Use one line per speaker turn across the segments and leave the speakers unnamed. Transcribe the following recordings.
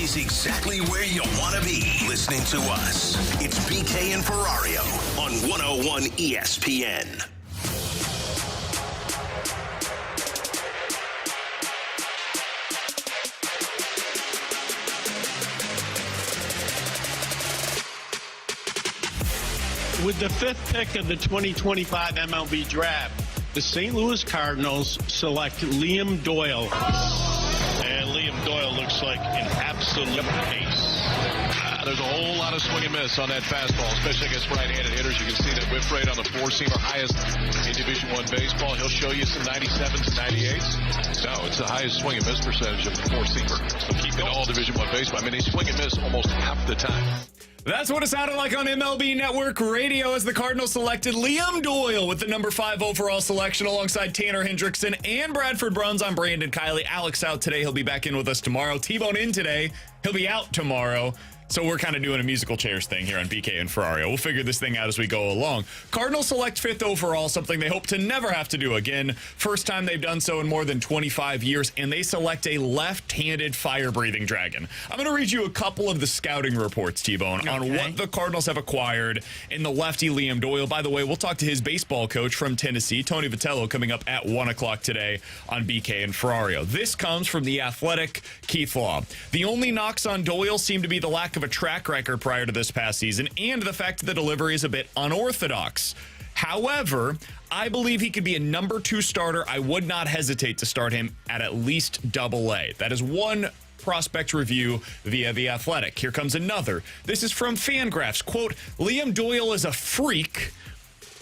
is exactly where you want to be listening to us. It's BK and Ferrario on 101 ESPN.
With the fifth pick of the 2025 MLB Draft, the St. Louis Cardinals select Liam Doyle.
And Liam Doyle looks like an absolute ace. There's a whole lot of swing and miss on that fastball, especially against right-handed hitters. You can see that whiff rate on the four-seamer, highest in Division I baseball. He'll show you some 97s and 98s. No, it's the highest swing and miss percentage of the four-seamer. So keep it all Division I baseball. I mean, they swing and miss almost half the time.
That's what it sounded like on MLB Network Radio as the Cardinals selected Liam Doyle with the number 5 overall selection alongside Tanner Hendrickson and Bradford Bruns. I'm Brandon Kiley. Alex out today. He'll be back in with us tomorrow. T-Bone in today. He'll be out tomorrow. So we're kind of doing a musical chairs thing here on BK and Ferrario. We'll figure this thing out as we go along. Cardinals select 5th overall, something they hope to never have to do again. First time they've done so in more than 25 years, and they select a left-handed fire-breathing dragon. I'm going to read you a couple of the scouting reports, T-Bone, on what the Cardinals have acquired in the lefty Liam Doyle. By the way, we'll talk to his baseball coach from Tennessee, Tony Vitello, coming up at 1 o'clock today on BK and Ferrario. This comes from The Athletic, Keith Law. The only knocks on Doyle seem to be the lack of a track record prior to this past season and the fact that the delivery is a bit unorthodox. However, I believe he could be a number 2 starter. I would not hesitate to start him at least AA. That is one prospect review via The Athletic. Here comes another. This is from Fangraphs. Quote, Liam Doyle is a freak.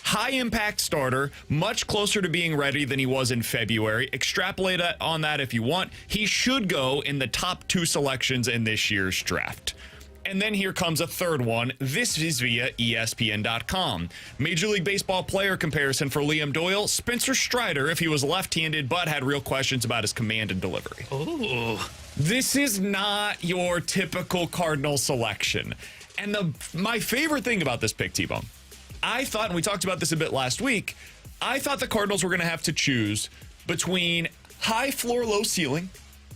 High-impact starter, much closer to being ready than he was in February. Extrapolate on that if you want. He should go in the top 2 selections in this year's draft. And then here comes a third one. This is via ESPN.com. Major League Baseball player comparison for Liam Doyle. Spencer Strider, if he was left-handed, but had real questions about his command and delivery.
Ooh.
This is not your typical Cardinal selection. And my favorite thing about this pick, T-Bone, I thought, and we talked about this a bit last week, I thought the Cardinals were going to have to choose between high floor, low ceiling,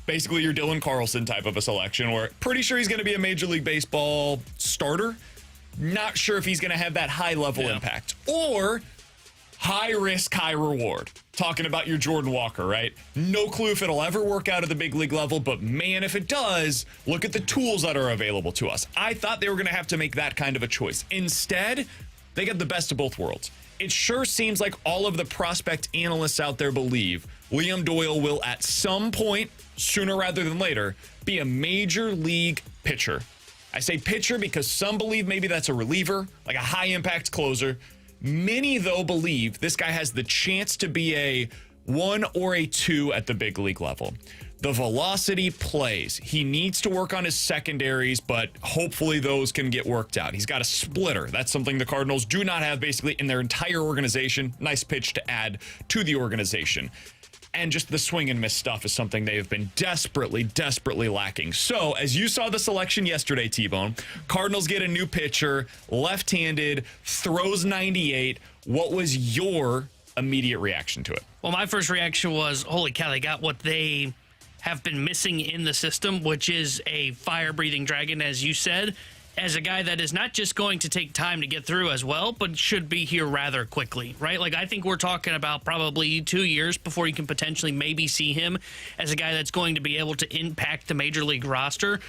basically your Dylan Carlson type of a selection, where pretty sure he's going to be a Major League Baseball starter. Not sure if he's going to have that high-level impact. Or high risk, high reward. Talking about your Jordan Walker, right? No clue if it'll ever work out at the big league level, but man, if it does, look at the tools that are available to us. I thought they were going to have to make that kind of a choice. Instead, they got the best of both worlds. It sure seems like all of the prospect analysts out there believe Liam Doyle will at some point, sooner rather than later, be a major league pitcher. I say pitcher because some believe maybe that's a reliever, like a high-impact closer. Many, though, believe this guy has the chance to be a 1 or a 2 at the big league level. The velocity plays. He needs to work on his secondaries, but hopefully those can get worked out. He's got a splitter. That's something the Cardinals do not have basically in their entire organization. Nice pitch to add to the organization. And just the swing and miss stuff is something they have been desperately, desperately lacking. So, as you saw the selection yesterday, T-Bone, Cardinals get a new pitcher, left-handed, throws 98. What was your immediate reaction to it?
Well, my first reaction was, holy cow, they got what they have been missing in the system, which is a fire-breathing dragon, as you said, as a guy that is not just going to take time to get through as well, but should be here rather quickly, right? Like, I think we're talking about probably 2 years before you can potentially maybe see him as a guy that's going to be able to impact the major league roster.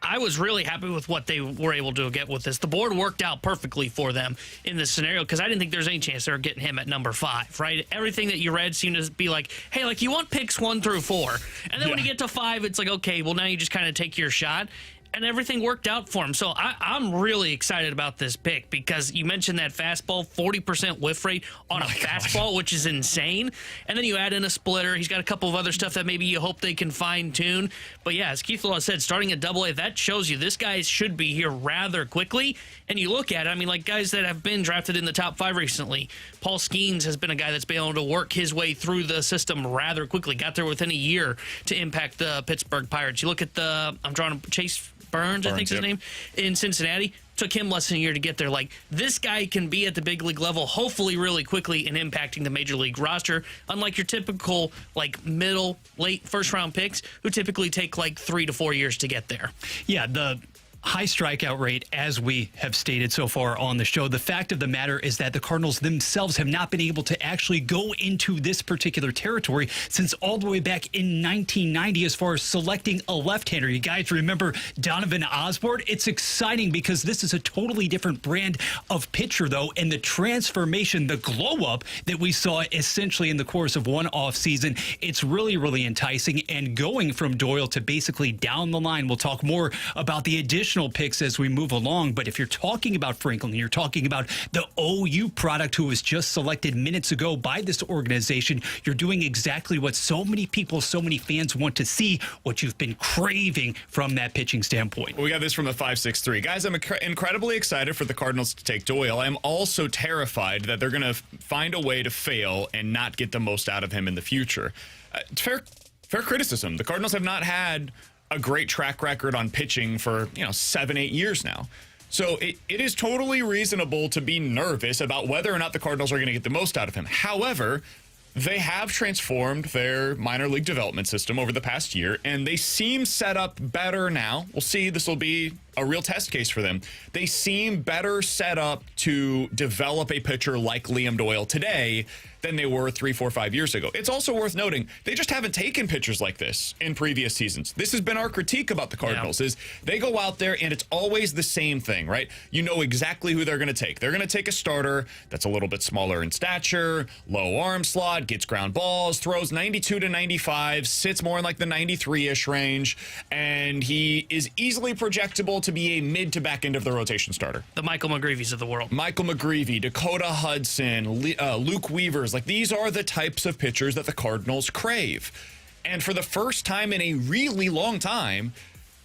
I was really happy with what they were able to get with this. The board worked out perfectly for them in this scenario because I didn't think there's any chance they were getting him at number 5, right? Everything that you read seemed to be like, hey, like you want picks 1 through 4. And then when you get to 5, it's like, okay, well, now you just kind of take your shot. And everything worked out for him. So I'm really excited about this pick because you mentioned that fastball, 40% whiff rate on a fastball, which is insane. And then you add in a splitter. He's got a couple of other stuff that maybe you hope they can fine-tune. But yeah, as Keith Law said, starting at AA, that shows you this guy should be here rather quickly. And you look at it, I mean, like guys that have been drafted in the top 5 recently. Paul Skeens has been a guy that's been able to work his way through the system rather quickly. Got there within a year to impact the Pittsburgh Pirates. You look at I'm drawing Chase Burns, I think his name, in Cincinnati. Took him less than a year to get there. Like, this guy can be at the big league level, hopefully really quickly, and impacting the major league roster, unlike your typical, like, middle, late first-round picks who typically take, like, 3 to 4 years to get there.
Yeah, the high strikeout rate, as we have stated so far on the show. The fact of the matter is that the Cardinals themselves have not been able to actually go into this particular territory since all the way back in 1990 as far as selecting a left-hander. You guys remember Donovan Osborne? It's exciting because this is a totally different brand of pitcher, though, and the transformation, the glow-up that we saw essentially in the course of one offseason, it's really, really enticing. And going from Doyle to basically down the line, we'll talk more about the additional picks as we move along. But if you're talking about Franklin, you're talking about the OU product who was just selected minutes ago by this organization, you're doing exactly what so many people, so many fans want to see, what you've been craving from that pitching standpoint.
We got this from the 563. Guys, I'm incredibly excited for the Cardinals to take Doyle. I'm also terrified that they're going to find a way to fail and not get the most out of him in the future. Fair criticism. The Cardinals have not had a great track record on pitching for 7-8 years now. So it is totally reasonable to be nervous about whether or not the Cardinals are going to get the most out of him. However, they have transformed their minor league development system over the past year, and they seem set up better now. We'll see. This will be a real test case for them. They seem better set up to develop a pitcher like Liam Doyle today than they were 3, 4, 5 years ago. It's also worth noting they just haven't taken pitchers like this in previous seasons. This has been our critique about the Cardinals, is they go out there and it's always the same thing, right? You know exactly who they're going to take. They're going to take a starter that's a little bit smaller in stature, low arm slot, gets ground balls, throws 92 to 95, sits more in like the 93-ish range, and he is easily projectable to be a mid to back end of the rotation starter.
The Michael McGreevy's of the world.
Michael McGreevy, Dakota Hudson, Luke Weavers. Like, these are the types of pitchers that the Cardinals crave. And for the first time in a really long time,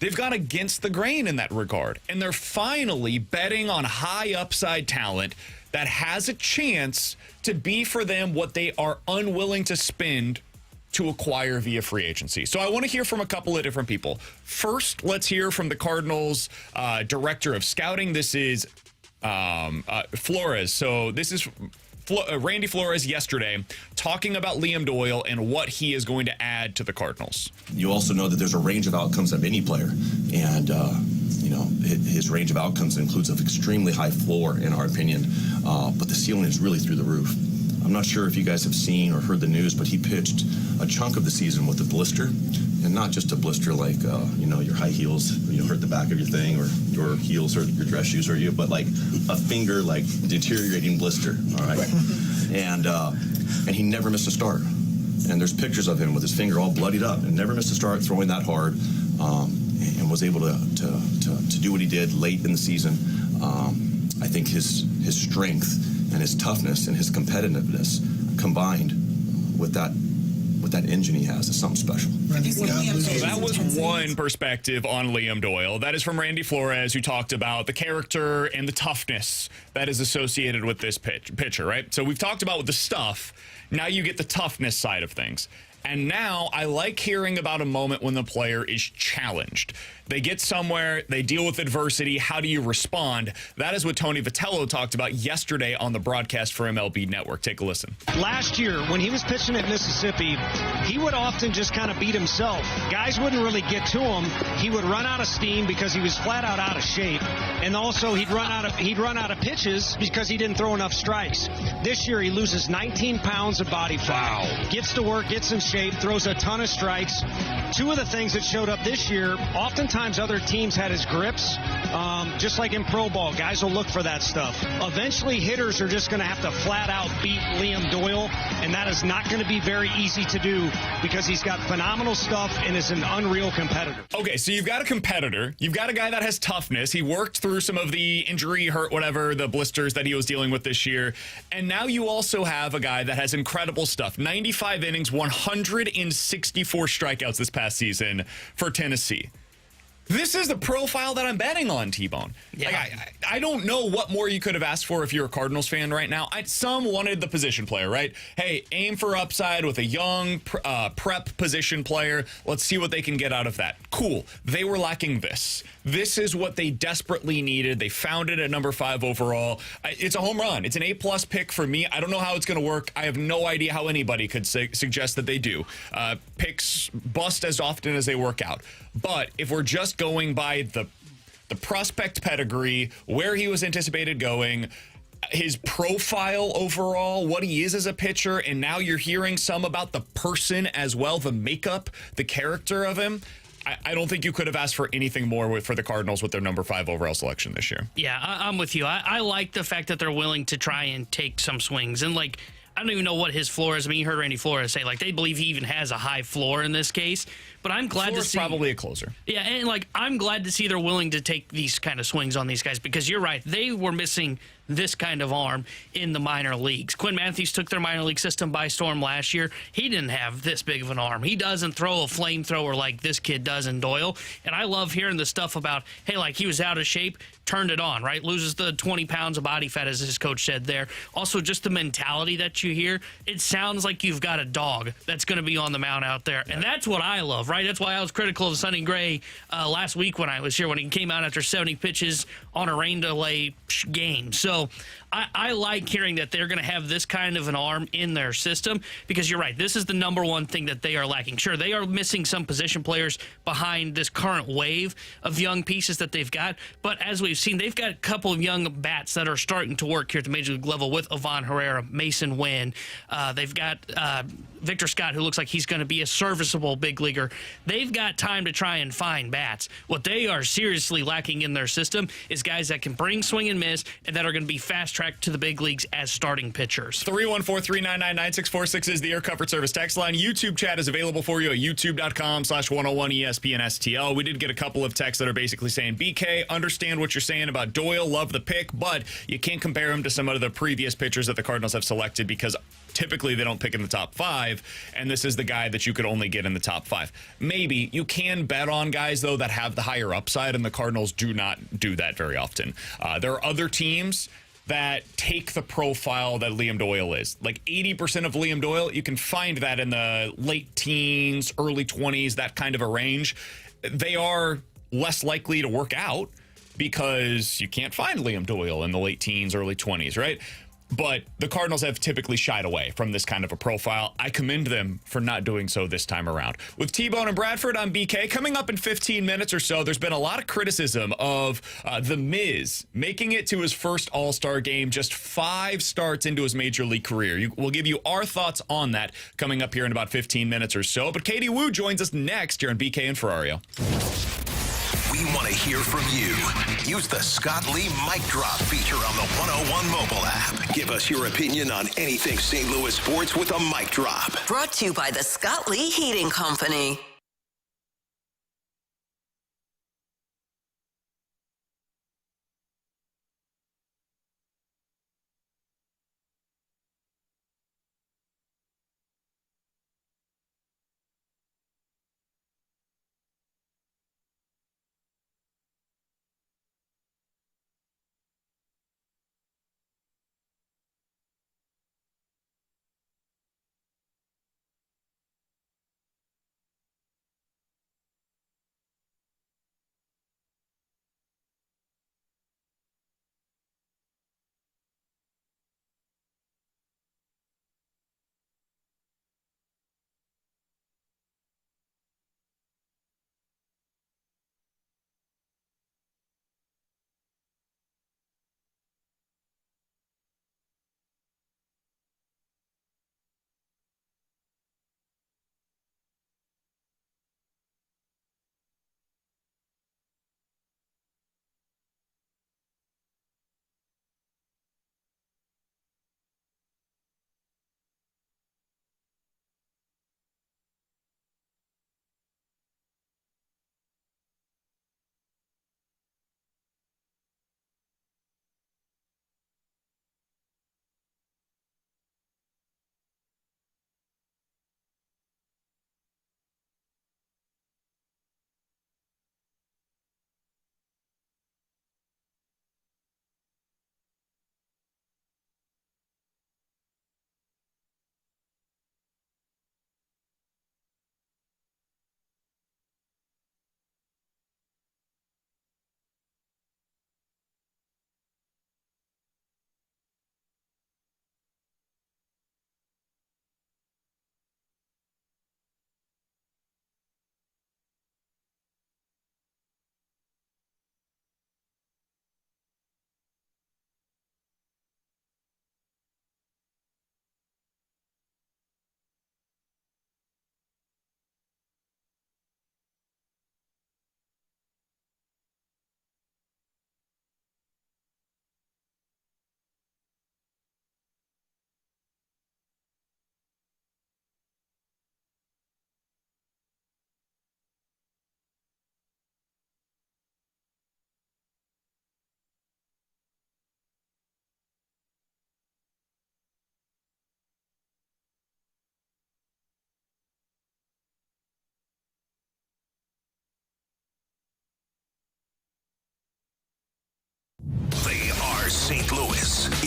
they've gone against the grain in that regard. And they're finally betting on high upside talent that has a chance to be for them what they are unwilling to spend to acquire via free agency. So I want to hear from a couple of different people. First, let's hear from the Cardinals director of scouting. This is Flores. So this is Randy Flores yesterday talking about Liam Doyle and what he is going to add to the Cardinals.
You also know that there's a range of outcomes of any player, and his range of outcomes includes an extremely high floor, in our opinion, but the ceiling is really through the roof. I'm not sure if you guys have seen or heard the news, but he pitched a chunk of the season with a blister, and not just a blister like your high heels, hurt the back of your thing, or your heels or your dress shoes hurt you, but like a finger like deteriorating blister. All right, and he never missed a start. And there's pictures of him with his finger all bloodied up and never missed a start, throwing that hard, and was able to do what he did late in the season. I think his strength and his toughness and his competitiveness combined with that engine he has is something special.
So that was one perspective on Liam Doyle. That is from Randy Flores, who talked about the character and the toughness that is associated with this pitcher, right? So we've talked about the stuff. Now you get the toughness side of things. And now I like hearing about a moment when the player is challenged. They get somewhere, they deal with adversity. How do you respond? That is what Tony Vitello talked about yesterday on the broadcast for MLB Network. Take a listen.
Last year, when he was pitching at Mississippi, he would often just kind of beat himself. Guys wouldn't really get to him. He would run out of steam because he was flat out of shape. And also he'd run out of pitches because he didn't throw enough strikes. This year he loses 19 pounds of body fat. Wow. Gets to work, gets in shape, throws a ton of strikes. Two of the things that showed up this year, oftentimes other teams had his grips, just like in pro ball. Guys will look for that stuff. Eventually, hitters are just going to have to flat out beat Liam Doyle, and that is not going to be very easy to do because he's got phenomenal stuff and is an unreal competitor.
Okay, so you've got a competitor. You've got a guy that has toughness. He worked through some of the injury, hurt, whatever, the blisters that he was dealing with this year. And now you also have a guy that has incredible stuff. 95 innings, 164 strikeouts this past season for Tennessee. This is the profile that I'm betting on, T-Bone.
Yeah.
Like, I don't know what more you could have asked for if you're a Cardinals fan right now. Some wanted the position player, right? Hey, aim for upside with a young prep position player. Let's see what they can get out of that. Cool. They were lacking this. This is what they desperately needed. They found it at number 5 overall. It's a home run. It's an A-plus pick for me. I don't know how it's going to work. I have no idea how anybody could suggest that they do. Picks bust as often as they work out. But if we're just going by the prospect pedigree, where he was anticipated going, his profile overall, what he is as a pitcher, and now you're hearing some about the person as well, the makeup, the character of him. I don't think you could have asked for anything more for the Cardinals with their number 5 overall selection this year.
Yeah, I'm with you. I like the fact that they're willing to try and take some swings. And, like, I don't even know what his floor is. I mean, you heard Randy Flores say, like, they believe he even has a high floor in this case. But I'm glad to see.
Probably a closer.
Yeah, and, like, I'm glad to see they're willing to take these kind of swings on these guys because you're right. They were missing this kind of arm in the minor leagues. Quinn Matthews took their minor league system by storm last year. He didn't have this big of an arm. He doesn't throw a flamethrower like this kid does in Doyle. And I love hearing the stuff about, hey, like, he was out of shape, turned it on, right? Loses the 20 pounds of body fat, as his coach said there. Also, just the mentality that you hear, it sounds like you've got a dog that's going to be on the mound out there. And that's what I love, right? That's why I was critical of Sonny Gray last week when I was here, when he came out after 70 pitches on a rain delay game. So I like hearing that they're going to have this kind of an arm in their system because you're right. This is the number one thing that they are lacking. Sure, they are missing some position players behind this current wave of young pieces that they've got. But as we've seen, they've got a couple of young bats that are starting to work here at the major league level with Ivan Herrera, Mason Wynn. They've got Victor Scott, who looks like he's going to be a serviceable big leaguer. They've got time to try and find bats. What they are seriously lacking in their system is guys that can bring swing and miss and that are going to be fast-tracked to the big leagues as starting pitchers.
314-399-9646 is the Air Comfort Service text line. YouTube chat is available for you at youtube.com/101ESPNSTL. We did get a couple of texts that are basically saying, BK, understand what you're saying about Doyle, love the pick, but you can't compare him to some of the previous pitchers that the Cardinals have selected because typically they don't pick in the top 5, and this is the guy that you could only get in the top 5. Maybe you can bet on guys, though, that have the higher upside, and the Cardinals do not do that very often. There are other teams that take the profile that Liam Doyle is. Like 80% of Liam Doyle, you can find that in the late teens, early 20s, that kind of a range. They are less likely to work out because you can't find Liam Doyle in the late teens, early 20s, right? But the Cardinals have typically shied away from this kind of a profile. I commend them for not doing so this time around. With T-Bone and Bradford, I'm BK. Coming up in 15 minutes or so, there's been a lot of criticism of The Miz making it to his first All-Star game, just 5 starts into his major league career. We'll give you our thoughts on that coming up here in about 15 minutes or so. But Katie Wu joins us next here on BK and Ferrario.
We want to hear from you. Use the Scott Lee Mic Drop feature on the 101 mobile app. Give us your opinion on anything St. Louis sports with a mic drop.
Brought to you by the Scott Lee Heating Company.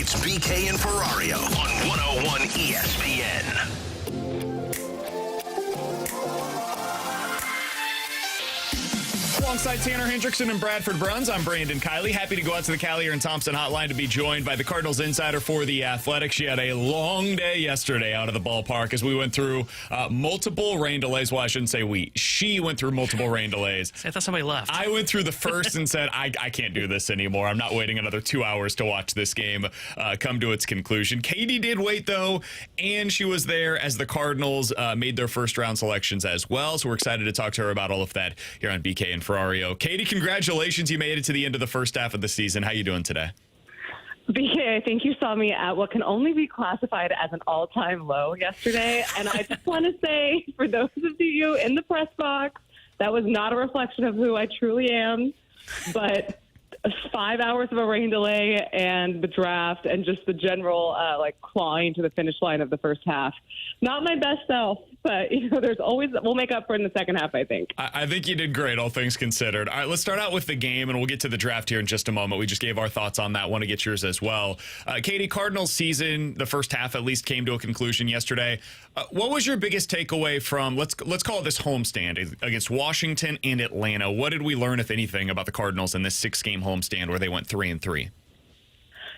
It's BK and Ferrario on 101 ESPN.
Alongside Tanner Hendrickson and Bradford Bruns, I'm Brandon Kiley. Happy to go out to the Callier and Thompson hotline to be joined by the Cardinals insider for the Athletic. She had a long day yesterday out of the ballpark as we went through multiple rain delays. Well, I shouldn't say we. She went through multiple rain delays.
I thought somebody left.
I went through the first and said, I can't do this anymore. I'm not waiting another 2 hours to watch this game come to its conclusion. Katie did wait, though, and she was there as the Cardinals made their first-round selections as well. So we're excited to talk to her about all of that here on BK and Ferrario. Katie, congratulations. You made it to the end of the first half of the season. How you doing today?
BK, I think you saw me at what can only be classified as an all-time low yesterday. And I just want to say, for those of you in the press box, that was not a reflection of who I truly am. But 5 hours of a rain delay and the draft and just the general clawing to the finish line of the first half. Not my best self, but there's always, we'll make up for it in the second half, I think.
I think you did great, all things considered. All right, let's start out with the game, and we'll get to the draft here in just a moment. We just gave our thoughts on that. Want to get yours as well. Katie, Cardinals season, the first half at least, came to a conclusion yesterday. What was your biggest takeaway from, let's call it this homestand against Washington and Atlanta? What did we learn, if anything, about the Cardinals in this 6-game homestand where they went 3-3?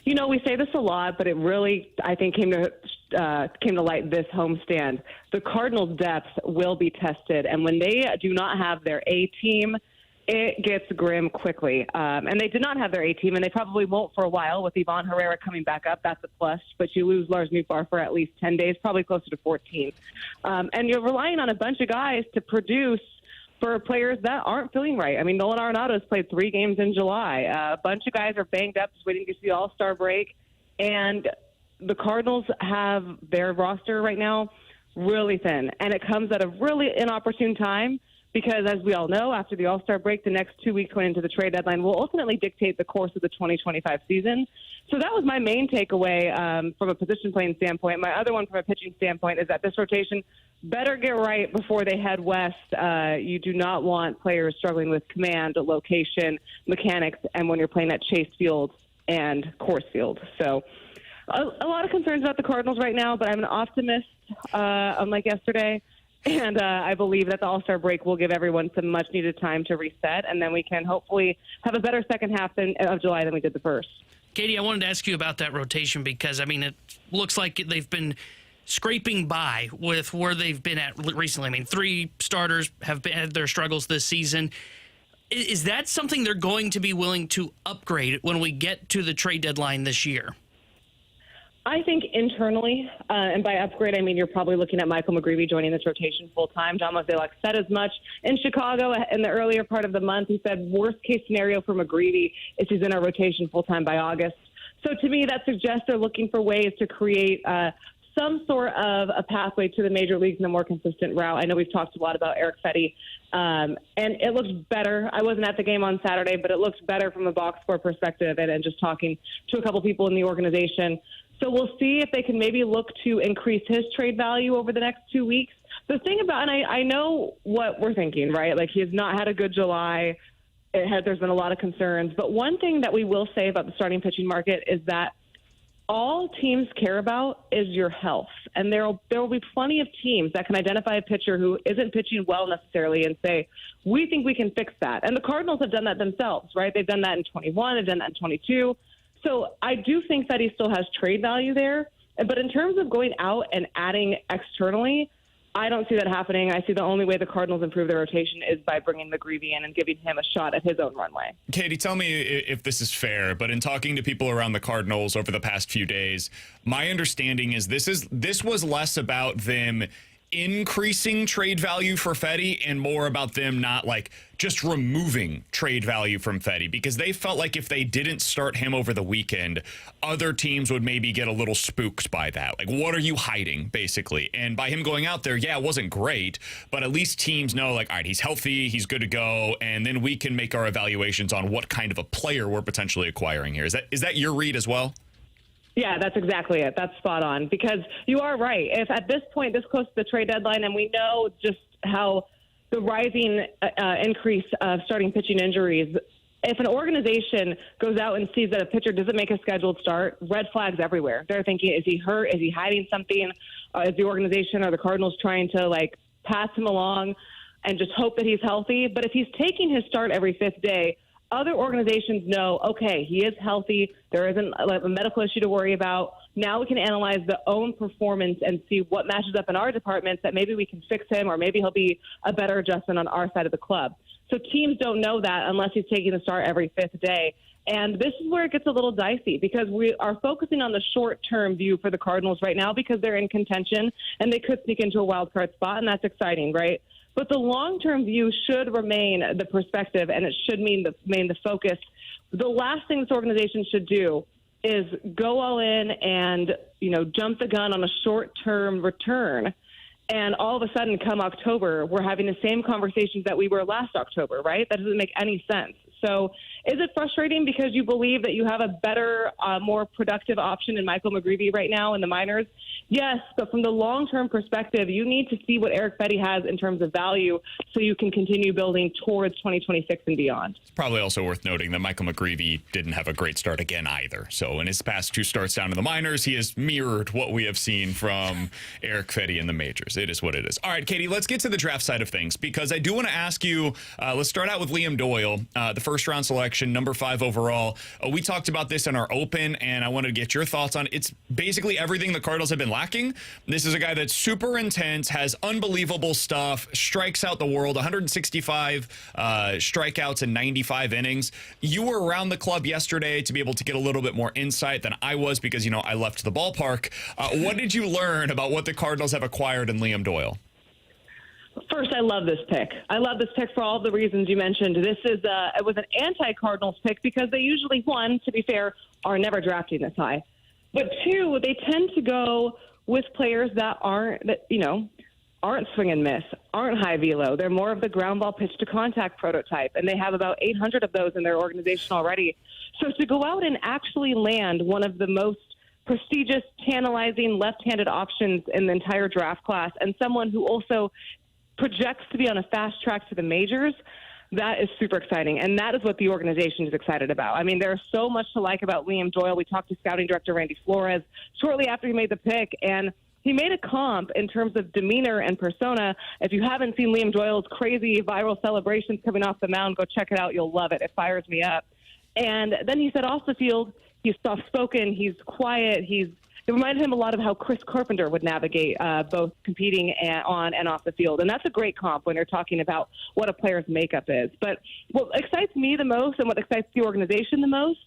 We say this a lot, but it really, I think, came to light this homestand. The Cardinals' depth will be tested, and when they do not have their A team, it gets grim quickly. And they did not have their A team, and they probably won't for a while with Ivan Herrera coming back up. That's a plus, but you lose Lars Nootbaar for at least 10 days, probably closer to 14. And you're relying on a bunch of guys to produce for players that aren't feeling right. I mean, Nolan Arenado's played 3 games in July. A bunch of guys are banged up, just waiting to see the All-Star break. And the Cardinals have their roster right now really thin. And it comes at a really inopportune time because, as we all know, after the All-Star break, the next 2 weeks going into the trade deadline will ultimately dictate the course of the 2025 season. So that was my main takeaway from a position playing standpoint. My other one from a pitching standpoint is that this rotation better get right before they head west. You do not want players struggling with command, location, mechanics, and when you're playing at Chase Field and Coors Field. So a lot of concerns about the Cardinals right now, but I'm an optimist, unlike yesterday. And I believe that the All-Star break will give everyone some much-needed time to reset, and then we can hopefully have a better second half of July than we did the first.
Katie, I wanted to ask you about that rotation because, it looks like they've been scraping by with where they've been at recently. 3 starters have had their struggles this season. Is that something they're going to be willing to upgrade when we get to the trade deadline this year?
I think internally, and by upgrade, I mean you're probably looking at Michael McGreevy joining this rotation full-time. John Mozeliak said as much in Chicago in the earlier part of the month. He said worst-case scenario for McGreevy is he's in our rotation full-time by August. So to me, that suggests they're looking for ways to create some sort of a pathway to the major leagues in a more consistent route. I know we've talked a lot about Eric Fetty, and it looks better. I wasn't at the game on Saturday, but it looks better from a box score perspective and just talking to a couple people in the organization. So we'll see if they can maybe look to increase his trade value over the next 2 weeks. The thing about, and I know what we're thinking, right? Like, he has not had a good July. There's been a lot of concerns. But one thing that we will say about the starting pitching market is that all teams care about is your health. And there will be plenty of teams that can identify a pitcher who isn't pitching well necessarily and say, we think we can fix that. And the Cardinals have done that themselves, right? They've done that in 21, they've done that in 22. So I do think that he still has trade value there. But in terms of going out and adding externally, I don't see that happening. I see the only way the Cardinals improve their rotation is by bringing McGreevy in and giving him a shot at his own runway.
Katie, tell me if this is fair, but in talking to people around the Cardinals over the past few days, my understanding is this was less about them increasing trade value for Fetty and more about them not just removing trade value from Fetty, because they felt like if they didn't start him over the weekend, other teams would maybe get a little spooked by that. Like, what are you hiding, basically? And by him going out there, yeah, it wasn't great, but at least teams know, all right, he's healthy, he's good to go, and then we can make our evaluations on what kind of a player we're potentially acquiring here. Is that your read as well?
Yeah, that's exactly it. That's spot on, because you are right. If at this point, this close to the trade deadline, and we know just how the rising increase of starting pitching injuries if an organization goes out and sees that a pitcher doesn't make a scheduled start, red flags everywhere. They're thinking, is he hurt? Is he hiding something? Is the organization or the Cardinals trying to, like, pass him along and just hope that he's healthy? But if he's taking his start every fifth day, other organizations know, okay, he is healthy. There isn't a medical issue to worry about. Now we can analyze the own performance and see what matches up in our departments that maybe we can fix him or maybe he'll be a better adjustment on our side of the club. So teams don't know that unless he's taking the start every fifth day. And this is where it gets a little dicey because we are focusing on the short-term view for the Cardinals right now because they're in contention and they could sneak into a wild card spot, and that's exciting, right? But the long-term view should remain the perspective, and it should mean the focus. The last thing this organization should do is go all in and, jump the gun on a short-term return. And all of a sudden, come October, we're having the same conversations that we were last October, right? That doesn't make any sense. So is it frustrating because you believe that you have a better, more productive option in Michael McGreevy right now in the minors? Yes, but from the long-term perspective, you need to see what Eric Fetty has in terms of value so you can continue building towards 2026 and beyond.
It's probably also worth noting that Michael McGreevy didn't have a great start again either. So in his past 2 starts down in the minors, he has mirrored what we have seen from Eric Fetty in the majors. It is what it is. All right, Katie, let's get to the draft side of things because I do want to ask you, let's start out with Liam Doyle, the first-round selection, number 5 overall. We talked about this in our open, and I wanted to get your thoughts on it. It's basically everything the Cardinals have been lacking. This is a guy that's super intense, has unbelievable stuff, strikes out the world, 165 strikeouts in 95 innings. You were around the club yesterday to be able to get a little bit more insight than I was because, I left the ballpark. What did you learn about what the Cardinals have acquired in Liam Doyle?
First, I love this pick. I love this pick for all the reasons you mentioned. This is it was an anti-Cardinals pick because they usually, one, to be fair, are never drafting this high. But 2, they tend to go with players that aren't swing and miss, aren't high velo. They're more of the ground ball pitch to contact prototype, and they have about 800 of those in their organization already. So to go out and actually land one of the most prestigious, tantalizing left-handed options in the entire draft class, and someone who also projects to be on a fast track to the majors, that is super exciting. And that is what the organization is excited about. I mean, there's so much to like about Liam Doyle. We talked to scouting director Randy Flores shortly after he made the pick, and he made a comp in terms of demeanor and persona. If you haven't seen Liam Doyle's crazy viral celebrations coming off the mound, go check it out. You'll love it. It fires me up. And then he said off the field, he's soft-spoken, he's quiet, it reminded him a lot of how Chris Carpenter would navigate both competing on and off the field. And that's a great comp when you're talking about what a player's makeup is. But what excites me the most and what excites the organization the most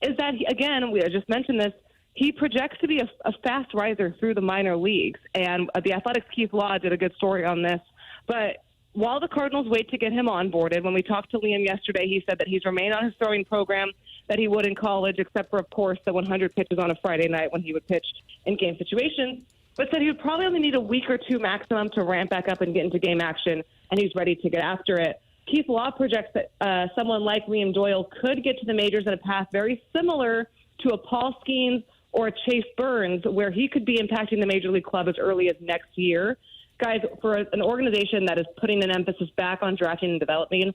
is that, I just mentioned this, he projects to be a fast riser through the minor leagues. And the Athletics' Keith Law did a good story on this. But while the Cardinals wait to get him onboarded, when we talked to Liam yesterday, he said that he's remained on his throwing program that he would in college, except for, of course, the 100 pitches on a Friday night when he would pitch in game situations, but said he would probably only need a week or 2 maximum to ramp back up and get into game action, and he's ready to get after it. Keith Law projects that someone like Liam Doyle could get to the majors at a path very similar to a Paul Skeens or a Chase Burns, where he could be impacting the Major League club as early as next year. Guys, for an organization that is putting an emphasis back on drafting and developing,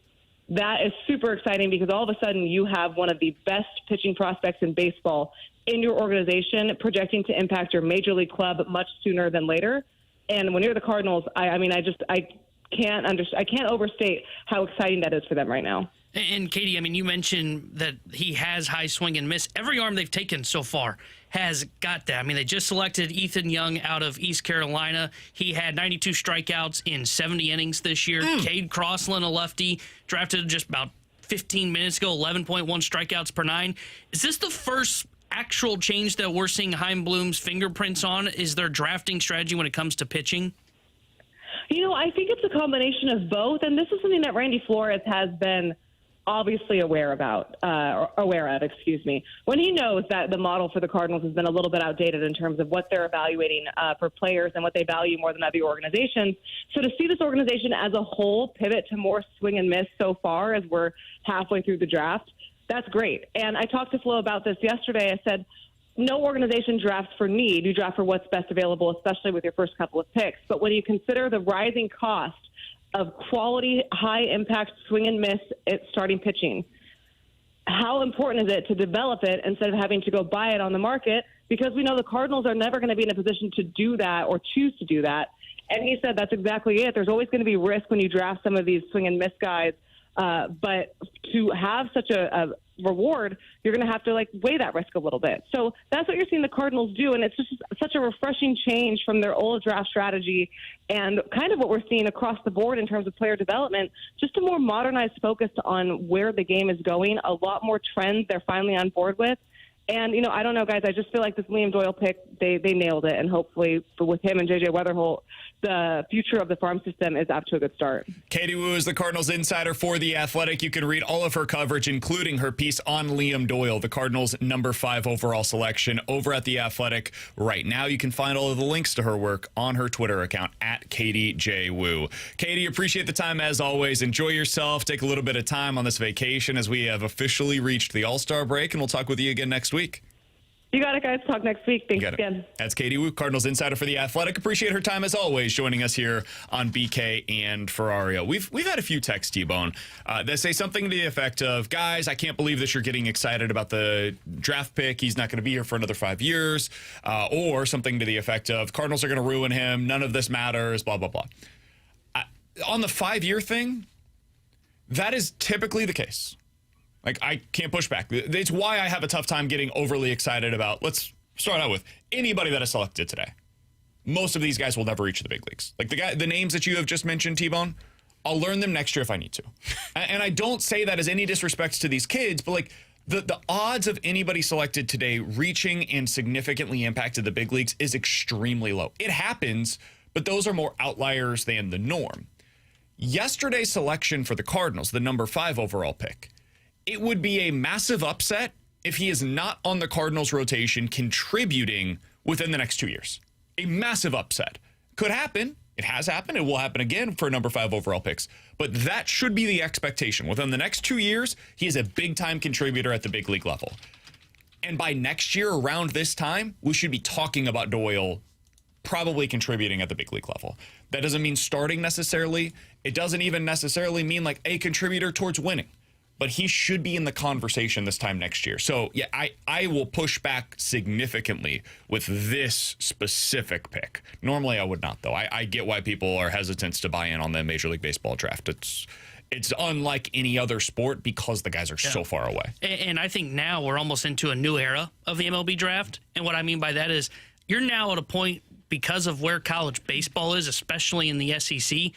that is super exciting because all of a sudden you have one of the best pitching prospects in baseball in your organization projecting to impact your Major League club much sooner than later. And when you're the Cardinals, I can't overstate how exciting that is for them right now.
And Katie, you mentioned that he has high swing and miss. Every arm they've taken so far has got that. They just selected Ethan Young out of East Carolina. He had 92 strikeouts in 70 innings this year. Cade Crossland, a lefty, drafted just about 15 minutes ago, 11.1 strikeouts per 9. Is this the first actual change that we're seeing Heimblum's fingerprints on? Is their drafting strategy when it comes to pitching?
I think it's a combination of both, and this is something that Randy Flores has been obviously aware of, when he knows that the model for the Cardinals has been a little bit outdated in terms of what they're evaluating for players and what they value more than other organizations. So to see this organization as a whole pivot to more swing and miss so far as we're halfway through the draft, that's great. And I talked to Flo about this yesterday. I said, no organization drafts for need. You draft for what's best available, especially with your first couple of picks. But when you consider the rising cost of quality, high-impact swing and miss at starting pitching, how important is it to develop it instead of having to go buy it on the market? Because we know the Cardinals are never going to be in a position to do that or choose to do that. And he said that's exactly it. There's always going to be risk when you draft some of these swing and miss guys. But to have such a reward, you're going to have to weigh that risk a little bit. So that's what you're seeing the Cardinals do. And it's just such a refreshing change from their old draft strategy and kind of what we're seeing across the board in terms of player development, just a more modernized focus on where the game is going, a lot more trends they're finally on board with. And, I don't know, guys, I just feel like this Liam Doyle pick, they nailed it. And hopefully with him and J.J. Weatherholt, the future of the farm system is off to a good start.
Katie Wu is the Cardinals insider for The Athletic. You can read all of her coverage, including her piece on Liam Doyle, the Cardinals' number 5 overall selection, over at The Athletic right now. You can find all of the links to her work on her Twitter account, at Katie J. Wu. Katie, appreciate the time as always. Enjoy yourself. Take a little bit of time on this vacation as we have officially reached the All-Star break, and we'll talk with you again next week.
You got it, guys. Talk next week. Thanks again.
That's Katie Wu, Cardinals insider for The Athletic. Appreciate her time as always, joining us here on BK and Ferrario. We've had a few texts, T-Bone, that say something to the effect of, guys, I can't believe this. You're getting excited about the draft pick. He's not going to be here for another 5 years. Or something to the effect of, Cardinals are going to ruin him. None of this matters, blah, blah, blah. On the 5-year thing, that is typically the case. I can't push back. It's why I have a tough time getting overly excited about, let's start out with, anybody that is selected today. Most of these guys will never reach the big leagues. The names that you have just mentioned, T-Bone, I'll learn them next year if I need to. And I don't say that as any disrespect to these kids, but the odds of anybody selected today reaching and significantly impacted the big leagues is extremely low. It happens, but those are more outliers than the norm. Yesterday's selection for the Cardinals, the number 5 overall pick, it would be a massive upset if he is not on the Cardinals rotation contributing within the next 2 years. A massive upset. Could happen. It has happened. It will happen again for number 5 overall picks. But that should be the expectation. Within the next 2 years, he is a big-time contributor at the big league level. And by next year, around this time, we should be talking about Doyle probably contributing at the big league level. That doesn't mean starting necessarily. It doesn't even necessarily mean a contributor towards winning. But he should be in the conversation this time next year. So, yeah, I will push back significantly with this specific pick. Normally, I would not, though. I get why people are hesitant to buy in on the Major League Baseball draft. It's unlike any other sport because the guys are so far away.
And I think now we're almost into a new era of the MLB draft. And what I mean by that is you're now at a point, because of where college baseball is, especially in the SEC,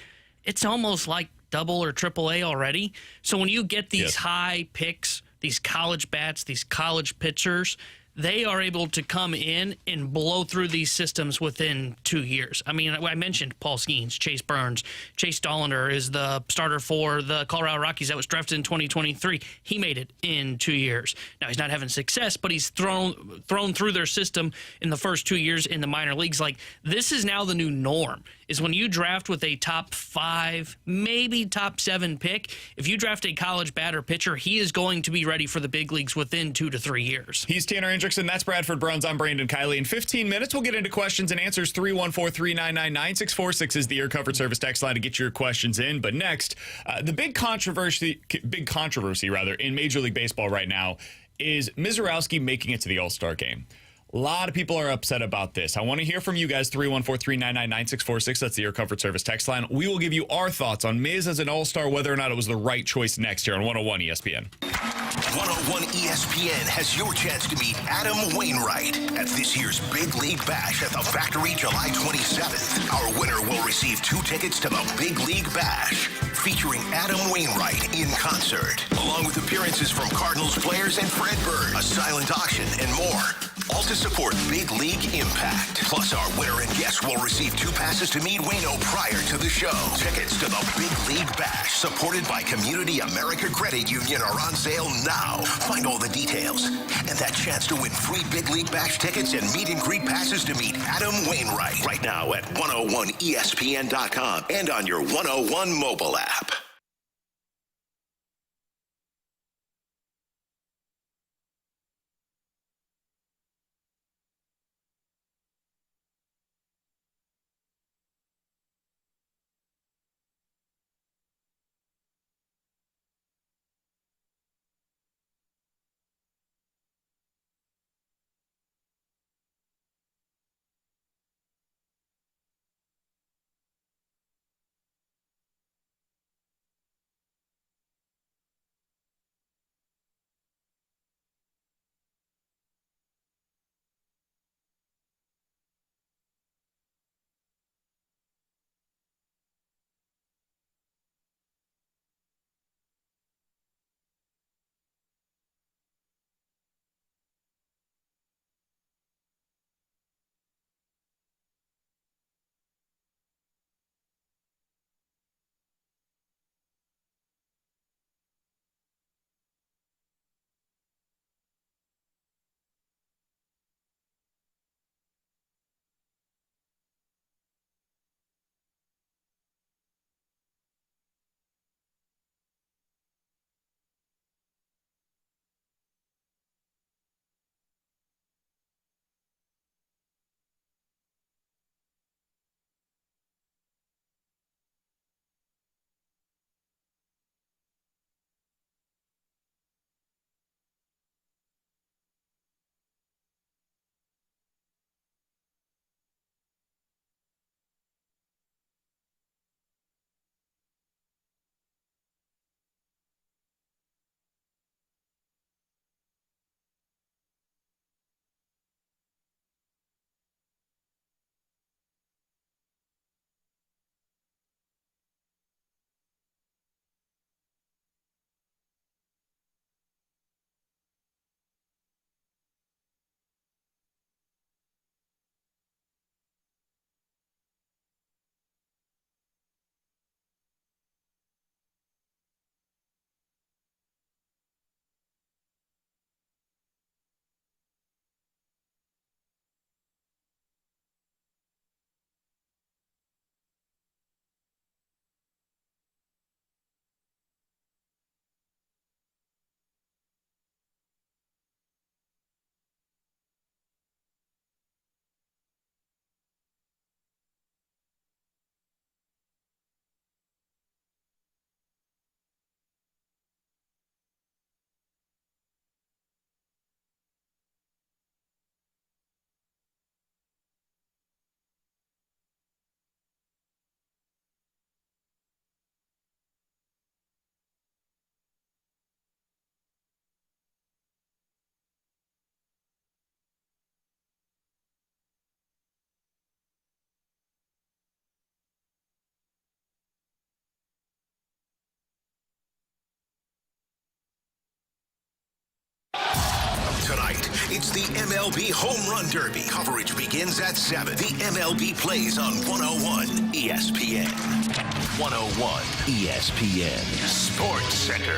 it's almost like double or triple A already. So when you get these high picks, these college bats, these college pitchers, they are able to come in and blow through these systems within 2 years. I mean, I mentioned Paul Skeens, Chase Burns. Chase Dollander is the starter for the Colorado Rockies that was drafted in 2023. He made it in 2 years. Now, he's not having success, but he's thrown through their system in the first 2 years in the minor leagues. This is now the new norm, is when you draft with a top 5, maybe top 7 pick, if you draft a college batter pitcher, he is going to be ready for the big leagues within 2 to 3 years.
He's Tanner Hendrickson. That's Bradford Browns. I'm Brandon Kiley. In 15 minutes, we'll get into questions and answers. 314-399-9646 is the Air Comfort Service text line to get your questions in. But next, the big controversy in Major League Baseball right now is Mizorowski making it to the All-Star game. A lot of people are upset about this. I want to hear from you guys, 314-399-9646. That's the Air Comfort Service text line. We will give you our thoughts on Miz as an All-Star, whether or not it was the right choice next year on 101 ESPN.
101 ESPN has your chance to meet Adam Wainwright at this year's Big League Bash at the Factory July 27th. Our winner will receive 2 tickets to the Big League Bash, featuring Adam Wainwright in concert, along with appearances from Cardinals players and Fred Bird, a silent auction, and more. All to support Big League Impact. Plus, our winner and guest will receive 2 passes to meet Waino prior to the show. Tickets to the Big League Bash, supported by Community America Credit Union, are on sale now. Find all the details and that chance to win free Big League Bash tickets and meet and greet passes to meet Adam Wainwright right now at 101ESPN.com and on your 101 mobile app. Tonight, it's the MLB Home Run Derby. Coverage begins at 7. The MLB plays on 101 ESPN. 101 ESPN Sports Center.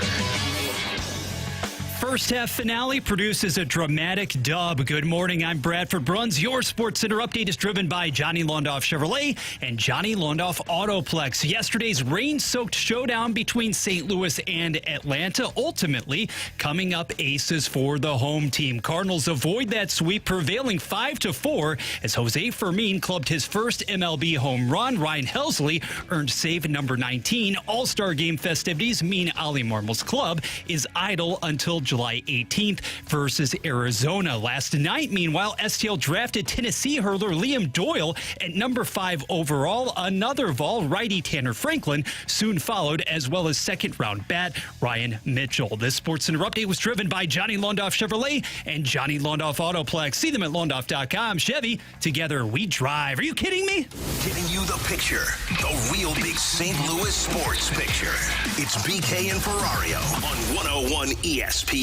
First half finale produces a dramatic dub. Good morning, I'm Bradford Bruns. Your Sports Center update is driven by Johnny Londoff Chevrolet and Johnny Londoff Autoplex. Yesterday's rain-soaked showdown between St. Louis and Atlanta ultimately coming up aces for the home team. Cardinals avoid that sweep, prevailing 5-4 as Jose Fermin clubbed his first MLB home run. Ryan Helsley earned save number 19. All-Star Game festivities mean Ali Marmol's club is idle until July 18th versus Arizona. Last night, meanwhile, STL drafted Tennessee hurler Liam Doyle at number 5 overall. Another Vol righty Tanner Franklin soon followed, as well as second-round bat Ryan Mitchell. This SportsCenter update was driven by Johnny Londoff Chevrolet and Johnny Londoff Autoplex. See them at Londoff.com. Chevy, together we drive. Are you kidding me?
Giving you the picture, the real big St. Louis sports picture. It's BK and Ferrario on 101 ESPN.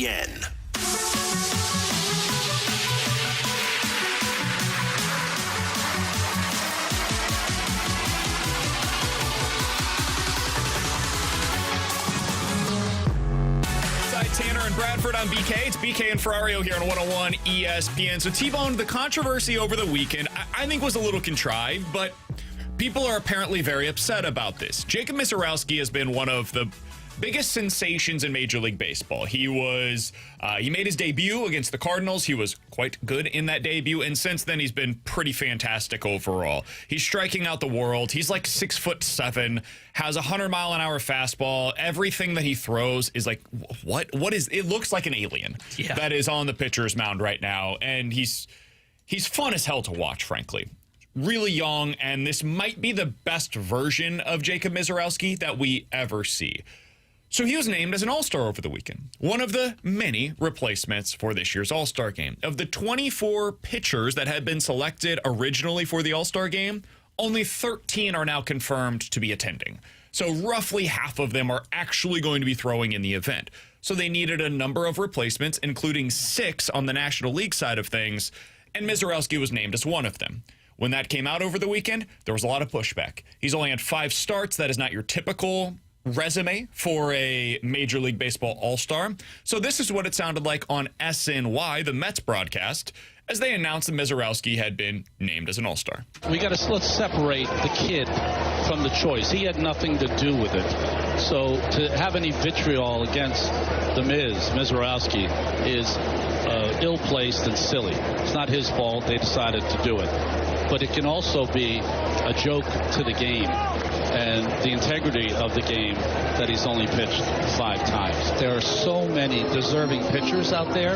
Tanner and Bradford on BK. It's BK and Ferrario here on 101 ESPN. So T-Bone, the controversy over the weekend, I think was a little contrived, but people are apparently very upset about this. Jacob Misiorowski has been one of the biggest sensations in Major League Baseball. He made his debut against the Cardinals. He was quite good in that debut, and since then he's been pretty fantastic overall. He's striking out the world. He's like 6'7", has a 100-mile-an-hour fastball. Everything that he throws is like, what is? It looks like an alien that is on the pitcher's mound right now, and he's fun as hell to watch, frankly. Really young, and this might be the best version of Jacob Misiorowski that we ever see. So he was named as an All-Star over the weekend, one of the many replacements for this year's All-Star Game. Of the 24 pitchers that had been selected originally for the All-Star Game, only 13 are now confirmed to be attending. So roughly half of them are actually going to be throwing in the event. So they needed a number of replacements, including 6 on the National League side of things, and Misiorowski was named as one of them. When that came out over the weekend, there was a lot of pushback. He's only had 5 starts. That is not your typical resume for a Major League Baseball All-Star. So this is what it sounded like on SNY, the Mets broadcast, as they announced that Misiorowski had been named as an All-Star.
Let's separate the kid from the choice. He had nothing to do with it. So to have any vitriol against the Misiorowski is ill-placed and silly. It's not his fault. They decided to do it. But it can also be a joke to the game and the integrity of the game that he's only pitched 5 times. There are so many deserving pitchers out there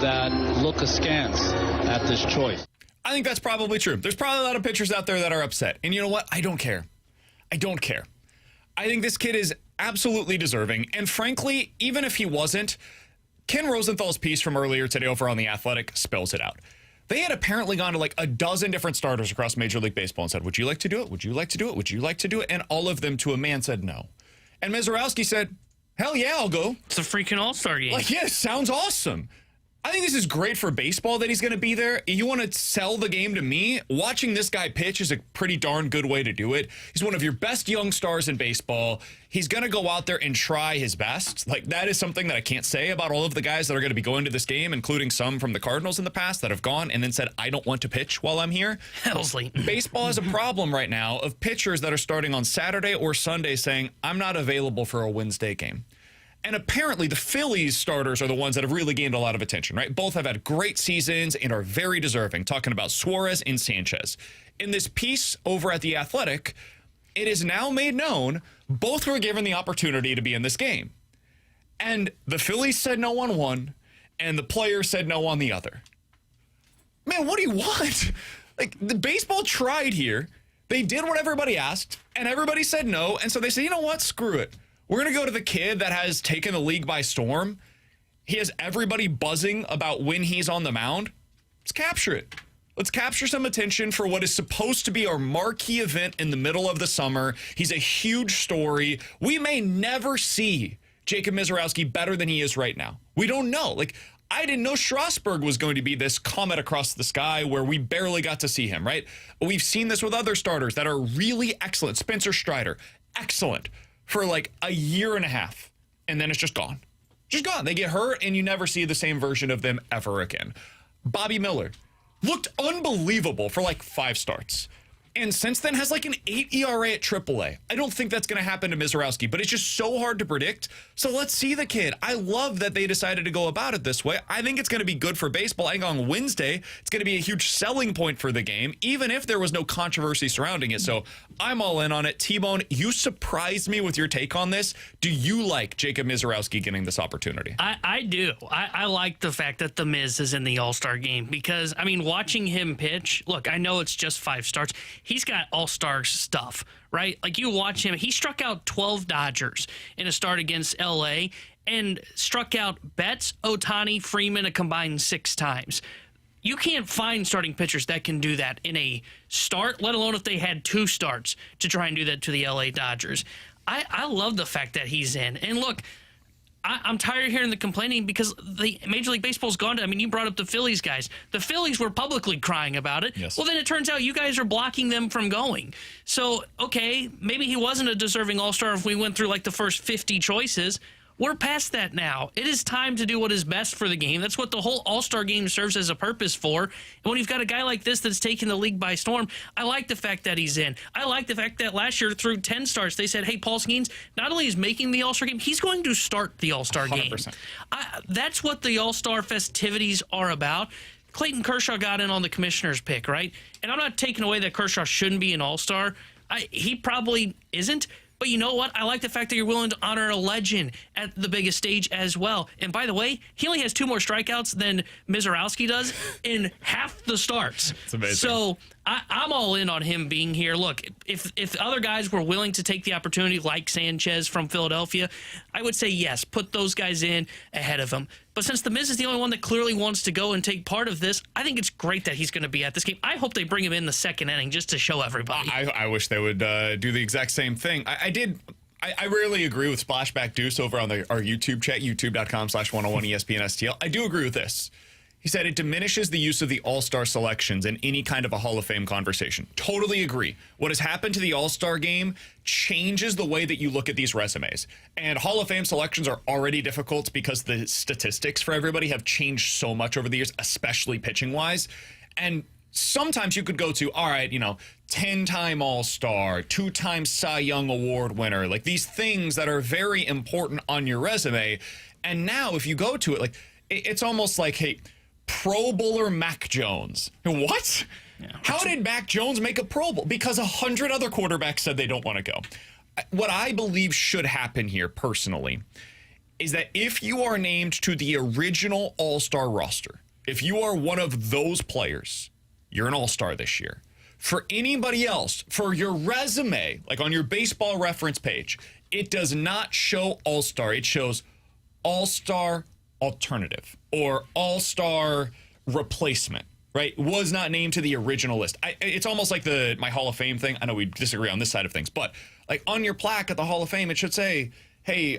that look askance at this choice.
I think that's probably true. There's probably a lot of pitchers out there that are upset. And you know what? I don't care. I don't care. I think this kid is absolutely deserving. And frankly, even if he wasn't, Ken Rosenthal's piece from earlier today over on The Athletic spells it out. They had apparently gone to like a dozen different starters across Major League Baseball and said, would you like to do it? Would you like to do it? Would you like to do it? And all of them to a man said no. And Misiorowski said, hell yeah, I'll go.
It's a freaking All-Star Game.
Like, yeah, sounds awesome. I think this is great for baseball that he's going to be there. You want to sell the game to me? Watching this guy pitch is a pretty darn good way to do it. He's one of your best young stars in baseball. He's going to go out there and try his best. Like, that is something that I can't say about all of the guys that are going to be going to this game, including some from the Cardinals in the past that have gone and then said, I don't want to pitch while I'm here.
Helsley.
Baseball has a problem right now of pitchers that are starting on Saturday or Sunday saying, I'm not available for a Wednesday game. And apparently the Phillies starters are the ones that have really gained a lot of attention, right? Both have had great seasons and are very deserving, talking about Suarez and Sanchez. In this piece over at The Athletic, it is now made known both were given the opportunity to be in this game. And the Phillies said no on one, and the players said no on the other. Man, what do you want? Like, the baseball tried here. They did what everybody asked, and everybody said no. And so they said, you know what? Screw it. We're going to go to the kid that has taken the league by storm. He has everybody buzzing about when he's on the mound. Let's capture it. Let's capture some attention for what is supposed to be our marquee event in the middle of the summer. He's a huge story. We may never see Jacob Misiorowski better than he is right now. We don't know. Like, I didn't know Strasburg was going to be this comet across the sky where we barely got to see him, right? We've seen this with other starters that are really excellent. Spencer Strider, excellent for like a year and a half, and then it's just gone. Just gone. They get hurt, and you never see the same version of them ever again. Bobby Miller looked unbelievable for like 5 starts. And since then has like an 8 ERA at AAA. I don't think that's going to happen to Mizorowski, but it's just so hard to predict. So let's see the kid. I love that they decided to go about it this way. I think it's going to be good for baseball. I think on Wednesday, it's going to be a huge selling point for the game, even if there was no controversy surrounding it. So I'm all in on it. T-Bone, you surprised me with your take on this. Do you like Jacob Mizorowski getting this opportunity?
I do. I like the fact that the Miz is in the All-Star game because, I mean, watching him pitch, look, I know it's just 5 starts. He's got all-star stuff, right? Like you watch him, he struck out 12 Dodgers in a start against LA and struck out Betts, Ohtani, Freeman a combined 6 times. You can't find starting pitchers that can do that in a start, let alone if they had 2 starts to try and do that to the LA Dodgers. I love the fact that he's in. And look, I'm tired of hearing the complaining because the Major League Baseball's gone to, I mean, you brought up the Phillies guys. The Phillies were publicly crying about it.
Yes.
Well, then it turns out you guys are blocking them from going. So, okay, maybe he wasn't a deserving All-Star if we went through like the first 50 choices. We're past that now. It is time to do what is best for the game. That's what the whole All-Star game serves as a purpose for. And when you've got a guy like this that's taking the league by storm, I like the fact that he's in. I like the fact that last year through 10 starts, they said, hey, Paul Skeens, not only is making the All-Star game, he's going to start the All-Star game.
100%.
That's what the All-Star festivities are about. Clayton Kershaw got in on the commissioner's pick, right? And I'm not taking away that Kershaw shouldn't be an All-Star. He probably isn't. But you know what? I like the fact that you're willing to honor a legend at the biggest stage as well. And by the way, he only has 2 more strikeouts than Mizorowski does in half the starts.
It's amazing.
So I'm all in on him being here. Look, if other guys were willing to take the opportunity, like Sanchez from Philadelphia, I would say yes, put those guys in ahead of him. But since the Miz is the only one that clearly wants to go and take part of this, I think it's great that he's going to be at this game. I hope they bring him in the 2nd inning just to show everybody.
I wish they would do the exact same thing. I rarely agree with Splashback Deuce over on our YouTube chat, youtube.com/101ESPNSTL. I do agree with this. He said it diminishes the use of the All-Star selections in any kind of a Hall of Fame conversation. Totally agree. What has happened to the All-Star game changes the way that you look at these resumes. And Hall of Fame selections are already difficult because the statistics for everybody have changed so much over the years, especially pitching-wise. And sometimes you could go to, all right, 10-time All-Star, 2-time Cy Young Award winner, like these things that are very important on your resume. And now if you go to it, like it's almost like, hey, Pro Bowler Mac Jones. What? Yeah. How did Mac Jones make a Pro Bowl? Because 100 other quarterbacks said they don't want to go. What I believe should happen here personally is that if you are named to the original All-Star roster, if you are one of those players, you're an All-Star this year. For anybody else, for your resume, like on your baseball reference page, it does not show All-Star. It shows All-Star alternative or All-Star replacement, right? Was not named to the original list. It's almost like my Hall of Fame thing. I know we disagree on this side of things, but like on your plaque at the Hall of Fame, it should say, hey,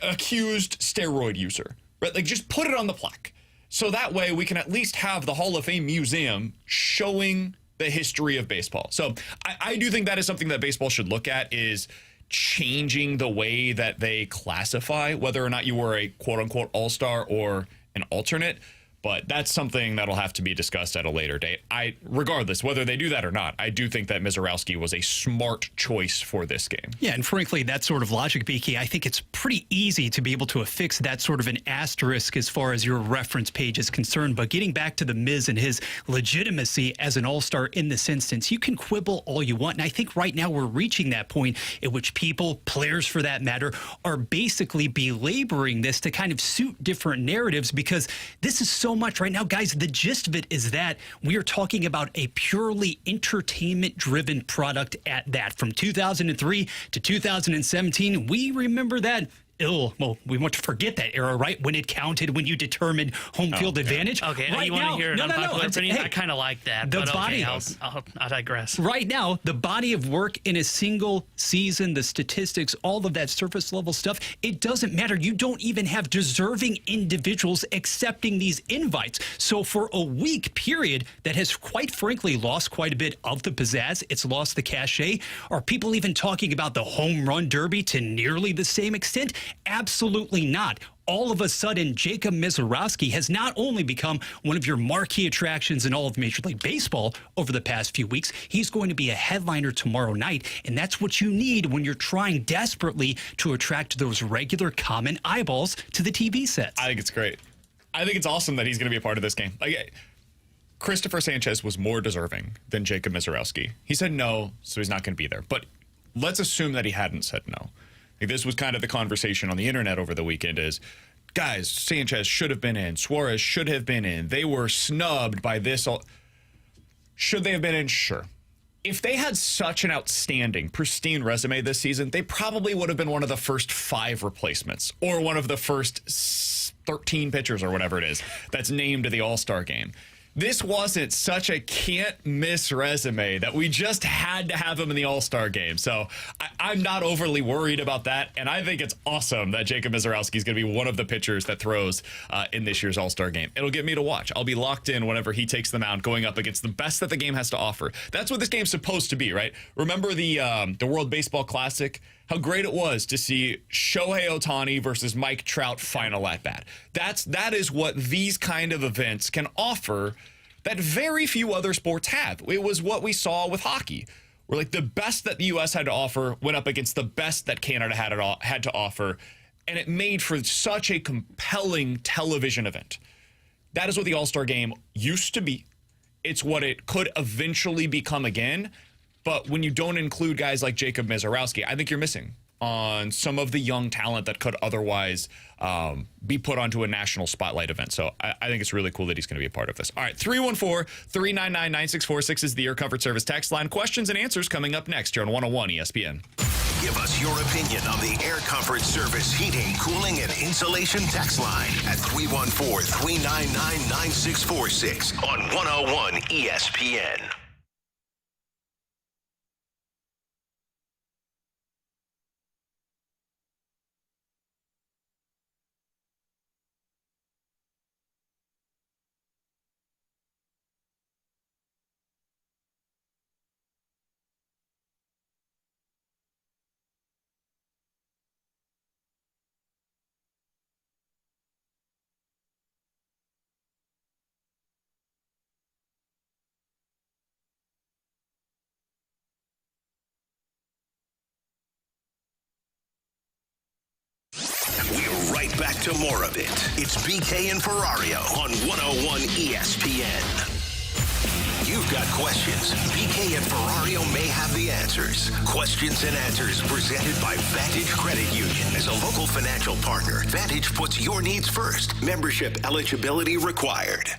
accused steroid user, right? Like just put it on the plaque. So that way we can at least have the Hall of Fame museum showing the history of baseball. So I do think that is something that baseball should look at, is changing the way that they classify whether or not you were a quote-unquote all-star or an alternate. But that's something that'll have to be discussed at a later date. Regardless, whether they do that or not, I do think that Mizorowski was a smart choice for this game.
Yeah, and frankly, that sort of logic, Beaky, I think it's pretty easy to be able to affix that sort of an asterisk as far as your reference page is concerned. But getting back to the Miz and his legitimacy as an all-star in this instance, you can quibble all you want. And I think right now we're reaching that point at which people, players for that matter, are basically belaboring this to kind of suit different narratives, because this is so much right now, guys. The gist of it is that we are talking about a purely entertainment-driven product at that. From 2003 to 2017, we remember that we want to forget that era, right? When it counted, when you determined home field advantage.
Okay,
right
you want to hear an unpopular opinion?
Hey,
I kind of like that, but okay, I'll digress.
Right now, the body of work in a single season, the statistics, all of that surface level stuff, it doesn't matter. You don't even have deserving individuals accepting these invites. So for a week period that has quite frankly lost quite a bit of the pizzazz, it's lost the cachet. Are people even talking about the home run derby to nearly the same extent? Absolutely not. All of a sudden, Jacob Misiorowski has not only become one of your marquee attractions in all of Major League Baseball over the past few weeks, he's going to be a headliner tomorrow night, and that's what you need when you're trying desperately to attract those regular common eyeballs to the TV sets.
I think it's great. I think it's awesome that he's going to be a part of this game. Like, Christopher Sanchez was more deserving than Jacob Misiorowski. He said no, so he's not going to be there. But let's assume that he hadn't said no. Like, this was kind of the conversation on the internet over the weekend is, guys, Sanchez should have been in. Suarez should have been in. They were snubbed by this. Should they have been in? Sure. If they had such an outstanding, pristine resume this season, they probably would have been one of the first 5 replacements or one of the first 13 pitchers or whatever it is that's named to the All-Star game. This wasn't such a can't-miss resume that we just had to have him in the All-Star game. So I'm not overly worried about that, and I think it's awesome that Jacob Misiorowski is going to be one of the pitchers that throws in this year's All-Star game. It'll get me to watch. I'll be locked in whenever he takes the mound going up against the best that the game has to offer. That's what this game's supposed to be, right? Remember the World Baseball Classic? How great it was to see Shohei Ohtani versus Mike Trout final at bat. That is what these kind of events can offer that very few other sports have. It was what we saw with hockey, where like the best that the U.S. had to offer went up against the best that Canada had to offer, and it made for such a compelling television event. That is what the All-Star game used to be. It's what it could eventually become again. But when you don't include guys like Jacob Misiorowski, I think you're missing on some of the young talent that could otherwise be put onto a national spotlight event. So I think it's really cool that he's going to be a part of this. All right, 314-399-9646 is the Air Comfort Service text line. Questions and answers coming up next here on 101 ESPN.
Give us your opinion on the Air Comfort Service heating, cooling, and insulation text line at 314-399-9646 on 101 ESPN. We're right back to more of it. It's BK and Ferrario on 101 ESPN. You've got questions. BK and Ferrario may have the answers. Questions and answers presented by Vantage Credit Union. As a local financial partner, Vantage puts your needs first. Membership eligibility required.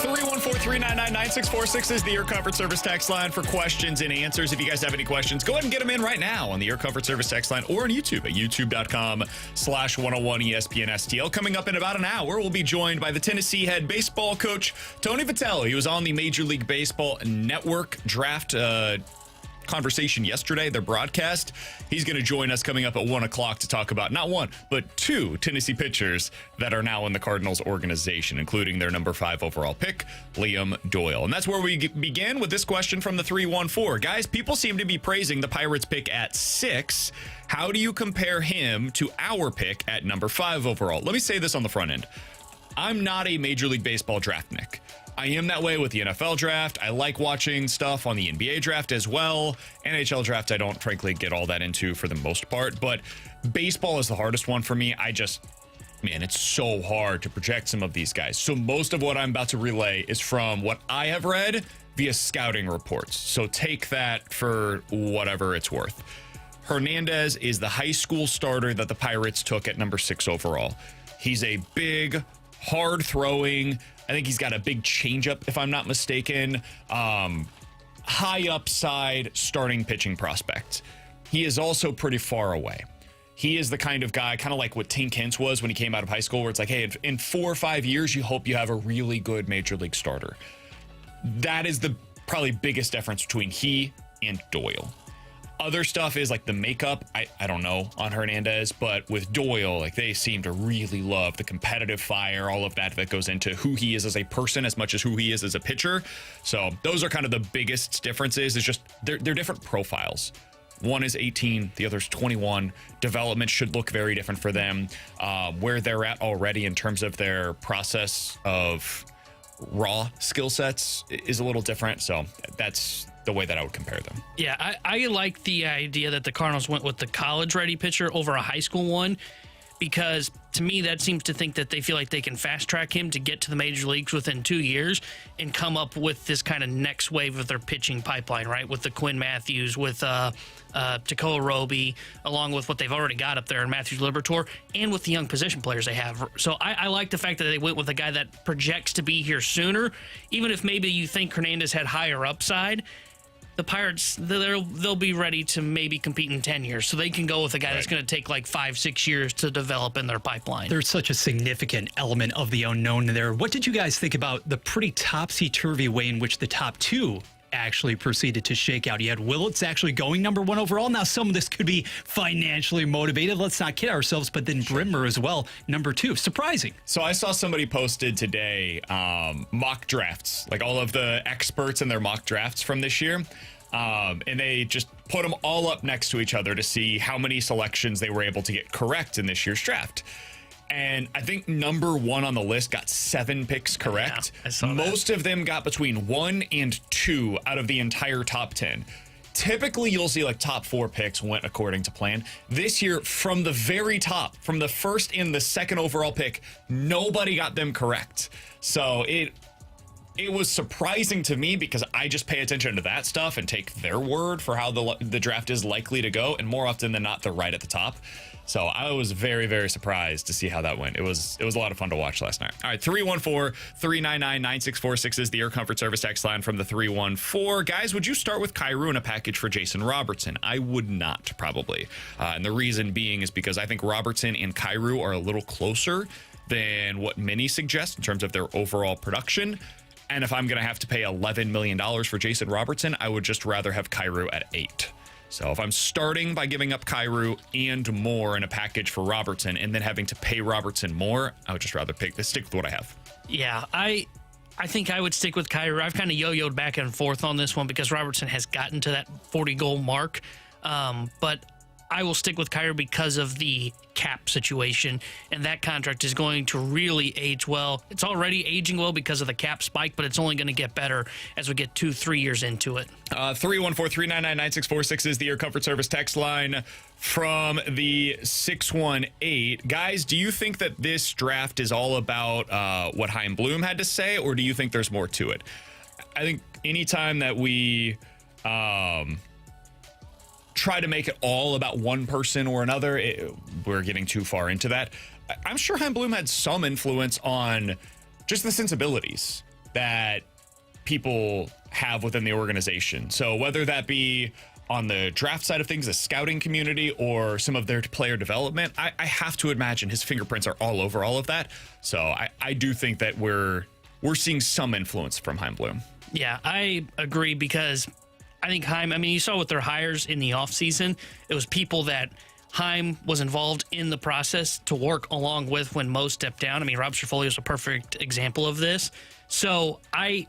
314-399-9646 is the Air Comfort Service text line for questions and answers. If you guys have any questions, go ahead and get them in right now on the Air Comfort Service text line or on YouTube at youtube.com/101ESPN STL. Coming up in about an hour, we'll be joined by the Tennessee head baseball coach, Tony Vitello. He was on the Major League Baseball Network draft conversation yesterday, their broadcast. He's going to join us coming up at 1 o'clock to talk about not one, but 2 Tennessee pitchers that are now in the Cardinals organization, including their number 5 overall pick, Liam Doyle. And that's where we begin with this question from the 314. Guys, people seem to be praising the Pirates pick at 6. How do you compare him to our pick at number 5 overall? Let me say this on the front end. I'm not a Major League Baseball draftnik. I am that way with the NFL draft. I like watching stuff on the NBA draft as well. NHL draft, I don't frankly get all that into for the most part, but baseball is the hardest one for me. Man, it's so hard to project some of these guys. So most of what I'm about to relay is from what I have read via scouting reports. So take that for whatever it's worth. Hernandez is the high school starter that the Pirates took at number 6 overall. He's a big, hard throwing, I think he's got a big changeup, if I'm not mistaken. High upside starting pitching prospect. he is also pretty far away. He is the kind of guy, kind of like what Tink Hintz was when he came out of high school, where it's like, hey, in 4 or 5 years, you hope you have a really good major league starter. That is the probably biggest difference between he and Doyle. Other stuff is like the makeup. I don't know on Hernandez, but with Doyle, like they seem to really love the competitive fire, all of that goes into who he is as a person as much as who he is as a pitcher. So those are kind of the biggest differences. Is just they're different profiles. One is 18, the other's 21. Development should look very different for them. Where they're at already in terms of their process of raw skill sets is a little different. So that's the way that I would compare them.
Yeah, I like the idea that the Cardinals went with the college-ready pitcher over a high school one, because to me that seems to think that they feel like they can fast-track him to get to the major leagues within 2 years and come up with this kind of next wave of their pitching pipeline, right? With the Quinn Matthews, with Tekoa Roby, along with what they've already got up there in Matthews Liberatore, and with the young position players they have. So I like the fact that they went with a guy that projects to be here sooner, even if maybe you think Hernandez had higher upside. The Pirates, they'll be ready to maybe compete in 10 years. So they can go with a guy that's going to take like 5-6 years to develop in their pipeline.
There's such a significant element of the unknown there. What did you guys think about the pretty topsy-turvy way in which the top two actually proceeded to shake out? You had Willits actually going number 1 overall. Now, some of this could be financially motivated. Let's not kid ourselves. But then Brimmer as well, number 2. Surprising.
So I saw somebody posted today mock drafts, like all of the experts in their mock drafts from this year. And they just put them all up next to each other to see how many selections they were able to get correct in this year's draft. And I think number 1 on the list got 7 picks correct.
Yeah, I saw that.
Most of them got between 1 and 2 out of the entire top 10. Typically, you'll see like top 4 picks went according to plan. This year, from the very top, from the first and the second overall pick, nobody got them correct. So it was surprising to me because I just pay attention to that stuff and take their word for how the draft is likely to go, and more often than not, they're right at the top. So I was very, very surprised to see how that went. It was a lot of fun to watch last night. All right, 314-399-9646 is the Air Comfort Service text line from the 314. Guys, would you start with Kyrou in a package for Jason Robertson? I would not, probably. And the reason being is because I think Robertson and Kyrou are a little closer than what many suggest in terms of their overall production. And if I'm going to have to pay $11 million for Jason Robertson, I would just rather have Kyrou at 8. So if I'm starting by giving up Kyrou and more in a package for Robertson and then having to pay Robertson more, I would just rather stick with what I have.
Yeah, I think I would stick with Kyrou. I've kind of yo-yoed back and forth on this one because Robertson has gotten to that 40-goal mark. But I will stick with Kyrou because of the cap situation, and that contract is going to really age well. It's already aging well because of the cap spike, but it's only going to get better as we get 2-3 years into it.
314-399-9646 is the Air Comfort Service text line from the 618. Guys, do you think that this draft is all about what Chaim Bloom had to say, or do you think there's more to it? I think anytime that we try to make it all about one person or another, we're getting too far into that. I'm sure Chaim Bloom had some influence on just the sensibilities that people have within the organization. So whether that be on the draft side of things, the scouting community, or some of their player development, I have to imagine his fingerprints are all over all of that. So I do think that we're seeing some influence from Chaim Bloom.
Yeah, I agree because I think Chaim, you saw with their hires in the offseason, it was people that Chaim was involved in the process to work along with when Mo stepped down. Rob Cerfolio is a perfect example of this. So I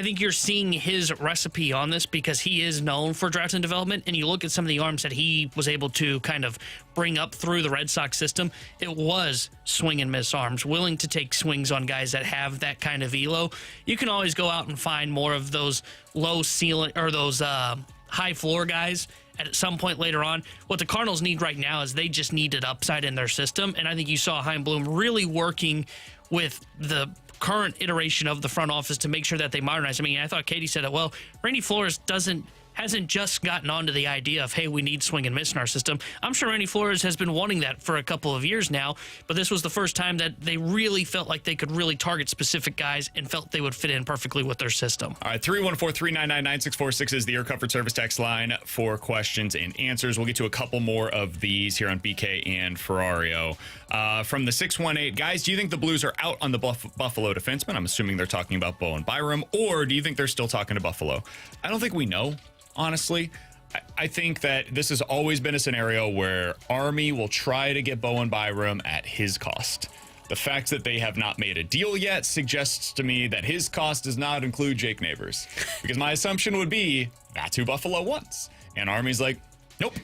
think you're seeing his recipe on this because he is known for draft and development, and you look at some of the arms that he was able to kind of bring up through the Red Sox system, it was swing and miss arms, willing to take swings on guys that have that kind of elo. You can always go out and find more of those low ceiling or those high floor guys at some point later on. What the Cardinals need right now is they just needed upside in their system, and I think you saw Chaim Bloom really working with the current iteration of the front office to make sure that they modernize. I thought Katie said it well. Randy Flores doesn't hasn't just gotten onto the idea of, hey, we need swing and miss in our system. I'm sure Randy Flores has been wanting that for a couple of years now, but this was the first time that they really felt like they could really target specific guys and felt they would fit in perfectly with their system.
All right, 314-399-9646 is the Air Comfort Service text line for questions and answers. We'll get to a couple more of these here on BK and Ferrario. From the 618, guys, do you think the Blues are out on the Buffalo defenseman? I'm assuming they're talking about Bowen Byram, or do you think they're still talking to Buffalo? I don't think we know, honestly. I think that this has always been a scenario where Army will try to get Bowen Byram at his cost. The fact that they have not made a deal yet suggests to me that his cost does not include Jake Neighbors. Because my assumption would be that's who Buffalo wants. And Army's like, nope.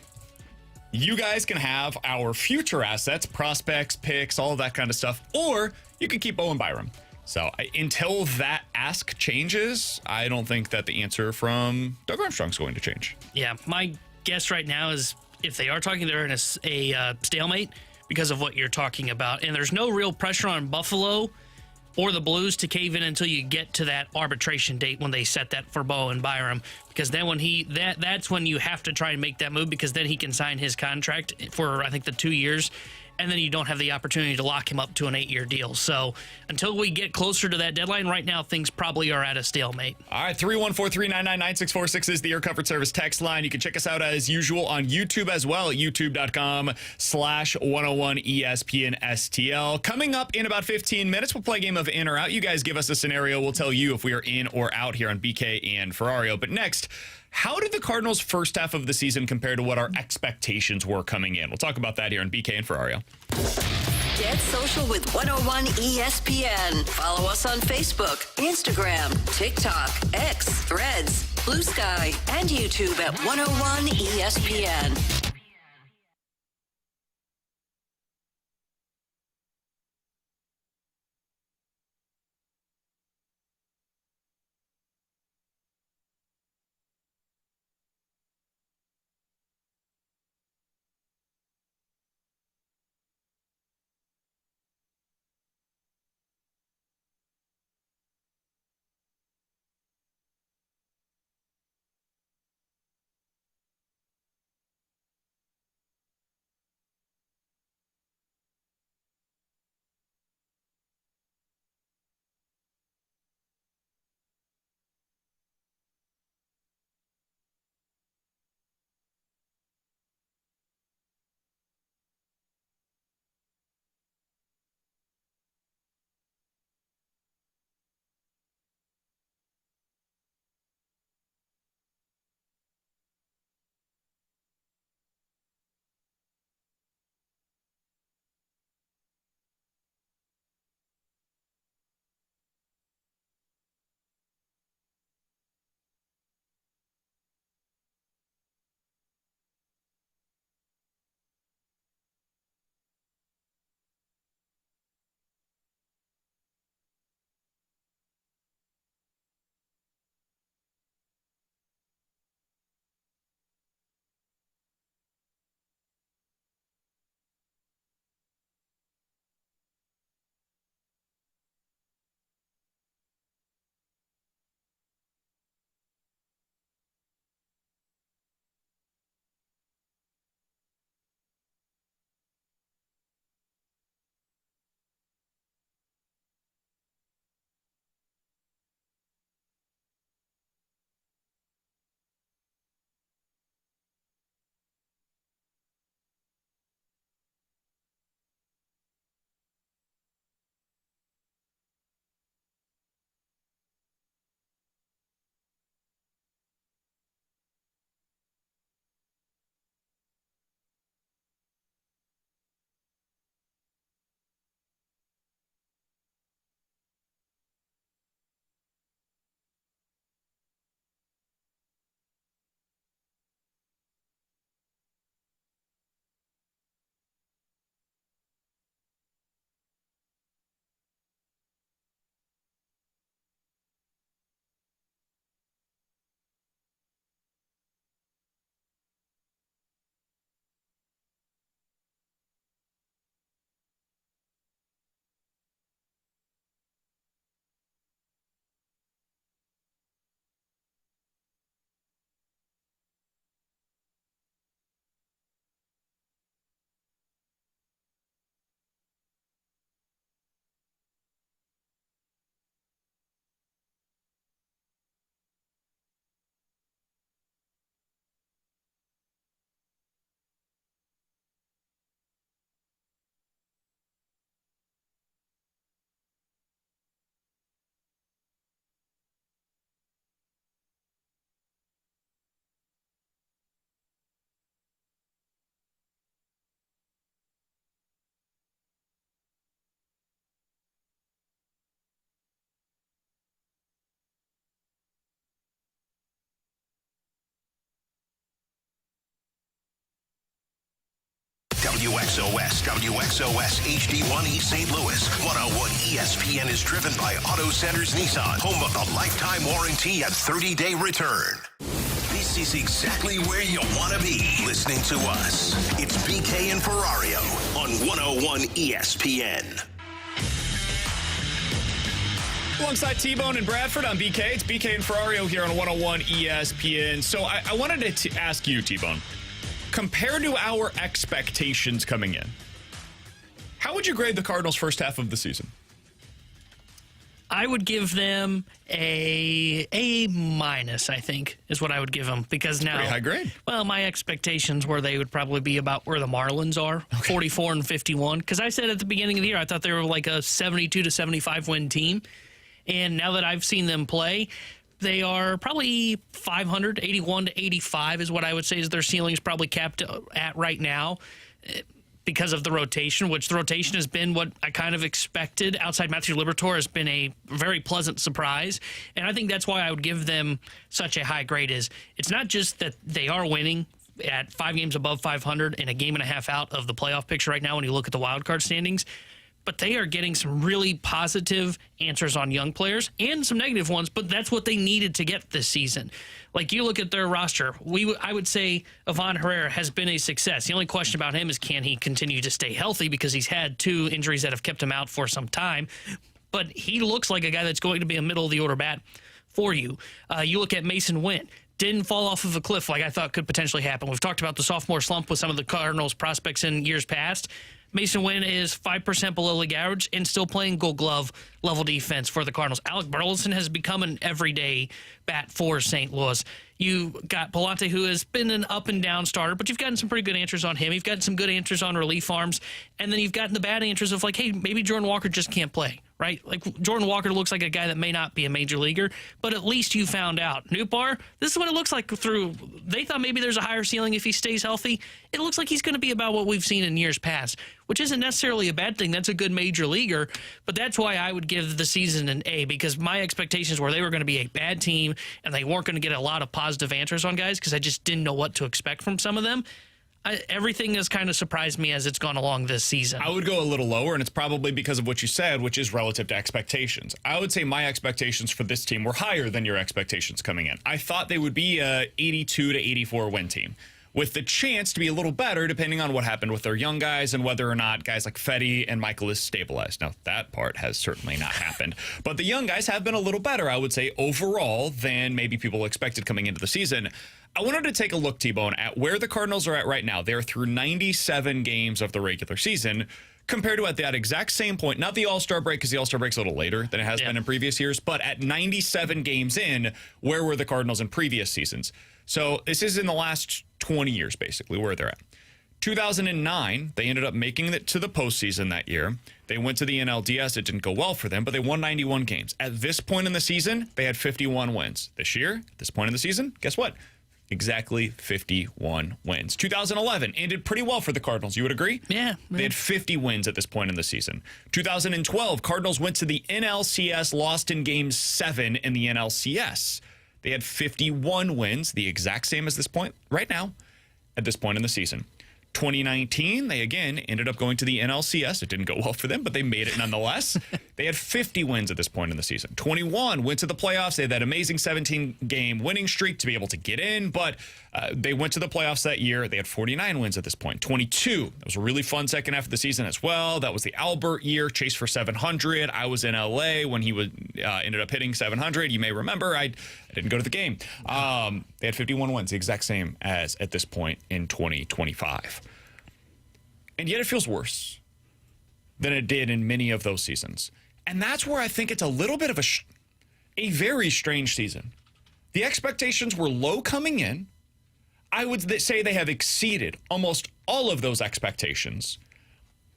You guys can have our future assets, prospects, picks, all of that kind of stuff, or you can keep Bowen Byram. So until that ask changes, I don't think that the answer from Doug Armstrong's going to change.
Yeah, my guess right now is if they are talking, they're in a stalemate because of what you're talking about. And there's no real pressure on Buffalo or the Blues to cave in until you get to that arbitration date when they set that for Bowen Byram. Because then when that's when you have to try and make that move, because then he can sign his contract for, I think, the 2 years. And then you don't have the opportunity to lock him up to an 8-year deal. So until we get closer to that deadline, right now things probably are at a stalemate.
All right, 314-399-9646 is the Air Comfort Service text line. You can check us out as usual on YouTube as well at youtube.com/101ESPN STL. Coming up in about 15 minutes, we'll play a game of in or out. You guys give us a scenario. We'll tell you if we are in or out here on BK and Ferrario. But next, how did the Cardinals' first half of the season compare to what our expectations were coming in? We'll talk about that here on BK and Ferrario.
Get social with 101 ESPN. Follow us on Facebook, Instagram, TikTok, X, Threads, Blue Sky, and YouTube at 101 ESPN.
WXOS, WXOS HD1 East St. Louis. 101 ESPN is driven by Auto Centers Nissan, home of the lifetime warranty and 30-day return. This is exactly where you want to be, listening to us. It's BK and Ferrario on 101 ESPN.
Alongside T-Bone and Bradford on BK, it's BK and Ferrario here on 101 ESPN. So I wanted to ask you, T-Bone, compared to our expectations coming in, how would you grade the Cardinals' first half of the season?
I would give them a minus, I think, is what I would give them. Because now,
pretty high grade.
Well, my expectations were they would probably be about where the Marlins are, 44 and 51. Because I said at the beginning of the year, I thought they were like a 72 to 75 win team. And now that I've seen them play, they are probably 500, 81 to 85 is what I would say is their ceiling is probably capped at right now because of the rotation, which the rotation has been what I kind of expected. Outside Matthew Liberatore has been a very pleasant surprise. And I think that's why I would give them such a high grade is it's not just that they are winning at 5 games above 500 and a game and a half out of the playoff picture right now when you look at the wild card standings, but they are getting some really positive answers on young players and some negative ones, but that's what they needed to get this season. Like, you look at their roster, I would say Ivan Herrera has been a success. The only question about him is can he continue to stay healthy because he's had 2 injuries that have kept him out for some time. But he looks like a guy that's going to be a middle-of-the-order bat for you. You look at Mason Wynn. Didn't fall off of a cliff like I thought could potentially happen. We've talked about the sophomore slump with some of the Cardinals prospects in years past. Mason Wynn is 5% below league average and still playing Gold Glove level defense for the Cardinals. Alec Burleson has become an everyday bat for St. Louis. You got Palante, who has been an up and down starter, but you've gotten some pretty good answers on him. You've gotten some good answers on relief arms, and then you've gotten the bad answers of like, hey, maybe Jordan Walker just can't play, right? Like, Jordan Walker looks like a guy that may not be a major leaguer, but at least you found out. Nootbaar, this is what it looks like they thought maybe there's a higher ceiling if he stays healthy. It looks like he's going to be about what we've seen in years past, which isn't necessarily a bad thing. That's a good major leaguer, but that's why I would give the season an A, because my expectations were they were going to be a bad team and they weren't going to get a lot of positive answers on guys because I just didn't know what to expect from some of them. Everything has kind of surprised me as it's gone along this season.
I would go a little lower, and it's probably because of what you said, which is relative to expectations. I would say my expectations for this team were higher than your expectations coming in. I thought they would be a 82 to 84 win team, with the chance to be a little better depending on what happened with their young guys and whether or not guys like Fetty and Michael is stabilized. Now, that part has certainly not happened. But the young guys have been a little better, I would say, overall than maybe people expected coming into the season. I wanted to take a look, T-Bone, at where the Cardinals are at right now. They're through 97 games of the regular season compared to at that exact same point, not the All-Star break because the All-Star break's a little later than it has been in previous years, but at 97 games in, where were the Cardinals in previous seasons? So this is in the last 20 years, basically, where they're at. 2009, they ended up making it to the postseason that year. They went to the NLDS. It didn't go well for them, but they won 91 games. At this point in the season, they had 51 wins. This year, at this point in the season, guess what? Exactly 51 wins. 2011 ended pretty well for the Cardinals. You would agree?
Yeah.
They had 50 wins at this point in the season. 2012, Cardinals went to the NLCS, lost in Game 7 in the NLCS. They had 51 wins, the exact same as this point right now, at this point in the season. 2019, they again ended up going to the NLCS. It didn't go well for them, but they made it nonetheless. They had 50 wins at this point in the season. 21 went to the playoffs. They had that amazing 17-game winning streak to be able to get in, but they went to the playoffs that year. They had 49 wins at this point. 22, that was a really fun second half of the season as well. That was the Albert year, chase for 700. I was in LA when he ended up hitting 700. You may remember, I didn't go to the game. They had 51 wins, the exact same as at this point in 2025. And yet it feels worse than it did in many of those seasons. And that's where I think it's a little bit of a very strange season. The expectations were low coming in. I would say they have exceeded almost all of those expectations.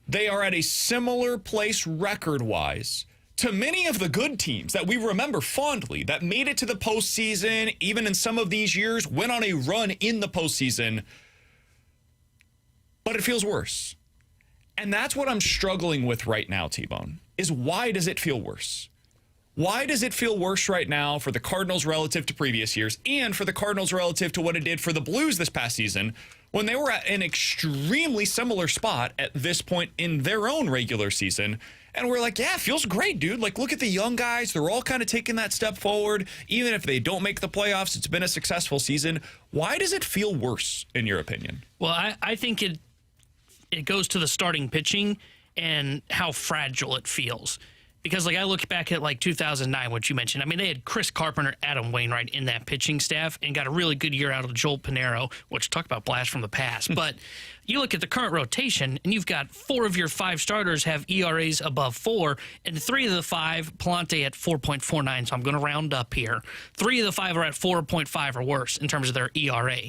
They are at a similar place record-wise to many of the good teams that we remember fondly that made it to the postseason, even in some of these years, went on a run in the postseason. But it feels worse. And that's what I'm struggling with right now, T-Bone, is why does it feel worse? Why does it feel worse right now for the Cardinals relative to previous years and for the Cardinals relative to what it did for the Blues this past season when they were at an extremely similar spot at this point in their own regular season? And we're like, yeah, it feels great, dude. Like, look at the young guys. They're all kind of taking that step forward. Even if they don't make the playoffs, it's been a successful season. Why does it feel worse, in your opinion?
Well, I think it goes to the starting pitching and how fragile it feels. Because, like, I look back at, like, 2009, which you mentioned. I mean, they had Chris Carpenter, Adam Wainwright in that pitching staff and got a really good year out of Joel Pinheiro, which talk about blast from the past. But you look at the current rotation, and you've got 4 of your 5 starters have ERAs above 4, and 3 of the 5, Palante at 4.49, so I'm going to round up here. 3 of the 5 are at 4.5 or worse in terms of their ERA.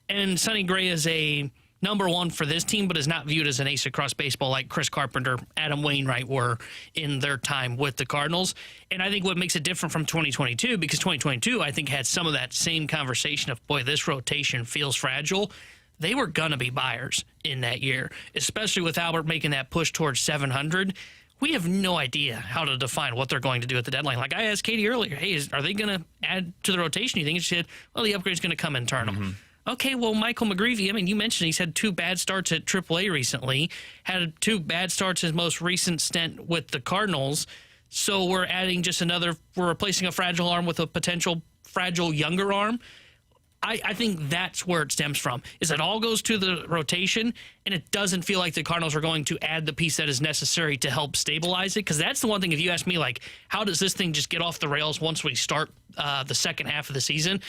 And Sonny Gray is a number 1 for this team, but is not viewed as an ace across baseball like Chris Carpenter, Adam Wainwright were in their time with the Cardinals. And I think what makes it different from 2022, because 2022, I think, had some of that same conversation of, boy, this rotation feels fragile. They were going to be buyers in that year, especially with Albert making that push towards 700. We have no idea how to define what they're going to do at the deadline. Like I asked Katie earlier, hey, are they going to add to the rotation? You think? And she said, well, the upgrade's going to come internal. Mm-hmm. Okay, well, Michael McGreevy, I mean, you mentioned he's had 2 bad starts at AAA recently, had 2 bad starts his most recent stint with the Cardinals. So we're adding just we're replacing a fragile arm with a potential fragile younger arm. I think that's where it stems from, is it all goes to the rotation, and it doesn't feel like the Cardinals are going to add the piece that is necessary to help stabilize it. Because that's the one thing, if you ask me, like, how does this thing just get off the rails once we start the second half of the season?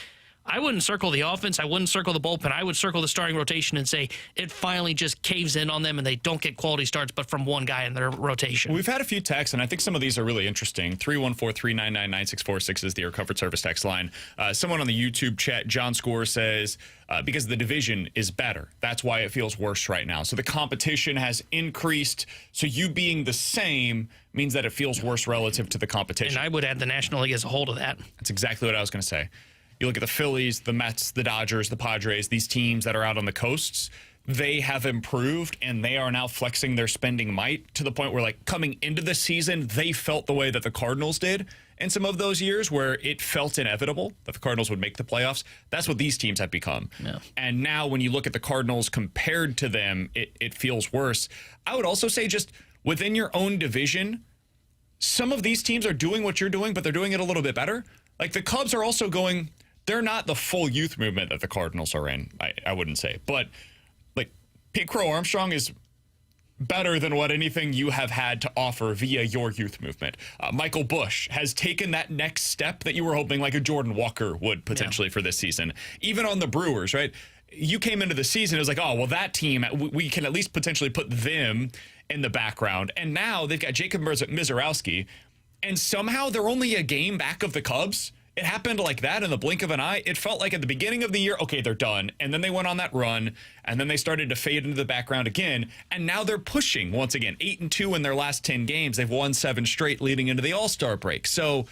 I wouldn't circle the offense. I wouldn't circle the bullpen. I would circle the starting rotation and say it finally just caves in on them and they don't get quality starts but from one guy in their rotation.
We've had a few texts, and I think some of these are really interesting. 314-399-9646 is the Air Comfort Service text line. Someone on the YouTube chat, John Score, says, because the division is better. That's why it feels worse right now. So the competition has increased. So you being the same means that it feels worse relative to the competition.
And I would add the National League as a whole to that.
That's exactly what I was going to say. You look at the Phillies, the Mets, the Dodgers, the Padres, these teams that are out on the coasts, they have improved, and they are now flexing their spending might to the point where, like, coming into the season, they felt the way that the Cardinals did in some of those years where it felt inevitable that the Cardinals would make the playoffs. That's what these teams have become. Yeah. And now when you look at the Cardinals compared to them, it feels worse. I would also say just within your own division, some of these teams are doing what you're doing, but they're doing it a little bit better. Like the Cubs are also going... They're not the full youth movement that the Cardinals are in, I wouldn't say. But, like, Pete Crow Armstrong is better than what anything you have had to offer via your youth movement. Michael Busch has taken that next step that you were hoping like a Jordan Walker would potentially for this season. Even on the Brewers, right? You came into the season, it was like, oh, well, that team, we can at least potentially put them in the background. And now they've got Jacob Mizorowski, and somehow they're only a game back of the Cubs. It happened like that in the blink of an eye. It felt like at the beginning of the year, okay, they're done. And then they went on that run, and then they started to fade into the background again. And now they're pushing once again, 8-2 in their last 10 games. They've won 7 straight leading into the All-Star break. So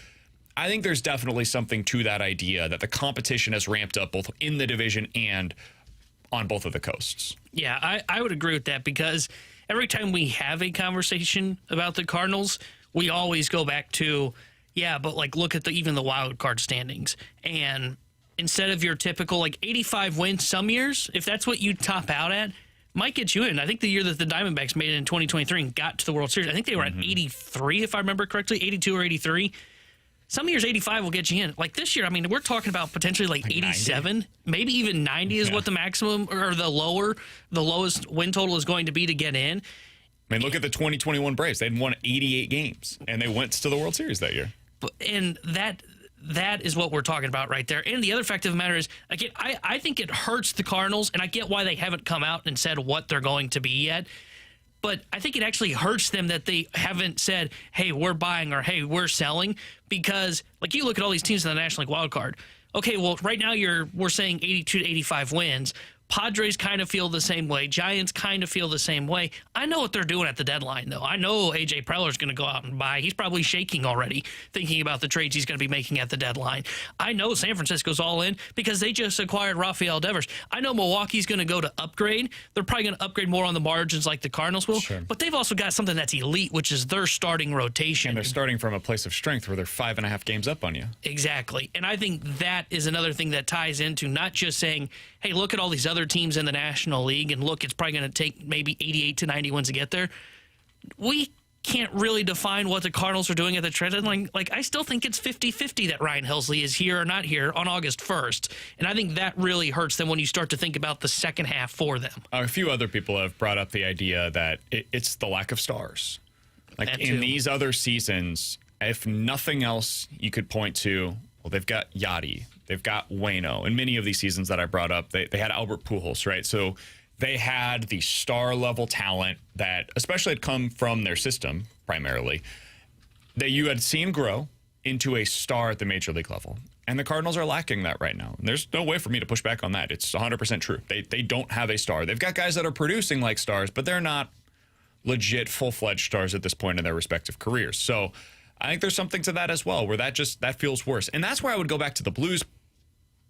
I think there's definitely something to that idea that the competition has ramped up both in the division and on both of the coasts.
Yeah, I would agree with that because every time we have a conversation about the Cardinals, we always go back to, yeah, but like look at even the wild card standings. And instead of your typical like 85 wins some years, if that's what you top out at, might get you in. I think the year that the Diamondbacks made it in 2023 and got to the World Series, I think they were at 83, if I remember correctly, 82 or 83. Some years 85 will get you in. Like this year, I mean, we're talking about potentially like 87, 90? Maybe even 90 is what the maximum or the lowest win total is going to be to get in.
I mean, look at the 2021 Braves. They'd won 88 games, and they went to the World Series that year.
And that is what we're talking about right there. And the other fact of the matter is, again, I think it hurts the Cardinals, and I get why they haven't come out and said what they're going to be yet. But I think it actually hurts them that they haven't said, hey, we're buying or hey, we're selling. Because, like, you look at all these teams in the National League wild card. Okay, well, right now we're saying 82 to 85 wins. Padres kind of feel the same way. Giants kind of feel the same way. I know what they're doing at the deadline, though. I know A.J. Preller's going to go out and buy. He's probably shaking already, thinking about the trades he's going to be making at the deadline. I know San Francisco's all in because they just acquired Rafael Devers. I know Milwaukee's going to go to upgrade. They're probably going to upgrade more on the margins like the Cardinals will.
Sure.
But they've also got something that's elite, which is their starting rotation.
And they're starting from a place of strength where they're 5.5 games up on you.
Exactly. And I think that is another thing that ties into not just saying, hey, look at all these other teams in the National League, and look, it's probably going to take maybe 88 to 90 wins to get there. We can't really define what the Cardinals are doing at the trade deadline. Like, I still think it's 50-50 that Ryan Helsley is here or not here on August 1st. And I think that really hurts them when you start to think about the second half for them.
A few other people have brought up the idea that it's the lack of stars. Like, in these other seasons, if nothing else you could point to, well, they've got Yachty, they've got Waino. In many of these seasons that I brought up, they had Albert Pujols, right? So they had the star-level talent that, especially had come from their system, primarily, that you had seen grow into a star at the major league level. And the Cardinals are lacking that right now. And there's no way for me to push back on that. It's 100% true. They don't have a star. They've got guys that are producing like stars, but they're not legit full-fledged stars at this point in their respective careers. So I think there's something to that as well, where that feels worse. And that's where I would go back to the Blues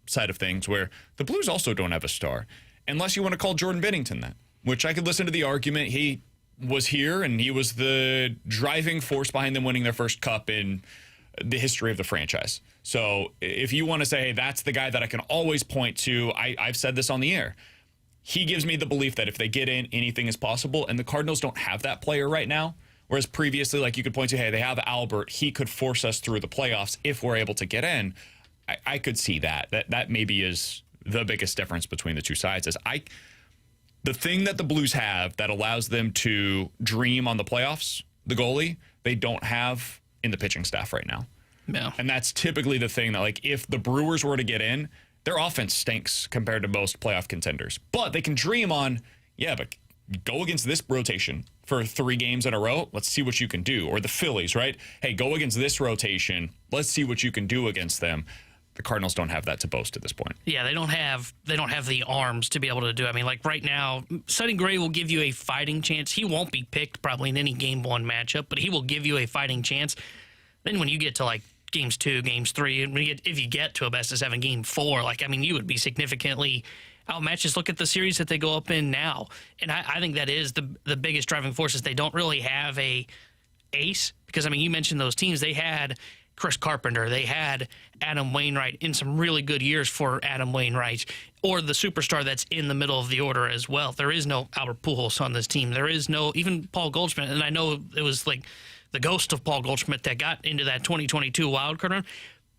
side of things, where the Blues also don't have a star, unless you want to call Jordan Binnington that, which I could listen to the argument. He was here, and he was the driving force behind them winning their first cup in the history of the franchise. So if you want to say, hey, that's the guy that I can always point to, I've said this on the air. He gives me the belief that if they get in, anything is possible, and the Cardinals don't have that player right now. Whereas previously, like, you could point to, hey, they have Albert. He could force us through the playoffs if we're able to get in. I could see that. That maybe is the biggest difference between the two sides. The thing that the Blues have that allows them to dream on the playoffs, the goalie, they don't have in the pitching staff right now.
No.
And that's typically the thing that, like, if the Brewers were to get in, their offense stinks compared to most playoff contenders. But they can dream on, yeah, but go against this rotation for 3 games in a row. Let's see what you can do. Or the Phillies, right? Hey, go against this rotation. Let's see what you can do against them. The Cardinals don't have that to boast at this point.
Yeah, they don't have the arms to be able to do it. I mean, like right now, Sonny Gray will give you a fighting chance. He won't be picked probably in any game 1 matchup, but he will give you a fighting chance. Then when you get to like games 2, games 3, and if you get to a best of 7 game 4, like, I mean, you would be significantly outmatched. Just look at the series that they go up in now. And I think that is the biggest driving force is they don't really have a ace, because, I mean, you mentioned those teams. They had Chris Carpenter. They had Adam Wainwright in some really good years for Adam Wainwright, or the superstar that's in the middle of the order as well. There is no Albert Pujols on this team. There is no even Paul Goldschmidt. And I know it was like the ghost of Paul Goldschmidt that got into that 2022 wildcard run.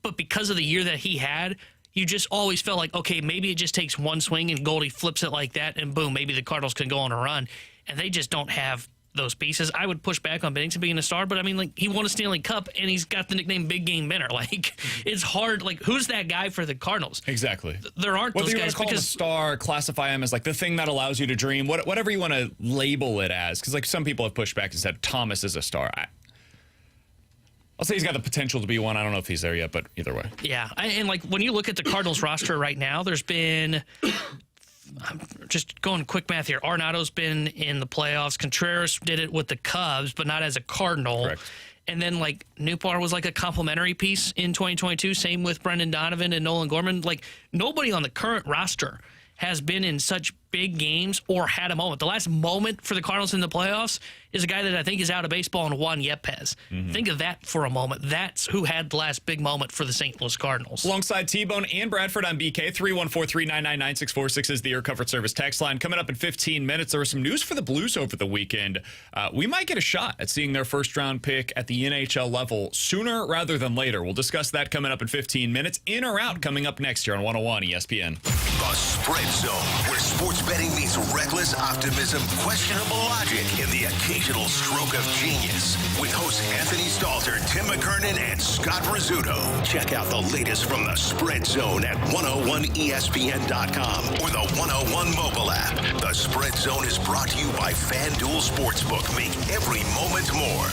But because of the year that he had, you just always felt like, okay, maybe it just takes one swing and Goldie flips it like that, and boom, maybe the Cardinals can go on a run. And they just don't have those pieces. I would push back on Binnington being a star, but I mean, like, he won a Stanley Cup and he's got the nickname Big Game Winner. Like, it's hard. Like, who's that guy for the Cardinals?
Exactly.
There aren't
Whether
those
you
guys
want to call him a star, classify him as like the thing that allows you to dream, whatever you want to label it as. Because like some people have pushed back and said Thomas is a star. I'll say he's got the potential to be one. I don't know if he's there yet, but either way.
Yeah, and like when you look at the Cardinals roster right now, there's been, I'm just going quick math here, Arenado's been in the playoffs. Contreras did it with the Cubs, but not as a Cardinal.
Correct.
And then like Newbar was like a complimentary piece in 2022. Same with Brendan Donovan and Nolan Gorman. Like nobody on the current roster has been in such big games or had a moment. The last moment for the Cardinals in the playoffs is a guy that I think is out of baseball, and Juan Yepez. Think of that for a moment. That's who had the last big moment for the St. Louis Cardinals.
Alongside T-Bone and Bradford on BK, 314-399-9646 is the Air Comfort Service text line. Coming up in 15 minutes, there was some news for the Blues over the weekend. We might get a shot at seeing their first-round pick at the NHL level sooner rather than later. We'll discuss that coming up in 15 minutes. In or out coming up next here on 101 ESPN.
The Spread Zone, where sports betting meets reckless optimism, questionable logic, and the occasional stroke of genius. With hosts Anthony Stalter, Tim McKernan, and Scott Rizzuto. Check out the latest from the Spread Zone at 101ESPN.com or the 101 mobile app. The Spread Zone is brought to you by FanDuel Sportsbook. Make every moment more.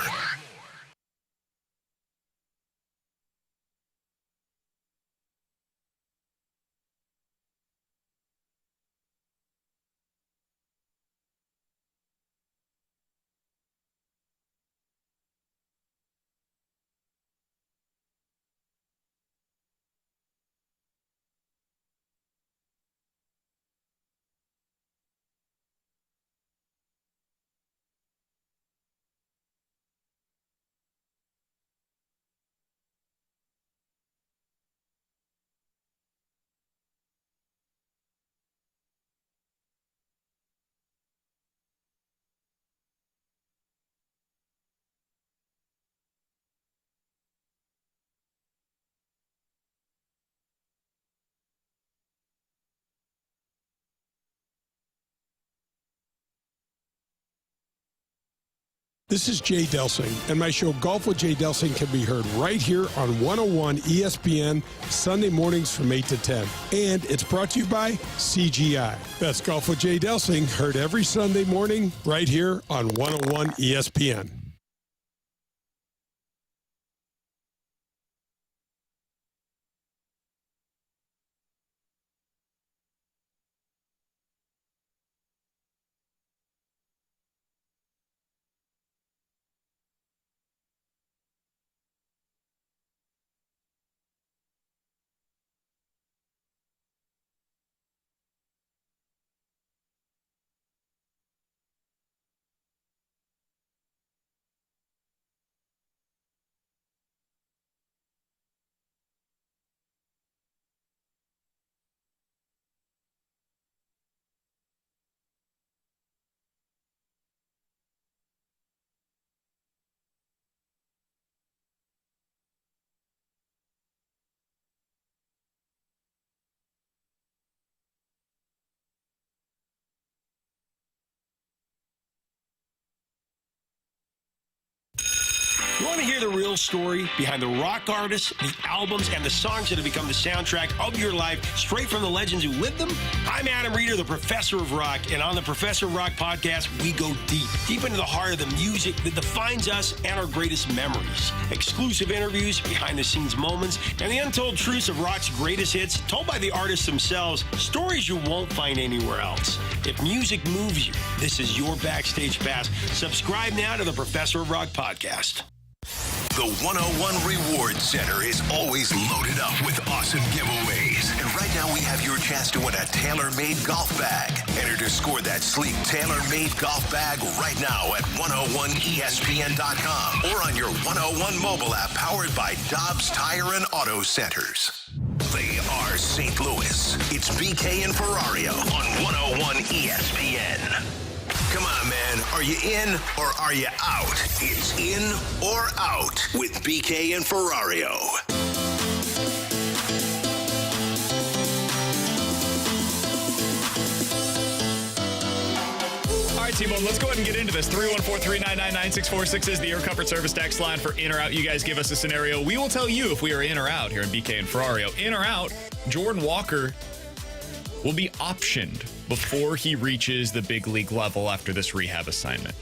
This is Jay Delsing, and my show Golf with Jay Delsing can be heard right here on 101 ESPN, Sunday mornings from 8 to 10. And it's brought to you by CGI. That's Golf with Jay Delsing, heard every Sunday morning right here on 101 ESPN.
You want to hear the real story behind the rock artists, the albums, and the songs that have become the soundtrack of your life, straight from the legends who lived them? I'm Adam Reeder, the Professor of Rock, and on the Professor of Rock podcast, we go deep into the heart of the music that defines us and our greatest memories. Exclusive interviews, behind-the-scenes moments, and the untold truths of rock's greatest hits, told by the artists themselves, stories you won't find anywhere else. If music moves you, this is your backstage pass. Subscribe now to the Professor of Rock podcast.
The 101 Reward Center is always loaded up with awesome giveaways. And right now we have your chance to win a tailor-made golf bag. Enter to score that sleek tailor-made golf bag right now at 101ESPN.com or on your 101 mobile app powered by Dobbs Tire and Auto Centers. They are St. Louis. It's BK and Ferrario on 101 ESPN. Come on, man. Are you in or are you out? It's in or out with BK and Ferrario.
All right, T-Bone, let's go ahead and get into this. 314-399-9646 is the Air Comfort Service text line for in or out. You guys give us a scenario. We will tell you if we are in or out here in BK and Ferrario. In or out, Jordan Walker will be optioned before he reaches the big league level after this rehab assignment.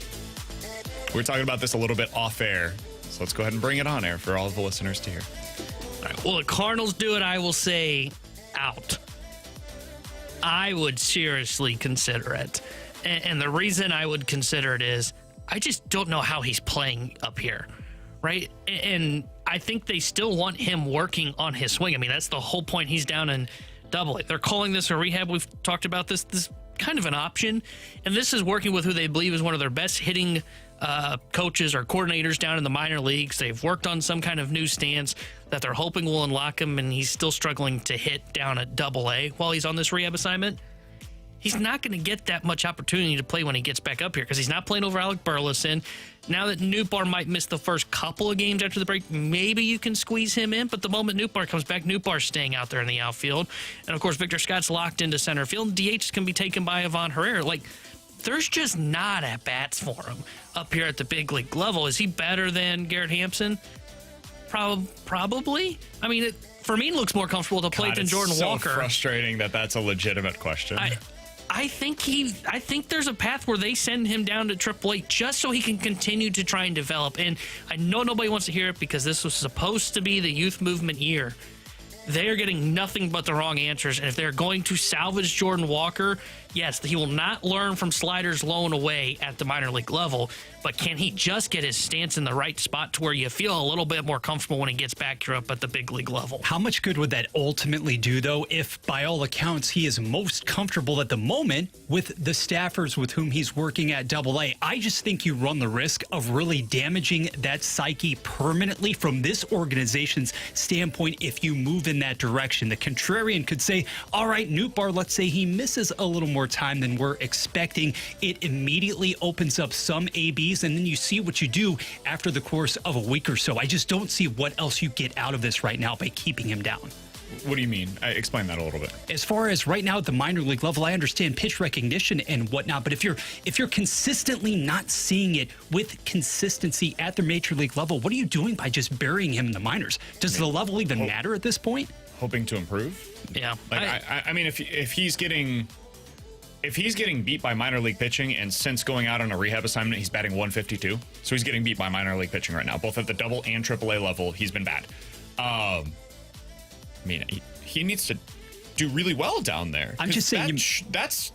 We're talking about this a little bit off air, so let's go ahead and bring it on air for all of the listeners to hear.
All right, well, the Cardinals do it, I will say out. I would seriously consider it. And the reason I would consider it is I just don't know how he's playing up here, right? And I think they still want him working on his swing. I mean, that's the whole point. He's down in Double-A. They're calling this a rehab. We've talked about this kind of an option. And this is working with who they believe is one of their best hitting coaches or coordinators down in the minor leagues. They've worked on some kind of new stance that they're hoping will unlock him, and he's still struggling to hit down at Double-A while he's on this rehab assignment. He's not going to get that much opportunity to play when he gets back up here because he's not playing over Alec Burleson. Now that Nootbaar might miss the first couple of games after the break, maybe you can squeeze him in. But the moment Nootbaar comes back, Nootbaar's staying out there in the outfield. And, of course, Victor Scott's locked into center field. DH can be taken by Ivan Herrera. Like, there's just not at-bats for him up here at the big league level. Is he better than Garrett Hampson? Probably. I mean, for me, it looks more comfortable to play than Jordan Walker.
It's so frustrating that that's a legitimate question.
I think there's a path where they send him down to AAA just so he can continue to try and develop. And I know nobody wants to hear it because this was supposed to be the youth movement year. They are getting nothing but the wrong answers. And if they're going to salvage Jordan Walker, yes, he will not learn from sliders low and away at the minor league level. But can he just get his stance in the right spot to where you feel a little bit more comfortable when he gets back here up at the big league level?
How much good would that ultimately do, though, if by all accounts he is most comfortable at the moment with the staffers with whom he's working at Double-A? I just think you run the risk of really damaging that psyche permanently from this organization's standpoint if you move in that direction. The contrarian could say, all right, Nootbaar, let's say he misses a little more time than we're expecting. It immediately opens up some ABs, and then you see what you do after the course of a week or so. I just don't see what else you get out of this right now by keeping him down.
What do you mean? Explain that a little bit.
As far as right now at the minor league level, I understand pitch recognition and whatnot, but if you're consistently not seeing it with consistency at the major league level, what are you doing by just burying him in the minors? Does the level even matter at this point?
Hoping to improve?
Yeah.
Like, I mean, if he's getting beat by minor league pitching, and since going out on a rehab assignment, he's batting 152. So he's getting beat by minor league pitching right now, both at the double and AAA level. He's been bad. I mean, he needs to do really well down there.
I'm just saying
that's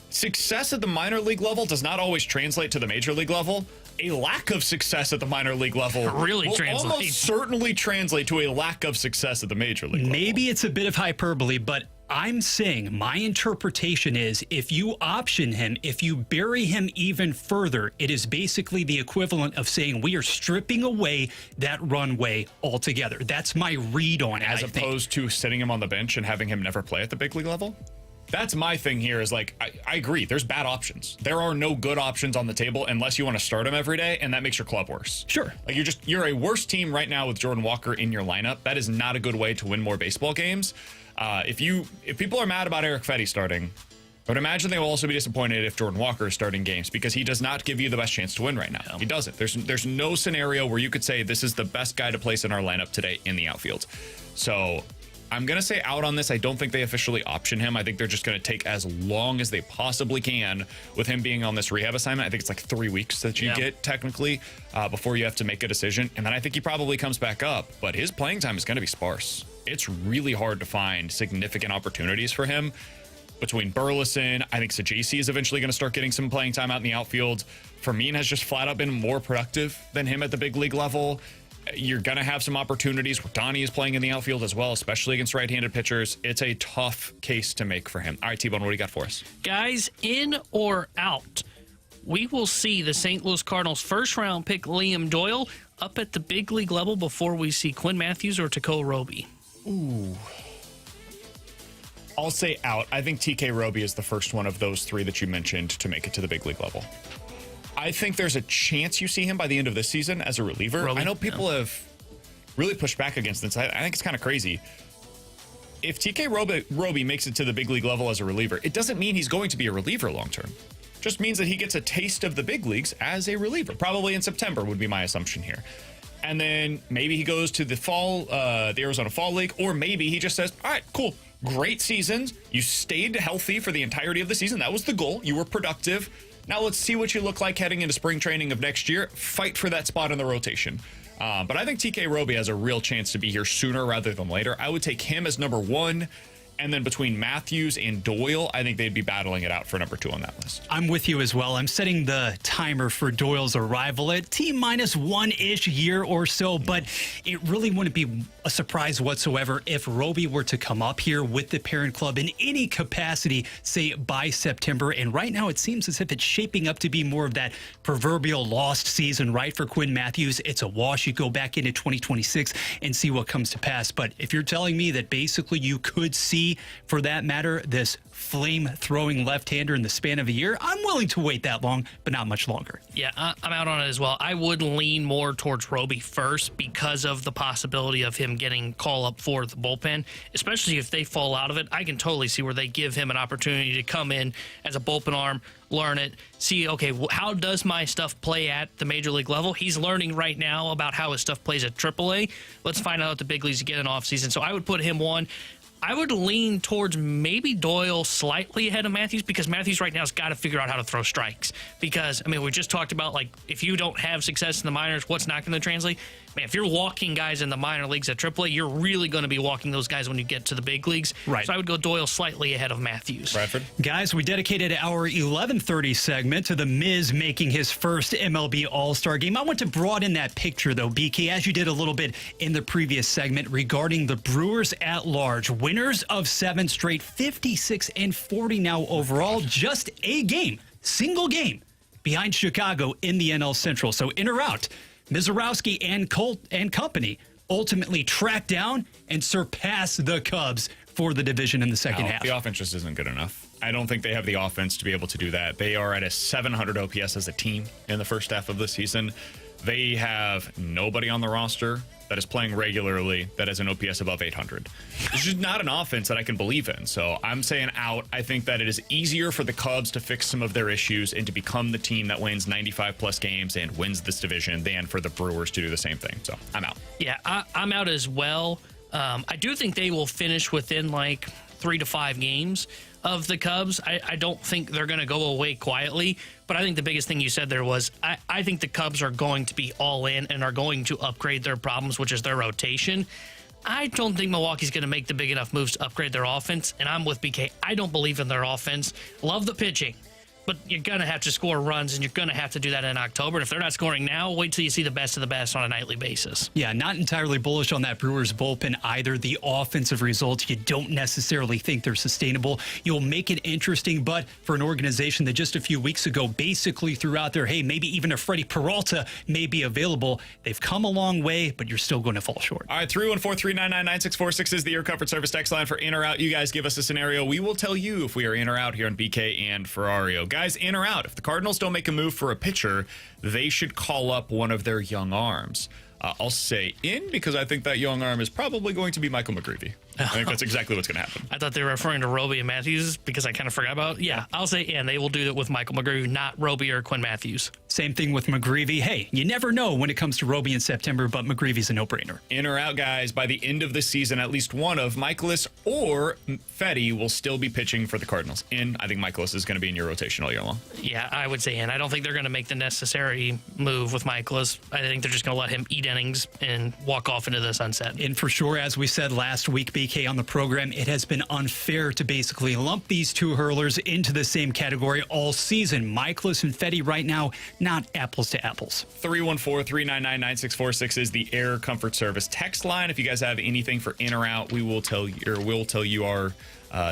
success at the minor league level does not always translate to the major league level. A lack of success at the minor league level
really
will
translates.
almost certainly translate to a lack of success at the major league level.
Maybe it's a bit of hyperbole, but I'm saying my interpretation is if you option him, if you bury him even further, it is basically the equivalent of saying we are stripping away that runway altogether. That's my read on it.
As opposed to sitting him on the bench and having him never play at the big league level? That's my thing here is like, I agree. There's bad options. There are no good options on the table unless you want to start him every day, and that makes your club worse.
Sure.
Like you're a worse team right now with Jordan Walker in your lineup. That is not a good way to win more baseball games. If people are mad about Eric Fetty starting, I would imagine they will also be disappointed if Jordan Walker is starting games because he does not give you the best chance to win right now. Yeah. He doesn't. There's no scenario where you could say this is the best guy to place in our lineup today in the outfield. So I'm going to say out on this. I don't think they officially option him. I think they're just going to take as long as they possibly can with him being on this rehab assignment. I think it's like 3 weeks that you get technically before you have to make a decision. And then I think he probably comes back up, but his playing time is going to be sparse. It's really hard to find significant opportunities for him between Burleson. I think Sajisi is eventually going to start getting some playing time out in the outfield. Fermin has just flat out been more productive than him at the big league level. You're going to have some opportunities where Donnie is playing in the outfield as well, especially against right-handed pitchers. It's a tough case to make for him. All right, T-Bone, what do you got for us?
Guys, in or out, we will see the St. Louis Cardinals first-round pick Liam Doyle up at the big league level before we see Quinn Matthews or Takeo Roby.
Ooh. I'll say out. I think TK Roby is the first one of those three that you mentioned to make it to the big league level. I think there's a chance you see him by the end of this season as a reliever. I know people have really pushed back against this. I think it's kind of crazy. If TK Roby makes it to the big league level as a reliever, it doesn't mean he's going to be a reliever long term. Just means that he gets a taste of the big leagues as a reliever. Probably in September would be my assumption here. And then maybe he goes to the fall, the Arizona Fall League, or maybe he just says, all right, cool, great seasons. You stayed healthy for the entirety of the season. That was the goal. You were productive. Now let's see what you look like heading into spring training of next year. Fight for that spot in the rotation. But I think TK Roby has a real chance to be here sooner rather than later. I would take him as number one. And then between Matthews and Doyle, I think they'd be battling it out for number two on that list.
I'm with you as well. I'm setting the timer for Doyle's arrival at T-1-ish year or so, but it really wouldn't be a surprise whatsoever if Roby were to come up here with the parent club in any capacity, say by September. And right now it seems as if it's shaping up to be more of that proverbial lost season, right? For Quinn Matthews, it's a wash. You go back into 2026 and see what comes to pass. But if you're telling me that basically you could see, for that matter, this flame-throwing left-hander in the span of a year, I'm willing to wait that long, but not much longer.
Yeah, I'm out on it as well. I would lean more towards Roby first because of the possibility of him getting call up for the bullpen, especially if they fall out of it. I can totally see where they give him an opportunity to come in as a bullpen arm, learn it, see, okay, how does my stuff play at the major league level? He's learning right now about how his stuff plays at AAA. Let's find out at the big leagues again in offseason. So I would put him one. I would lean towards maybe Doyle slightly ahead of Matthews because Matthews right now has got to figure out how to throw strikes. Because, I mean, we just talked about, like, if you don't have success in the minors, what's not going to translate? Man, if you're walking guys in the minor leagues at AAA, you're really going to be walking those guys when you get to the big leagues.
Right.
So I would go Doyle slightly ahead of Matthews.
Bradford?
Guys, we dedicated our 11:30 segment to The Miz making his first MLB All-Star game. I want to broaden that picture, though, BK, as you did a little bit in the previous segment regarding the Brewers at large. Winners of 7 straight, 56-40 now overall. Just a game, single game, behind Chicago in the NL Central. So in or out, Mizorowski and company ultimately track down and surpass the Cubs for the division in the second half.
The offense just isn't good enough. I don't think they have the offense to be able to do that. They are at a 700 OPS as a team in the first half of the season. They have nobody on the roster that is playing regularly that has an OPS above 800. It's just not an offense that I can believe in. So I'm saying out. I think that it is easier for the Cubs to fix some of their issues and to become the team that wins 95-plus games and wins this division than for the Brewers to do the same thing. So I'm out.
Yeah, I'm out as well. I do think they will finish within like 3 to 5 games of the Cubs. I don't think they're going to go away quietly, but I think the biggest thing you said there was I think the Cubs are going to be all in and are going to upgrade their problems, which is their rotation. I don't think Milwaukee's going to make the big enough moves to upgrade their offense, and I'm with BK. I don't believe in their offense. Love the pitching, but you're going to have to score runs, and you're going to have to do that in October. And if they're not scoring now, wait till you see the best of the best on a nightly basis.
Yeah, not entirely bullish on that Brewers bullpen either. The offensive results, you don't necessarily think they're sustainable. You'll make it interesting, but for an organization that just a few weeks ago basically threw out there, hey, maybe even a Freddie Peralta may be available, they've come a long way, but you're still going to fall short.
All right, 314-399-9646 is the Air Comfort Service text line for in or out. You guys give us a scenario. We will tell you if we are in or out here on BK and Ferrario. Guys, in or out? If the Cardinals don't make a move for a pitcher, they should call up one of their young arms. I'll say in because I think that young arm is probably going to be Michael McGreevy. I think that's exactly what's going to happen.
I thought they were referring to Roby and Matthews because I kind of forgot about it. Yeah, I'll say in. They will do it with Michael McGreevy, not Roby or Quinn Matthews.
Same thing with McGreevy. Hey, you never know when it comes to Roby in September, but McGreevy's a no-brainer.
In or out, guys, by the end of the season, at least one of Michaelis or Fetty will still be pitching for the Cardinals. In, I think Michaelis is going to be in your rotation all year long.
Yeah, I would say in. I don't think they're going to make the necessary move with Michaelis. I think they're just going to let him eat innings and walk off into the sunset.
And for sure, as we said last week, BK, on the program, it has been unfair to basically lump these two hurlers into the same category all season. Michaelis and Fetty right now, not apples to apples.
314-399-9646 is the Air Comfort Service text line. If you guys have anything for in or out, we'll tell you our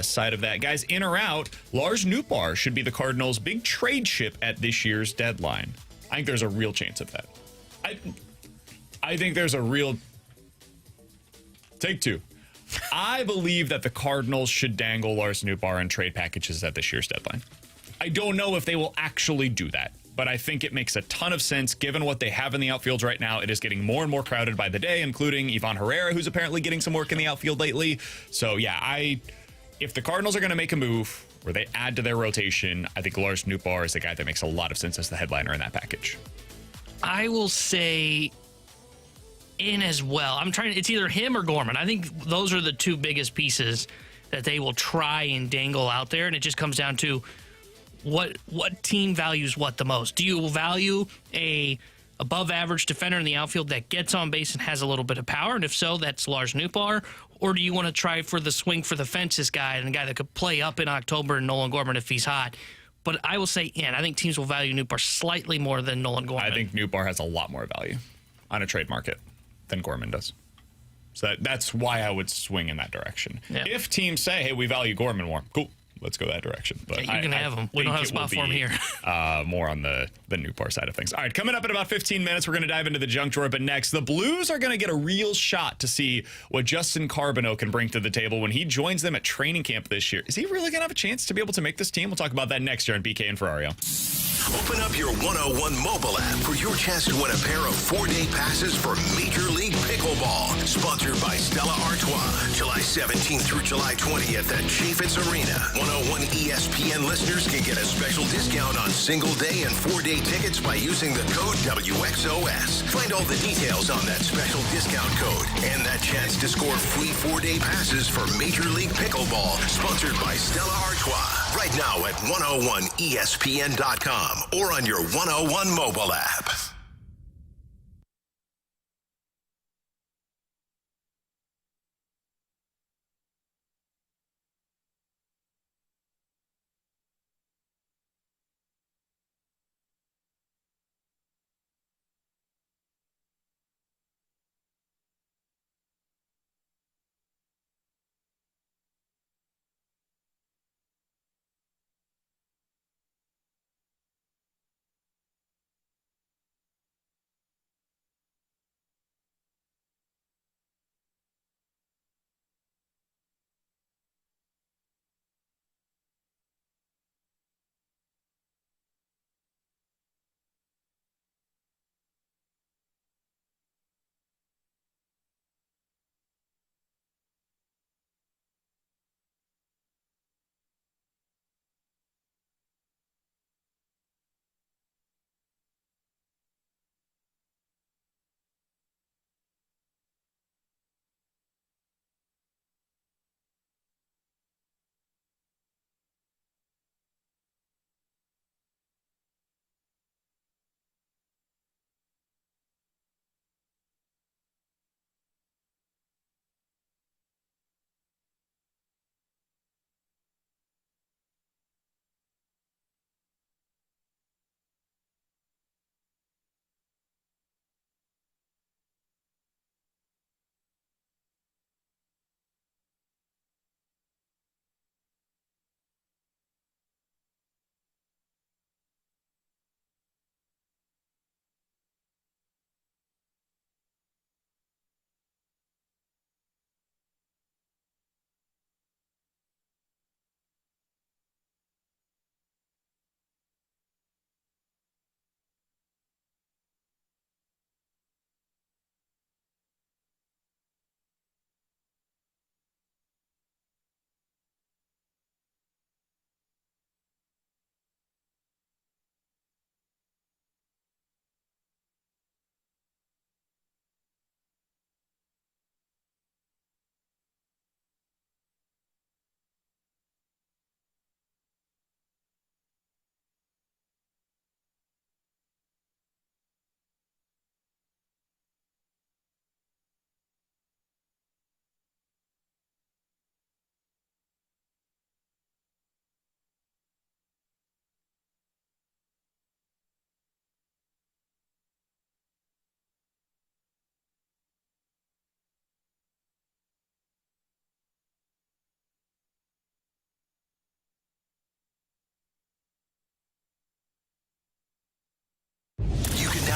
side of that. Guys, in or out, Lars Nootbaar should be the Cardinals' big trade chip at this year's deadline. I think there's a real chance of that. I think there's a real... Take two. I believe that the Cardinals should dangle Lars Nootbaar in trade packages at this year's deadline. I don't know if they will actually do that, but I think it makes a ton of sense given what they have in the outfield right now. It is getting more and more crowded by the day, including Ivan Herrera, who's apparently getting some work in the outfield lately. So, yeah, if the Cardinals are going to make a move where they add to their rotation, I think Lars Nootbaar is the guy that makes a lot of sense as the headliner in that package.
I will say in as well. It's either him or Gorman. I think those are the two biggest pieces that they will try and dangle out there, and it just comes down to what team values what the most. Do you value a above average defender in the outfield that gets on base and has a little bit of power? And if so, that's Lars Nootbaar. Or do you want to try for the swing for the fences guy and a guy that could play up in October and Nolan Gorman if he's hot? But I will say in. I think teams will value Nootbaar slightly more than Nolan Gorman.
I think Nootbaar has a lot more value on a trade market than Gorman does. So that's why I would swing in that direction. Yeah. If teams say, hey, we value Gorman more, cool, let's go that direction. But
yeah, you can have him. We don't have a spot for him here.
More on the Nootbaar side of things. All right, coming up in about 15 minutes, we're going to dive into the junk drawer. But next, the Blues are going to get a real shot to see what Justin Carbonneau can bring to the table when he joins them at training camp this year. Is he really going to have a chance to be able to make this team? We'll talk about that next year on BK and Ferrario.
Open up your 101 mobile app for your chance to win a pair of 4-day passes for Major League Pickleball. Sponsored by Stella Artois. July 17th through July 20th at Chaffetz Arena. 101 ESPN listeners can get a special discount on single-day and 4-day tickets by using the code WXOS. Find all the details on that special discount code and that chance to score free 4-day passes for Major League Pickleball. Sponsored by Stella Artois. Right now at 101ESPN.com. or on your 101 mobile app.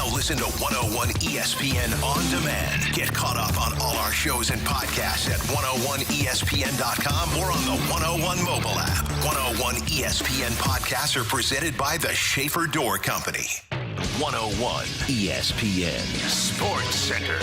Now listen to 101 ESPN On Demand. Get caught up on all our shows and podcasts at 101ESPN.com or on the 101 mobile app. 101 ESPN podcasts are presented by the Schaefer Door Company. 101 ESPN Sports Center.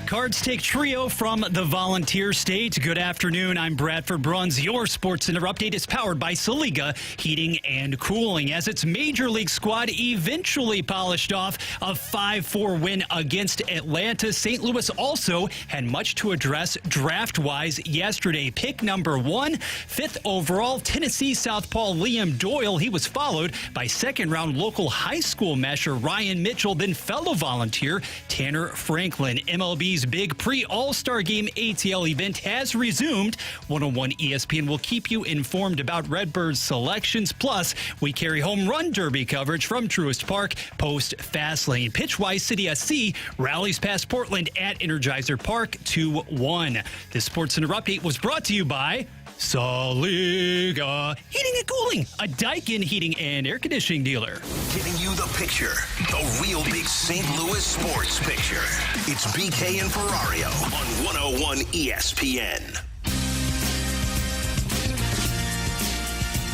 Cards take trio from the Volunteer State. Good afternoon. I'm Bradford Bruns. Your Sports Center update is powered by Saliga Heating and Cooling as its Major League squad eventually polished off a 5-4 win against Atlanta. St. Louis also had much to address draft-wise yesterday. Pick number 1, 5th overall, Tennessee Southpaw Liam Doyle. He was followed by second-round local high school mesher Ryan Mitchell, then fellow Volunteer Tanner Franklin. MLB's big pre-All-Star Game ATL event has resumed. 101 ESPN will keep you informed about Redbirds selections. Plus, we carry home run derby coverage from Truist Park post Fastlane. Pitch-wise, City SC rallies past Portland at Energizer Park 2-1. This Sports Center update was brought to you by Saliga Heating and Cooling, a Daikin heating and air conditioning dealer.
Giving you the picture, the real big St. Louis sports picture. It's BK and Ferrario on 101 ESPN.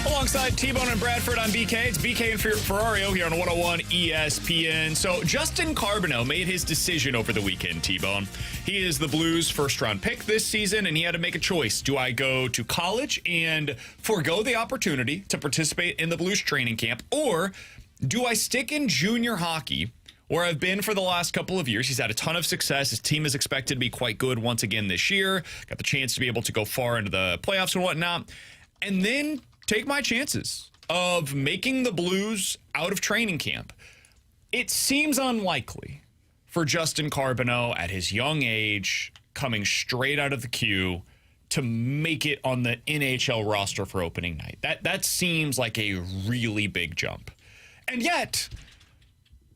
Alongside T-Bone and Bradford, I'm BK. It's BK and Ferrario here on 101 ESPN. So Justin Carbonneau made his decision over the weekend, T-Bone. He is the Blues' first-round pick this season, and he had to make a choice. Do I go to college and forego the opportunity to participate in the Blues training camp, or do I stick in junior hockey, where I've been for the last couple of years? He's had a ton of success. His team is expected to be quite good once again this year. Got the chance to be able to go far into the playoffs and whatnot. And then take my chances of making the Blues out of training camp. It seems unlikely for Justin Carbonneau at his young age, coming straight out of the queue, to make it on the NHL roster for opening night. That seems like a really big jump. And yet,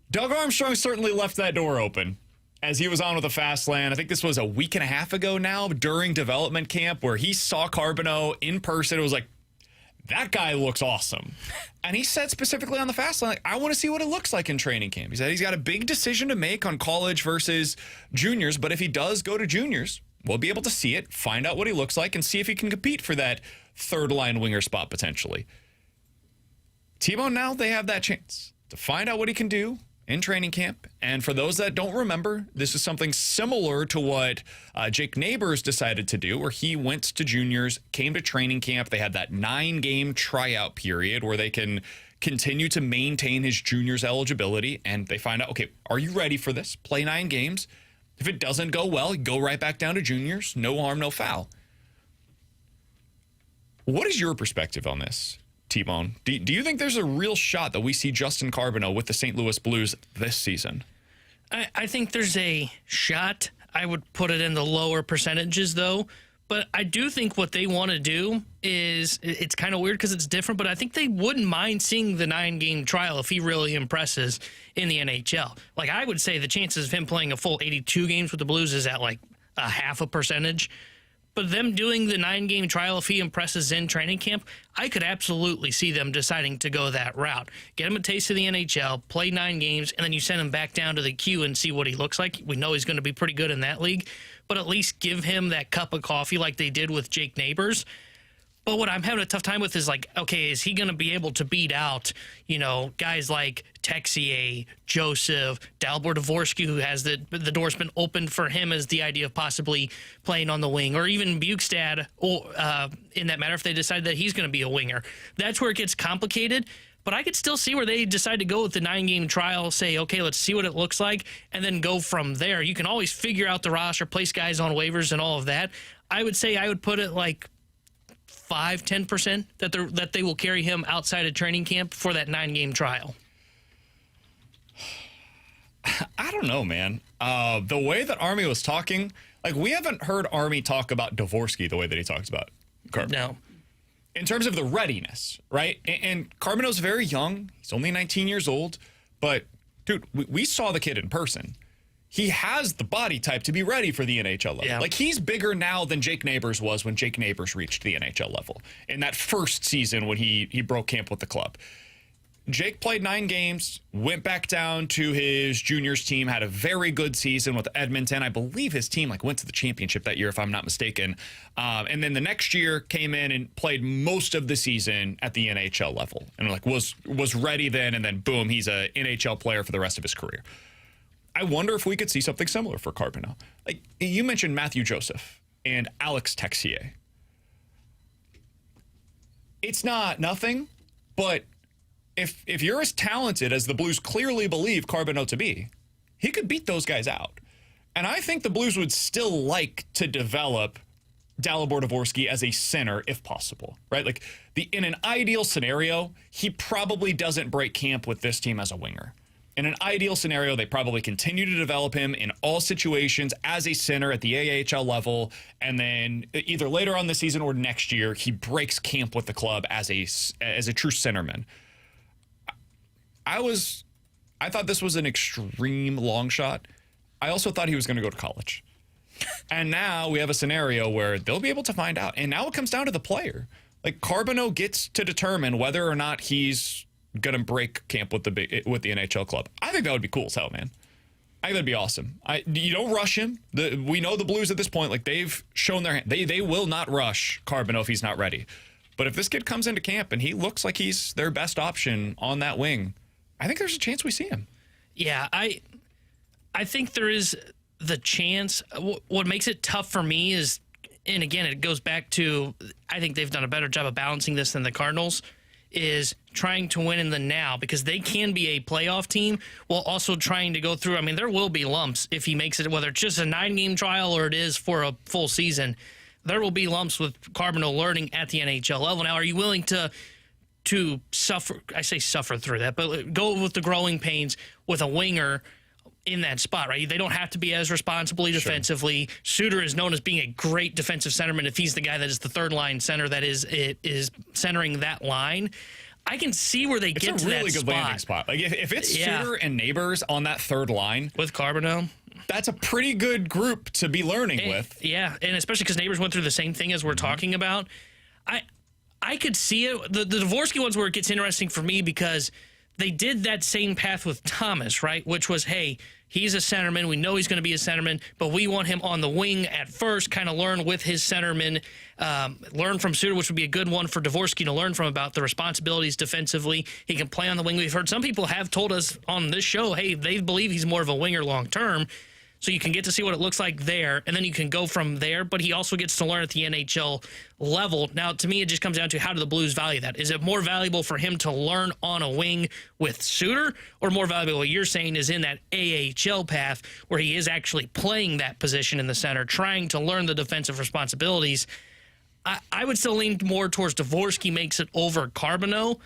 Doug Armstrong certainly left that door open as he was on with the Fast Lane. I think this was a week and a half ago now during development camp where he saw Carbonneau in person. It was like, that guy looks awesome. And he said specifically on the Fast Lane, like, I want to see what it looks like in training camp. He said he's got a big decision to make on college versus juniors, but if he does go to juniors, we'll be able to see it, find out what he looks like, and see if he can compete for that third-line winger spot potentially. T-Bone, now they have that chance to find out what he can do in training camp. And for those that don't remember, this is something similar to what Jake Neighbors decided to do, where he went to juniors, came to training camp. They had that 9-game tryout period where they can continue to maintain his juniors eligibility. And they find out, okay, are you ready for this? Play 9 games. If it doesn't go well, go right back down to juniors. No harm, no foul. What is your perspective on this, T-Bone? Do you think there's a real shot that we see Justin Carbonneau with the St. Louis Blues this season?
I think there's a shot. I would put it in the lower percentages, though. But I do think what they want to do is, it's kind of weird because it's different, but I think they wouldn't mind seeing the 9-game trial if he really impresses in the NHL. Like, I would say the chances of him playing a full 82 games with the Blues is at like a 0.5%. But them doing the 9-game trial, if he impresses in training camp, I could absolutely see them deciding to go that route. Get him a taste of the NHL, play 9 games, and then you send him back down to the queue and see what he looks like. We know he's going to be pretty good in that league, but at least give him that cup of coffee like they did with Jake Neighbors. But what I'm having a tough time with is, like, okay, is he going to be able to beat out, guys like Texier, Joseph, Dalibor Dvorsky, who has the door's been opened for him as the idea of possibly playing on the wing, or even Bukestad, in that matter, if they decide that he's going to be a winger. That's where it gets complicated. But I could still see where they decide to go with the 9-game trial, say, okay, let's see what it looks like, and then go from there. You can always figure out the roster, place guys on waivers and all of that. I would say I would put it like 5-10% that they will carry him outside of training camp for that 9-game trial.
I don't know, man. The way that Army was talking, like, we haven't heard Army talk about Dvorsky the way that he talks about Carbonneau.
No.
In terms of the readiness, right? And Carbonneau's very young. He's only 19 years old. But, dude, we saw the kid in person. He has the body type to be ready for the NHL level. Yeah. Like, he's bigger now than Jake Neighbors was when Jake Neighbors reached the NHL level in that first season when he broke camp with the club. Jake played 9 games, went back down to his juniors team, had a very good season with Edmonton. I believe his team went to the championship that year, if I'm not mistaken. And then the next year came in and played most of the season at the NHL level and was ready then. And then boom, he's an NHL player for the rest of his career. I wonder if we could see something similar for Carbonneau. Like you mentioned Matthew Joseph and Alex Texier. It's not nothing, but if you're as talented as the Blues clearly believe Carbonneau to be, he could beat those guys out. And I think the Blues would still like to develop Dalibor Dvorsky as a center if possible, right? Like in an ideal scenario, he probably doesn't break camp with this team as a winger. In an ideal scenario, they probably continue to develop him in all situations as a center at the AHL level, and then either later on this season or next year, he breaks camp with the club as a true centerman. I thought this was an extreme long shot. I also thought he was going to go to college. And now we have a scenario where they'll be able to find out. And now it comes down to the player. Like Carbonneau gets to determine whether or not he's going to break camp with the NHL club. I think that would be cool as hell, man. I think that'd be awesome. You don't rush him. We know the Blues at this point, they've shown their hand. They will not rush Carbonneau if he's not ready. But if this kid comes into camp and he looks like he's their best option on that wing, I think there's a chance we see him.
Yeah, I think there is the chance. What makes it tough for me is, and again, it goes back to, I think they've done a better job of balancing this than the Cardinals, is trying to win in the now, because they can be a playoff team while also trying to go through. I mean, there will be lumps if he makes it, whether it's just a 9-game trial or it is for a full season. There will be lumps with Carbonneau learning at the NHL level. Now, are you willing to suffer, I say suffer through that, but go with the growing pains with a winger in that spot, right? They don't have to be as responsibly defensively. Sure. Suter is known as being a great defensive centerman if he's the guy that is the third line center that is centering that line. I can see where they get to that spot. It's a really good landing spot. Like if it's Suter and Neighbors on that third line with Carbonneau, that's a pretty good group to be learning with. Yeah, and especially because Neighbors went through the same thing as we're talking about. I could see it. The Dvorsky one's where it gets interesting for me because they did that same path with Thomas, right? Which was, hey, he's a centerman. We know he's going to be a centerman, but we want him on the wing at first, kind of learn with his centerman, learn from Suter, which would be a good one for Dvorsky to learn from about the responsibilities defensively. He can play on the wing. We've heard some people have told us on this show, hey, they believe he's more of a winger long term. So you can get to see what it looks like there, and then you can go from there. But he also gets to learn at the NHL level. Now, to me, it just comes down to how do the Blues value that? Is it more valuable for him to learn on a wing with Suter, or more valuable, what you're saying, is in that AHL path where he is actually playing that position in the center, trying to learn the defensive responsibilities? I would still lean more towards Dvorsky makes it over Carbonneau,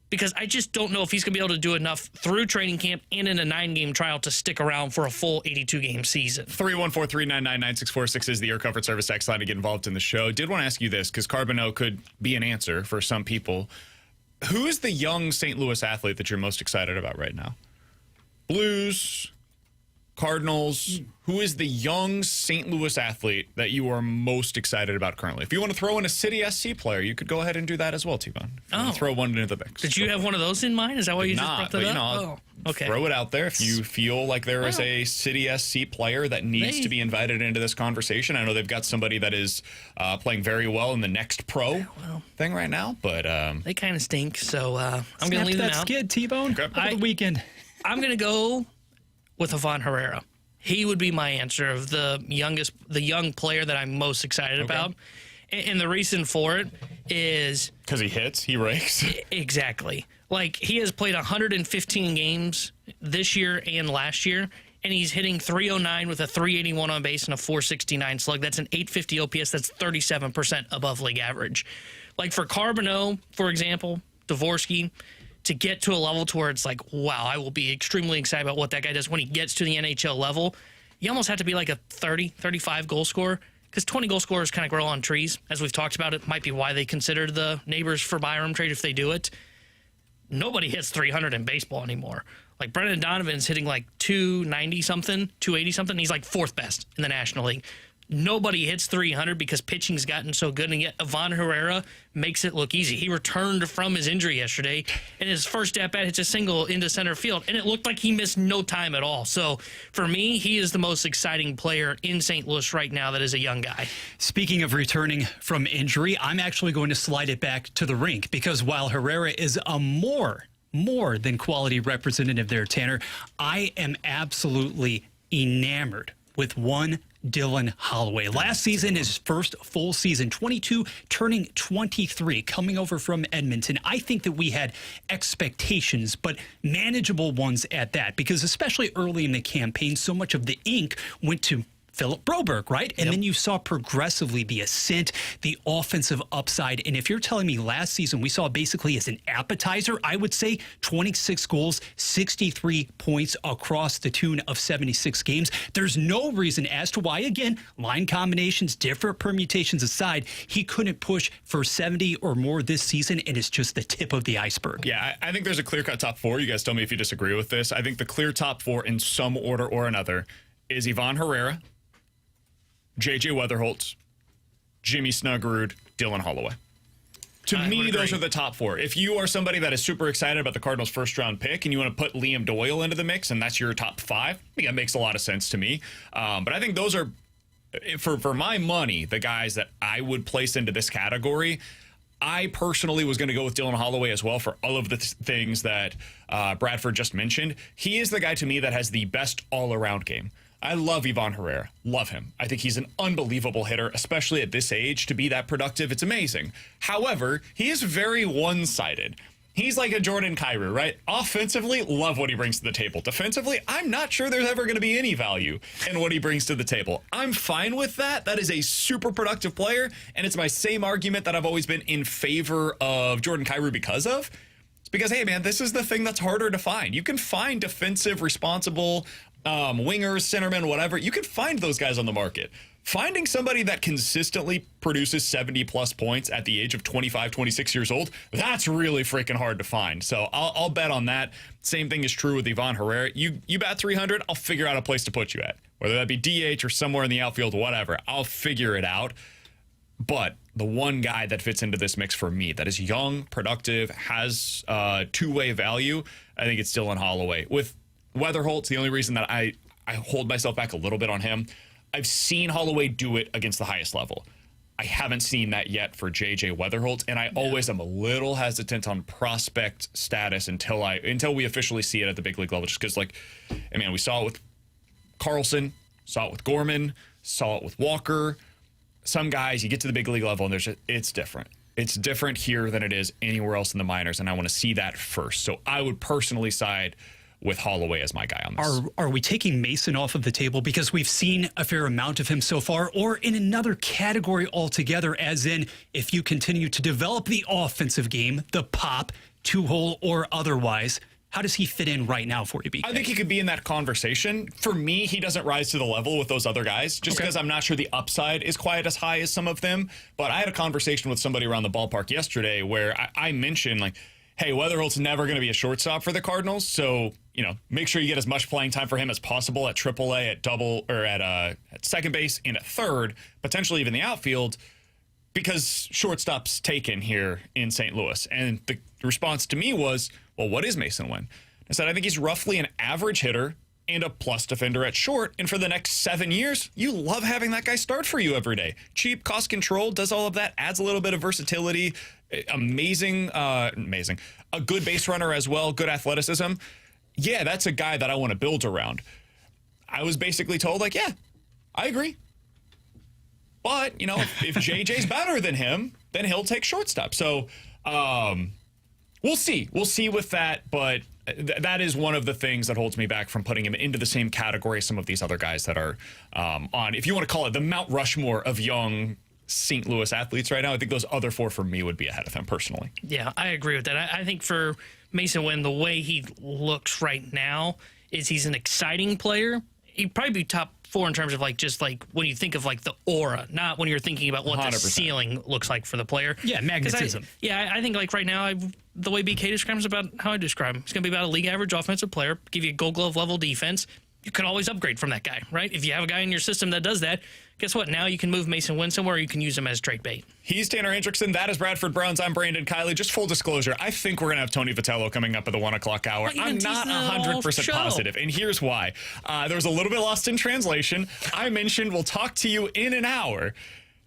because I just don't know if he's going to be able to do enough through training camp and in a 9-game trial to stick around for a full 82-game season. 314-399-9646 is the Air Comfort Service X line to get involved in the show. Did want to ask you this, because Carbonneau could be an answer for some people. Who is the young St. Louis athlete that you're most excited about right now? Blues, Cardinals. Who is the young St. Louis athlete that you are most excited about currently? If you want to throw in a City SC player, you could go ahead and do that as well, T-Bone. Throw one into the mix. Did you have one of those in mind? Is that why you just brought that up? Okay. Throw it out there if you feel like there is a City SC player that needs to be invited into this conversation. I know they've got somebody that is playing very well in the Next Pro thing right now, but they kind of stink. So I'm going to leave them out. That skid, T-Bone, over the weekend. I'm going to go with Ivan Herrera. He would be my answer of the young player that I'm most excited about. And the reason for it is because he hits, he rakes. Exactly. Like, he has played 115 games this year and last year, and he's hitting .309 with a .381 on base and a .469 slug. That's an .850 OPS. That's 37% above league average. Like, for Carbonneau, for example, Dvorsky, to get to a level to where it's like, wow, I will be extremely excited about what that guy does when he gets to the NHL level. You almost have to be like a 30, 35 goal scorer, because 20 goal scorers kind of grow on trees. As we've talked about, it might be why they consider the Neighbors for Byram trade if they do it. Nobody hits 300 in baseball anymore. Like, Brendan Donovan's hitting like 290-something, 280-something. He's like fourth best in the National League. nobody hits 300 because pitching's gotten so good, and yet Ivan Herrera makes it look easy. He returned from his injury yesterday, and his first at-bat hits a single into center field, and it looked like he missed no time at all. So for me, he is the most exciting player in St. Louis right now that is a young guy.
Speaking of returning from injury, I'm actually going to slide it back to the rink, because while Herrera is a more than quality representative there, Tanner, I am absolutely enamored with one Dylan Holloway. Last season, his first full season, 22, turning 23, coming over from Edmonton. I think that we had expectations, but manageable ones at that, because especially early in the campaign, so much of the ink went to Philip Broberg, right? And then you saw progressively the ascent, the offensive upside. And if you're telling me last season we saw basically as an appetizer, I would say 26 goals, 63 points across the tune of 76 games. There's no reason as to why, again, line combinations, different permutations aside, he couldn't push for 70 or more this season, and it's just the tip of the iceberg.
Yeah, I think there's a clear-cut top four. You guys tell me if you disagree with this. I think the clear top four in some order or another is Ivan Herrera, J.J. Weatherholtz, Jimmy Snuggerud, Dylan Holloway. To me, those are the top four. If you are somebody that is super excited about the Cardinals' first-round pick and you want to put Liam Doyle into the mix and that's your top five, I think that makes a lot of sense to me. But I think those are, for my money, the guys that I would place into this category. I personally was going to go with Dylan Holloway as well for all of the things that Bradford just mentioned. He is the guy to me that has the best all-around game. I love Ivan Herrera. Love him. I think he's an unbelievable hitter, especially at this age. To be that productive, it's amazing. However, he is very one-sided. He's like a Jordan Kyrou, right? Offensively, love what he brings to the table. Defensively, I'm not sure there's ever going to be any value in what he brings to the table. I'm fine with that. That is a super productive player, and it's my same argument that I've always been in favor of Jordan Kyrou because of. It's because, hey, man, this is the thing that's harder to find. You can find defensive, responsible wingers, centermen, whatever. You can find those guys on the market. Finding somebody that consistently produces 70-plus points at the age of 25, 26 years old, that's really freaking hard to find. So I'll bet on that. Same thing is true with Ivan Herrera. You bat 300, I'll figure out a place to put you at. Whether that be DH or somewhere in the outfield, whatever. I'll figure it out. But the one guy that fits into this mix for me that is young, productive, has two-way value, I think it's Dylan Holloway. With Weatherholtz, the only reason that I hold myself back a little bit on him, I've seen Holloway do it against the highest level. I haven't seen that yet for J.J. Weatherholtz, and I always am a little hesitant on prospect status until we officially see it at the big league level, just because, we saw it with Carlson, saw it with Gorman, saw it with Walker. Some guys, you get to the big league level, and it's different. It's different here than it is anywhere else in the minors, and I want to see that first. So I would personally side with Holloway as my guy on this.
Are we taking Mason off of the table because we've seen a fair amount of him so far, or in another category altogether, as in if you continue to develop the offensive game, the pop, two-hole or otherwise, how does he fit in right now for you, BK?
I think he could be in that conversation. For me, he doesn't rise to the level with those other guys, just because I'm not sure the upside is quite as high as some of them. But I had a conversation with somebody around the ballpark yesterday where I mentioned, hey, Weatherholt's never going to be a shortstop for the Cardinals, so make sure you get as much playing time for him as possible at AAA, at double, or at second base and at third, potentially even the outfield, because shortstop's taken here in St. Louis. And the response to me was, well, what is Mason Wynn? I said, I think he's roughly an average hitter and a plus defender at short. And for the next 7 years, you love having that guy start for you every day. Cheap, cost control, does all of that, adds a little bit of versatility, amazing. A good base runner as well, good athleticism. Yeah, that's a guy that I want to build around. I was basically told, yeah, I agree. But, if JJ's better than him, then he'll take shortstop. So we'll see. We'll see with that. But that is one of the things that holds me back from putting him into the same category as some of these other guys that are on, if you want to call it the Mount Rushmore of young St. Louis athletes right now. I think those other four for me would be ahead of him personally.
Yeah, I agree with that. I think for Mason Wynn, the way he looks right now is he's an exciting player. He'd probably be top four in terms of when you think of the aura, not when you're thinking about what 100%. The ceiling looks like for the player.
Yeah, magnetism.
I think right now, the way BK describes about how I describe him, he's going to be about a league average offensive player, give you a Gold Glove level defense, you can always upgrade from that guy, right? If you have a guy in your system that does that, guess what? Now you can move Mason Winston where you can use him as trade bait.
He's Tanner Hendrickson. That is Bradford Browns. I'm Brandon Kiley. Just full disclosure, I think we're going to have Tony Vitello coming up at the 1 o'clock hour. I'm not 100% positive, and here's why. There was a little bit lost in translation. I mentioned we'll talk to you in an hour.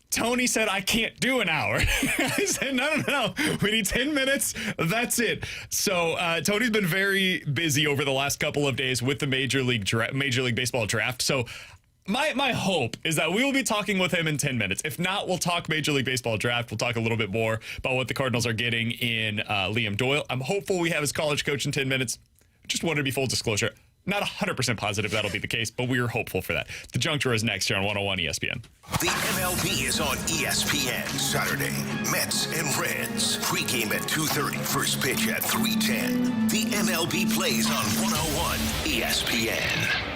Tony said, I can't do an hour. I said, no. We need 10 minutes. That's it. So Tony's been very busy over the last couple of days with the Major League Baseball draft. So my hope is that we will be talking with him in 10 minutes. If not, we'll talk Major League Baseball draft. We'll talk a little bit more about what the Cardinals are getting in Liam Doyle. I'm hopeful we have his college coach in 10 minutes. Just wanted to be full disclosure. Not 100% positive that'll be the case, but we're hopeful for that. The Junk Drawer is next here on 101 ESPN.
The MLB is on ESPN Saturday. Mets and Reds. Pregame at 2:30. First pitch at 3:10. The MLB plays on 101 ESPN.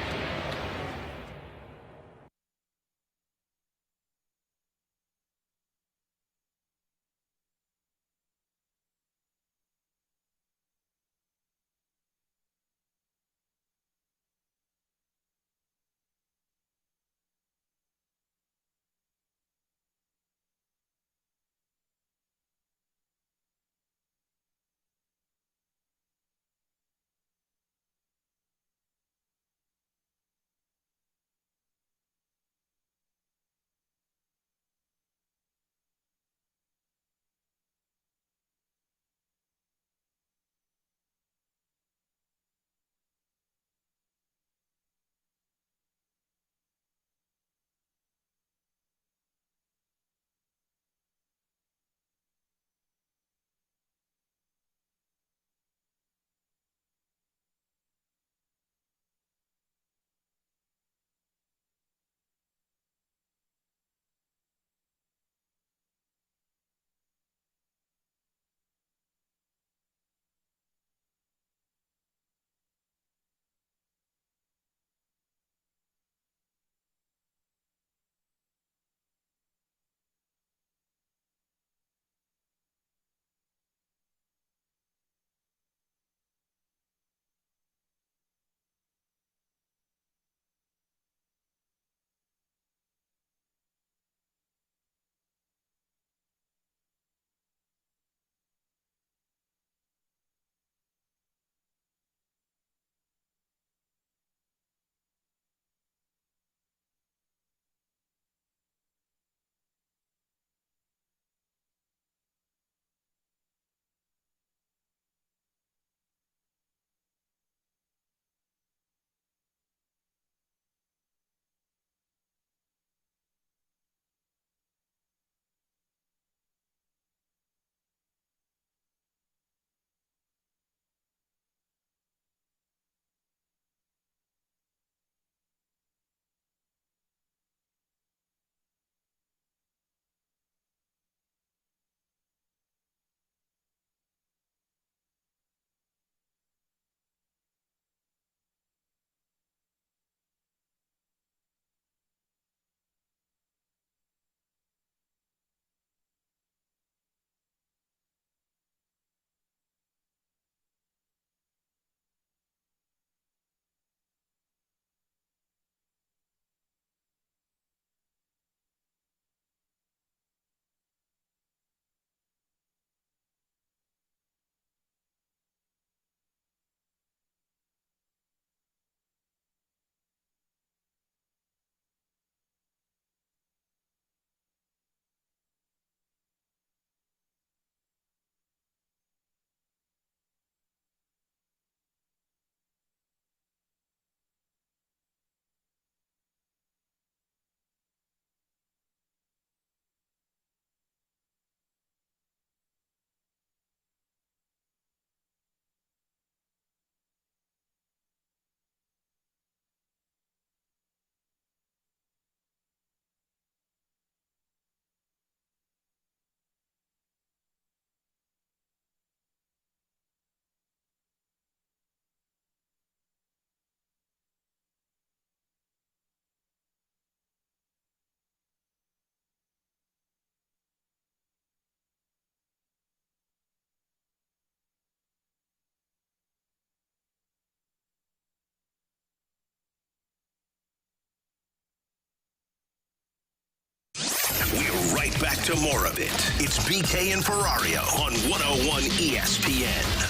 Back to more of it. It's BK and Ferrario on 101 ESPN.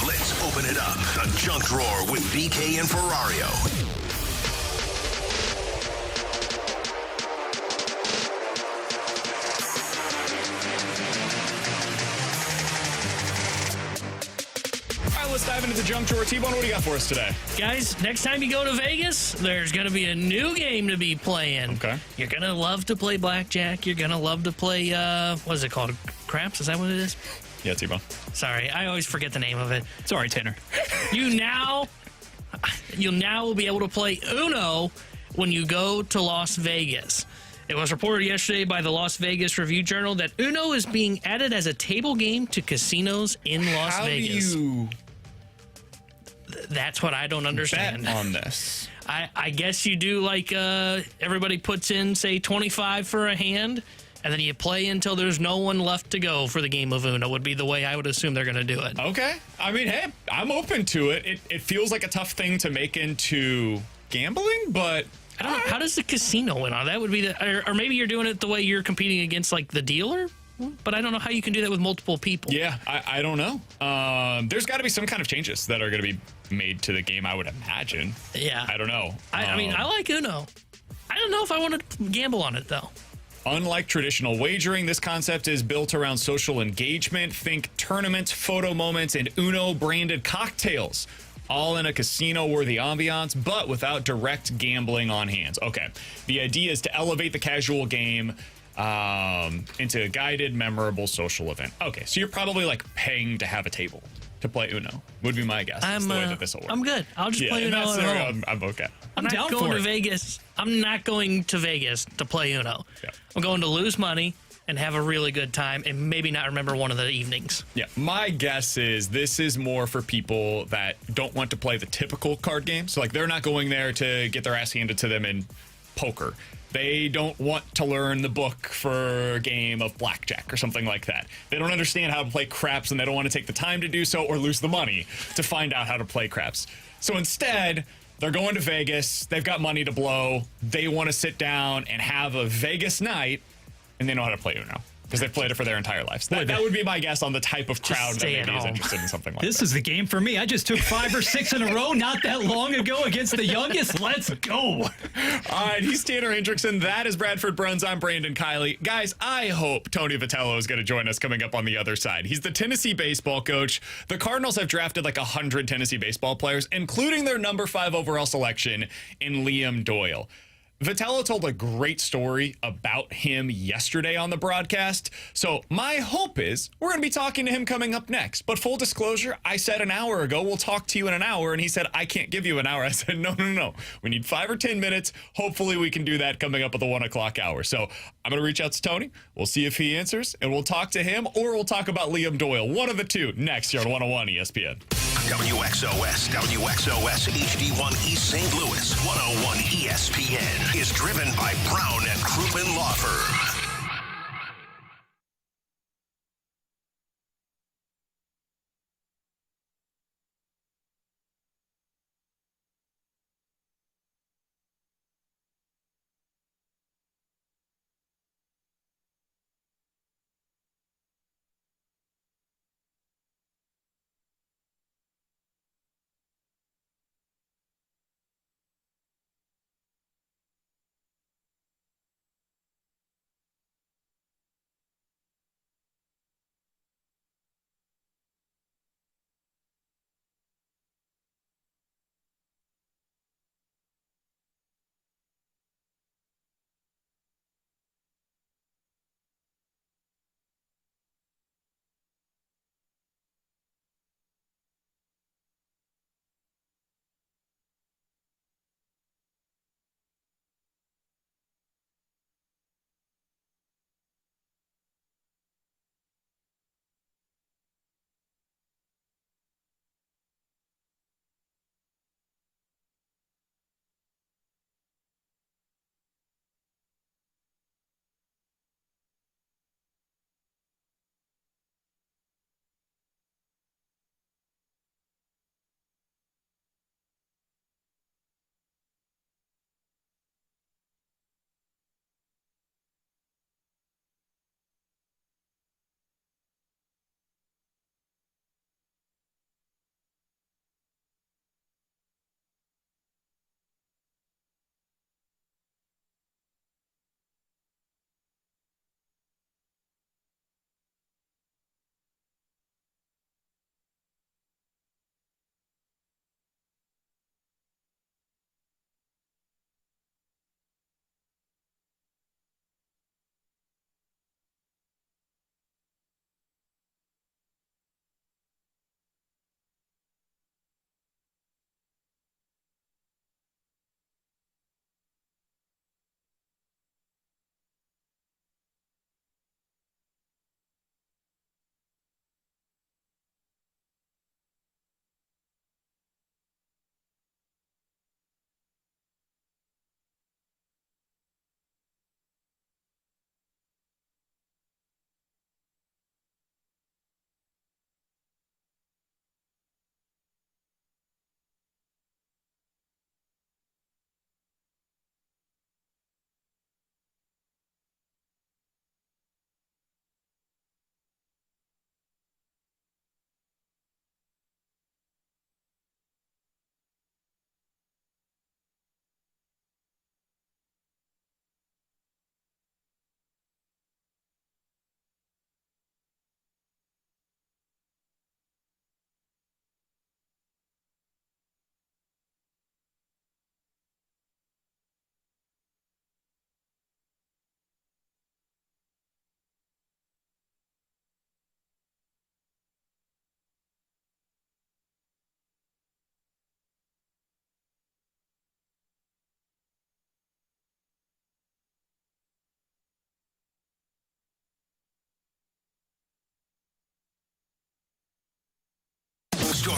Let's open it up. The junk drawer with BK and Ferrario.
All right, let's dive into the junk drawer. T-Bone, what do you got for us today?
Guys, next time you go to Vegas, there's going to be a new game to be playing.
Okay.
You're going to love to play blackjack. You're going to love to play, what is it called? Craps? Is that what it is?
Yeah, T-Bone.
Sorry, I always forget the name of it.
Sorry, Tanner.
You'll now be able to play Uno when you go to Las Vegas. It was reported yesterday by the Las Vegas Review-Journal that Uno is being added as a table game to casinos in Las Vegas.
How do you
That's what I don't understand.
bet on this?
I guess you do like everybody puts in, say, 25 for a hand, and then you play until there's no one left to go for the game of Uno would be the way I would assume they're going to do it.
Okay. I mean, hey, I'm open to it. It feels like a tough thing to make into gambling, but
I don't know. How does the casino win on that? Would be or maybe you're doing it the way you're competing against like the dealer, but I don't know how you can do that with multiple people.
Yeah, I don't know. There's got to be some kind of changes that are going to be made to the game, I would imagine.
Yeah.
I don't know.
I mean, I like Uno. I don't know if I want to gamble on it, though.
Unlike traditional wagering, this concept is built around social engagement. Think tournaments, photo moments, and Uno-branded cocktails. All in a casino-worthy ambiance, but without direct gambling on hands. Okay, the idea is to elevate the casual game into a guided, memorable social event. Okay, so you're probably like paying to have a table to play Uno, would be my guess. That's the way that this will work.
I'm good. I'll just play
in
Uno
that
at
scenario,
home.
I'm okay.
I'm not
down
going
for
to
it.
Vegas. I'm not going to Vegas to play Uno.
Yeah.
I'm going to lose money and have a really good time and maybe not remember one of the evenings.
Yeah, my guess is this is more for people that don't want to play the typical card game. So, like, they're not going there to get their ass handed to them in poker. They don't want to learn the book for a game of blackjack or something like that. They don't understand how to play craps, and they don't want to take the time to do so or lose the money to find out how to play craps. So instead, they're going to Vegas. They've got money to blow. They want to sit down and have a Vegas night, and they know how to play Uno because they've played it for their entire lives. That would be my guess on the type of crowd that
stay
maybe
at
is
home.
interested in something like
This
that.
is the game for me. I just took 5 or 6 in a row not that long ago against the youngest. Let's go.
All right, he's Tanner Hendrickson. That is Bradford Bruns. I'm Brandon Kiley. Guys, I hope Tony Vitello is going to join us coming up on the other side. He's the Tennessee baseball coach. The Cardinals have drafted like 100 Tennessee baseball players, including their number 5 overall selection in Liam Doyle. Vitello told a great story about him yesterday on the broadcast. So my hope is we're going to be talking to him coming up next. But full disclosure, I said an hour ago, we'll talk to you in an hour. And he said, I can't give you an hour. I said, no. We need 5 or 10 minutes. Hopefully we can do that coming up at the 1 o'clock hour. So I'm going to reach out to Tony. We'll see if he answers and we'll talk to him or we'll talk about Liam Doyle. One of the two next here on 101 ESPN.
WXOS HD1 East St. Louis 101 ESPN is driven by Brown and Crouppen Law Firm.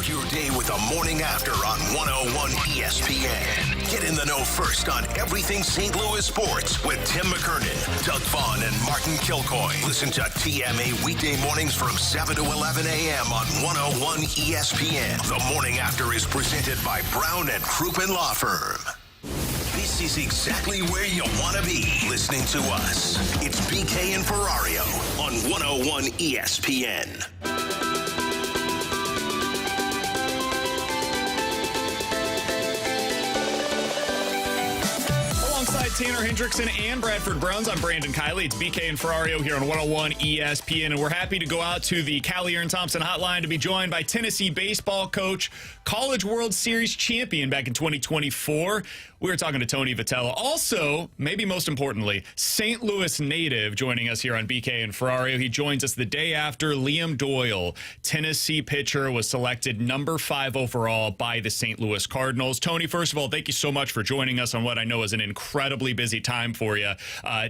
Start your day with the morning after on 101 ESPN. Get in the know first on everything St. Louis sports with Tim McKernan, Doug Vaughn, and Martin Kilcoy. Listen to TMA weekday mornings from 7 to 11 a.m. on 101 ESPN. The morning after is presented by Brown and Crouppen Law Firm. This is exactly where you want to be, listening to us. It's BK and Ferrario on 101 ESPN.
Alongside Tanner Hendrickson and Bradford Browns, I'm Brandon Kiley. It's BK and Ferrario here on 101 ESPN, and we're happy to go out to the Callie Aaron Thompson hotline to be joined by Tennessee baseball coach, College World Series champion back in 2024. We were talking to Tony Vitello. Also, maybe most importantly, St. Louis native joining us here on BK and Ferrario. He joins us the day after Liam Doyle, Tennessee pitcher, was selected number 5 overall by the St. Louis Cardinals. Tony, first of all, thank you so much for joining us on what I know is an incredibly busy time for you.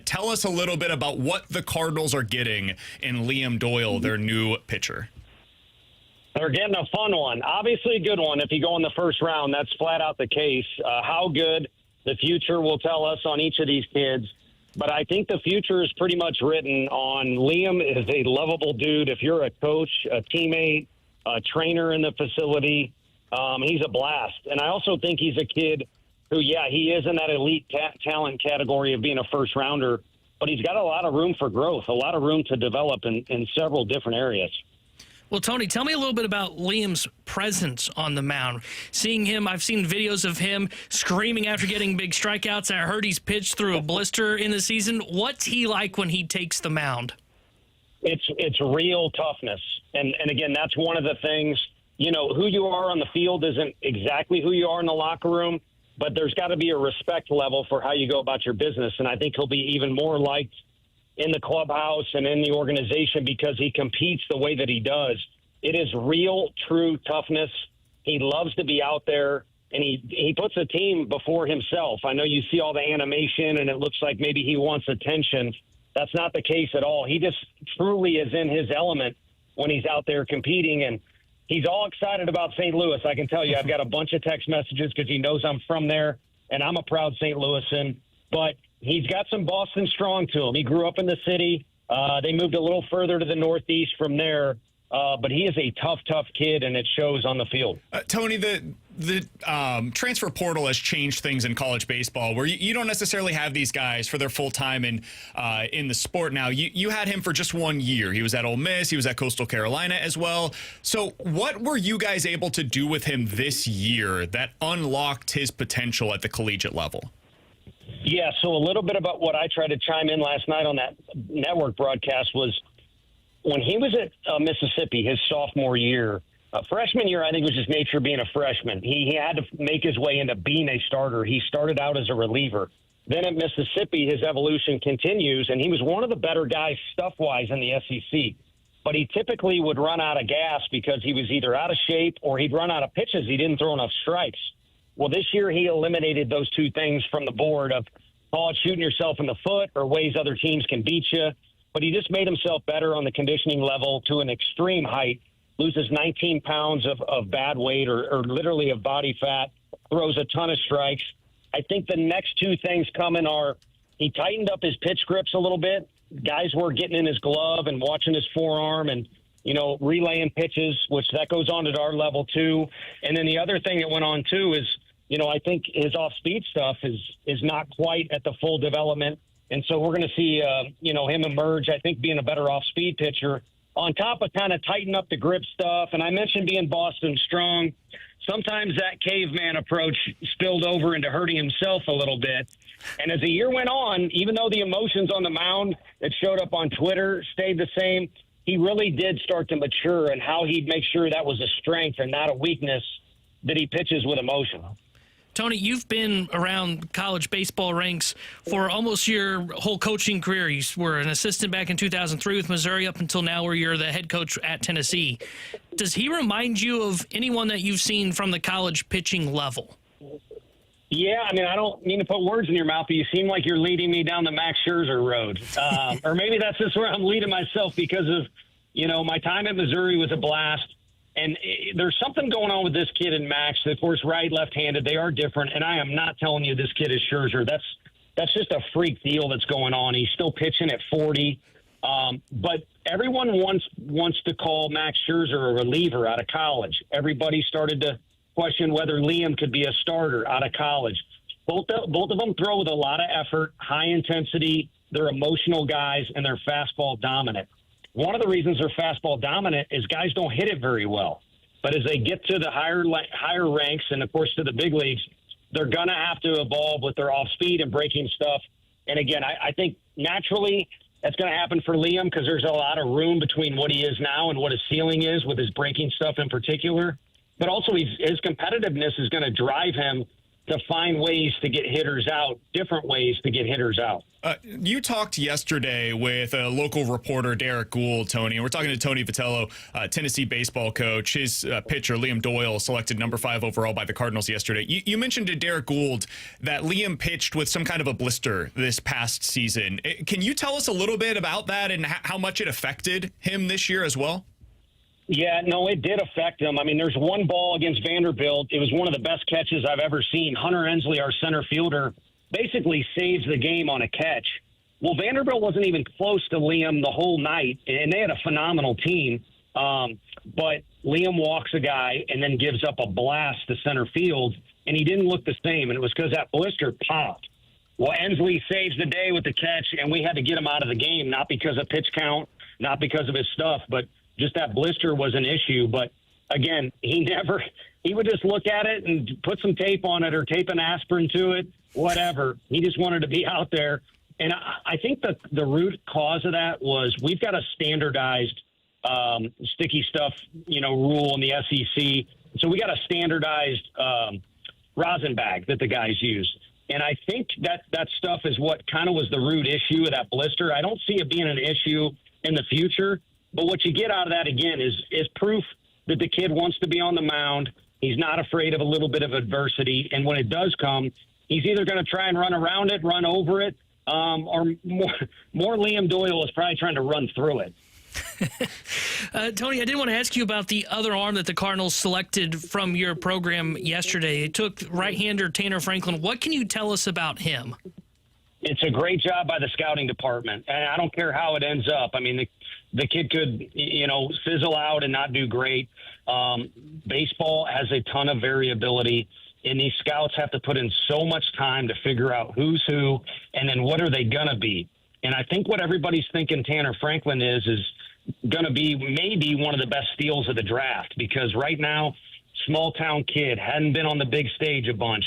Tell us a little bit about what the Cardinals are getting in Liam Doyle, their new pitcher.
They're getting a fun one. Obviously a good one. If you go in the first round, that's flat out the case. How good, the future will tell us on each of these kids. But I think the future is pretty much written on Liam is a lovable dude. If you're a coach, a teammate, a trainer in the facility, he's a blast. And I also think he's a kid who, he is in that elite talent category of being a first rounder. But he's got a lot of room for growth, a lot of room to develop in several different areas.
Well, Tony, tell me a little bit about Liam's presence on the mound. Seeing him, I've seen videos of him screaming after getting big strikeouts. I heard he's pitched through a blister in the season. What's he like when he takes the mound?
It's real toughness. And again, that's one of the things, who you are on the field isn't exactly who you are in the locker room, but there's got to be a respect level for how you go about your business. And I think he'll be even more liked in the clubhouse and in the organization because he competes the way that he does. It is real, true toughness. He loves to be out there, and he puts a team before himself. I know you see all the animation, and it looks like maybe he wants attention. That's not the case at all. He just truly is in his element when he's out there competing, and he's all excited about St. Louis. I can tell you, I've got a bunch of text messages because he knows I'm from there, and I'm a proud St. Louisan. But he's got some Boston strong to him. He grew up in the city. They moved a little further to the northeast from there. But he is a tough kid, and it shows on the field.
Tony, the transfer portal has changed things in college baseball where you don't necessarily have these guys for their full time in the sport now. You had him for just 1 year. He was at Ole Miss. He was at Coastal Carolina as well. So what were you guys able to do with him this year that unlocked his potential at the collegiate level?
Yeah, so a little bit about what I tried to chime in last night on that network broadcast was when he was at Mississippi his sophomore year, freshman year, I think was just nature of being a freshman. He had to make his way into being a starter. He started out as a reliever. Then at Mississippi, his evolution continues, and he was one of the better guys stuff-wise in the SEC. But he typically would run out of gas because he was either out of shape or he'd run out of pitches. He didn't throw enough strikes. Well, this year he eliminated those two things from the board of shooting yourself in the foot or ways other teams can beat you. But he just made himself better on the conditioning level to an extreme height, loses 19 pounds of bad weight or literally of body fat, throws a ton of strikes. I think the next two things coming are he tightened up his pitch grips a little bit. Guys were getting in his glove and watching his forearm and, relaying pitches, which that goes on at our level too. And then the other thing that went on too is, I think his off-speed stuff is not quite at the full development. And so we're going to see, him emerge, I think, being a better off-speed pitcher on top of kind of tighten up the grip stuff. And I mentioned being Boston strong. Sometimes that caveman approach spilled over into hurting himself a little bit. And as the year went on, even though the emotions on the mound that showed up on Twitter stayed the same, he really did start to mature and how he'd make sure that was a strength and not a weakness that he pitches with emotion.
Tony, you've been around college baseball ranks for almost your whole coaching career. You were an assistant back in 2003 with Missouri up until now where you're the head coach at Tennessee. Does he remind you of anyone that you've seen from the college pitching level?
Yeah, I don't mean to put words in your mouth, but you seem like you're leading me down the Max Scherzer road. Or maybe that's just where I'm leading myself because of, my time at Missouri was a blast. And there's something going on with this kid and Max. Of course, right, left-handed, they are different. And I am not telling you this kid is Scherzer. That's just a freak deal that's going on. He's still pitching at 40. But everyone wants to call Max Scherzer a reliever out of college. Everybody started to question whether Liam could be a starter out of college. Both of them throw with a lot of effort, high intensity. They're emotional guys, and they're fastball dominant. One of the reasons they're fastball dominant is guys don't hit it very well. But as they get to the higher ranks and, of course, to the big leagues, they're going to have to evolve with their off-speed and breaking stuff. And, again, I think naturally that's going to happen for Liam because there's a lot of room between what he is now and what his ceiling is with his breaking stuff in particular. But also his competitiveness is going to drive him to find ways to get hitters out, different ways to get hitters out.
You talked yesterday with a local reporter, Derek Gould, Tony, and we're talking to Tony Vitello, Tennessee baseball coach. His pitcher, Liam Doyle, selected number 5 overall by the Cardinals yesterday. You mentioned to Derek Gould that Liam pitched with some kind of a blister this past season. Can you tell us a little bit about that and how much it affected him this year as well?
Yeah, no, it did affect him. I mean, there's one ball against Vanderbilt. It was one of the best catches I've ever seen. Hunter Ensley, our center fielder, basically saves the game on a catch. Well, Vanderbilt wasn't even close to Liam the whole night, and they had a phenomenal team. But Liam walks a guy and then gives up a blast to center field, and he didn't look the same, and it was because that blister popped. Well, Ensley saves the day with the catch, and we had to get him out of the game, not because of pitch count, not because of his stuff, but just that blister was an issue. But again, he would just look at it and put some tape on it or tape an aspirin to it, whatever. He just wanted to be out there. And I think the root cause of that was we've got a standardized sticky stuff, rule in the SEC. So we got a standardized rosin bag that the guys use. And I think that stuff is what kind of was the root issue of that blister. I don't see it being an issue in the future. But what you get out of that, again, is proof that the kid wants to be on the mound. He's not afraid of a little bit of adversity. And when it does come, he's either going to try and run around it, run over it, or more Liam Doyle is probably trying to run through it.
Tony, I did want to ask you about the other arm that the Cardinals selected from your program yesterday. It took right-hander Tanner Franklin. What can you tell us about him?
It's a great job by the scouting department. And I don't care how it ends up. I mean, the kid could, fizzle out and not do great. Baseball has a ton of variability, and these scouts have to put in so much time to figure out who's who and then what are they going to be. And I think what everybody's thinking Tanner Franklin is going to be maybe one of the best steals of the draft because right now, small-town kid, hadn't been on the big stage a bunch.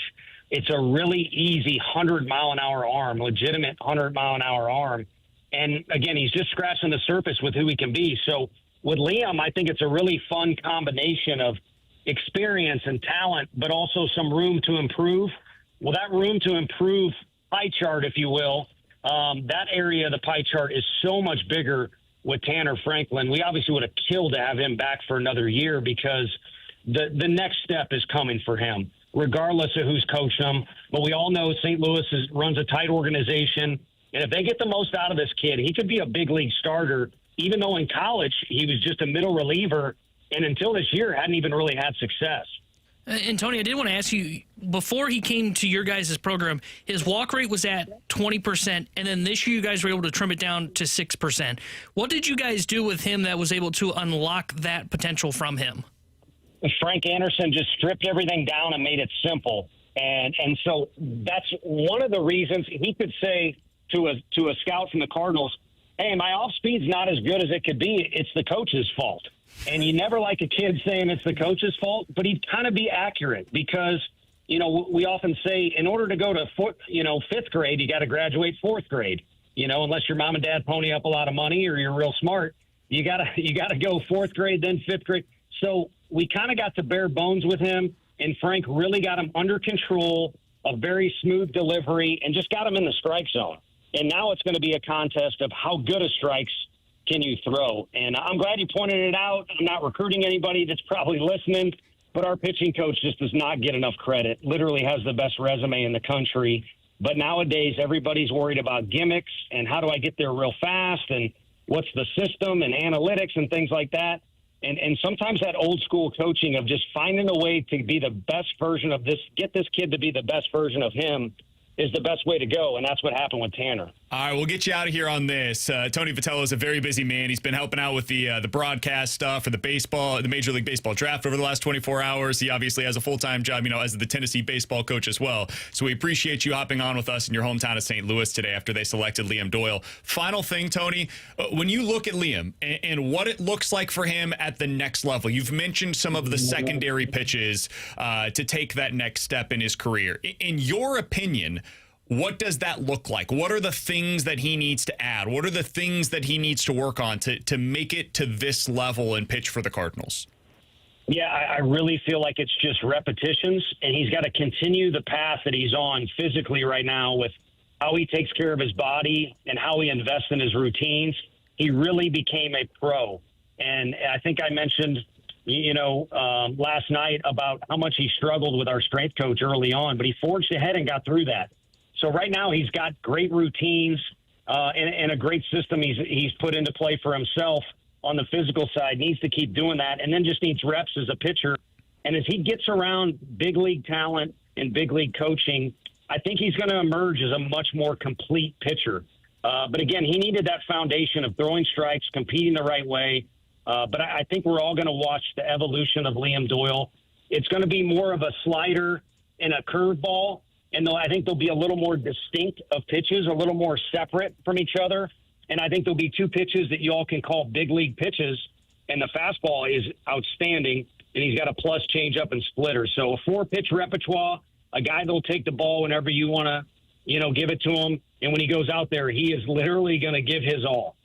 It's a really easy 100-mile-an-hour arm, legitimate 100-mile-an-hour arm. And, again, he's just scratching the surface with who he can be. So with Liam, I think it's a really fun combination of experience and talent, but also some room to improve. Well, that room to improve pie chart, if you will, that area of the pie chart is so much bigger with Tanner Franklin. We obviously would have killed to have him back for another year because the next step is coming for him, regardless of who's coaching him. But we all know St. Louis runs a tight organization. And if they get the most out of this kid, he could be a big league starter, even though in college he was just a middle reliever and until this year hadn't even really had success.
And, Tony, I did want to ask you, before he came to your guys' program, his walk rate was at 20%, and then this year you guys were able to trim it down to 6%. What did you guys do with him that was able to unlock that potential from him?
Frank Anderson just stripped everything down and made it simple. And so that's one of the reasons he could say to a scout from the Cardinals, hey, my off-speed's not as good as it could be. It's the coach's fault. And you never like a kid saying it's the coach's fault, but he'd kind of be accurate because, we often say in order to go to fifth grade, you got to graduate fourth grade, unless your mom and dad pony up a lot of money or you're real smart. You got to go fourth grade, then fifth grade. So we kind of got to bare bones with him, and Frank really got him under control, a very smooth delivery, and just got him in the strike zone. And now it's going to be a contest of how good a strikes can you throw. And I'm glad you pointed it out. I'm not recruiting anybody that's probably listening, but our pitching coach just does not get enough credit. Literally has the best resume in the country. But nowadays, everybody's worried about gimmicks and how do I get there real fast and what's the system and analytics and things like that. And sometimes that old school coaching of just finding a way to be the best version of this, get this kid to be the best version of him, is the best way to go, and that's what happened with Tanner.
All right, we'll get you out of here on this. Tony Vitello is a very busy man. He's been helping out with the broadcast stuff for the Major League Baseball draft over the last 24 hours. He obviously has a full-time job, as the Tennessee baseball coach as well. So we appreciate you hopping on with us in your hometown of St. Louis today after they selected Liam Doyle. Final thing, Tony, when you look at Liam and what it looks like for him at the next level, you've mentioned some of the secondary pitches to take that next step in his career. In your opinion, what does that look like? What are the things that he needs to add? What are the things that he needs to work on to make it to this level and pitch for the Cardinals?
Yeah, I really feel like it's just repetitions, and he's got to continue the path that he's on physically right now with how he takes care of his body and how he invests in his routines. He really became a pro. And I think I mentioned, last night about how much he struggled with our strength coach early on, but he forged ahead and got through that. So right now he's got great routines and a great system he's put into play for himself on the physical side. Needs to keep doing that, and then just needs reps as a pitcher. And as he gets around big league talent and big league coaching, I think he's going to emerge as a much more complete pitcher. But again, he needed that foundation of throwing strikes, competing the right way. But I think we're all going to watch the evolution of Liam Doyle. It's going to be more of a slider and a curveball. And I think they'll be a little more distinct of pitches, a little more separate from each other. And I think there'll be two pitches that you all can call big league pitches. And the fastball is outstanding. And he's got a plus changeup and splitter. So a 4-pitch repertoire, a guy that'll take the ball whenever you want to, give it to him. And when he goes out there, he is literally going to give his all.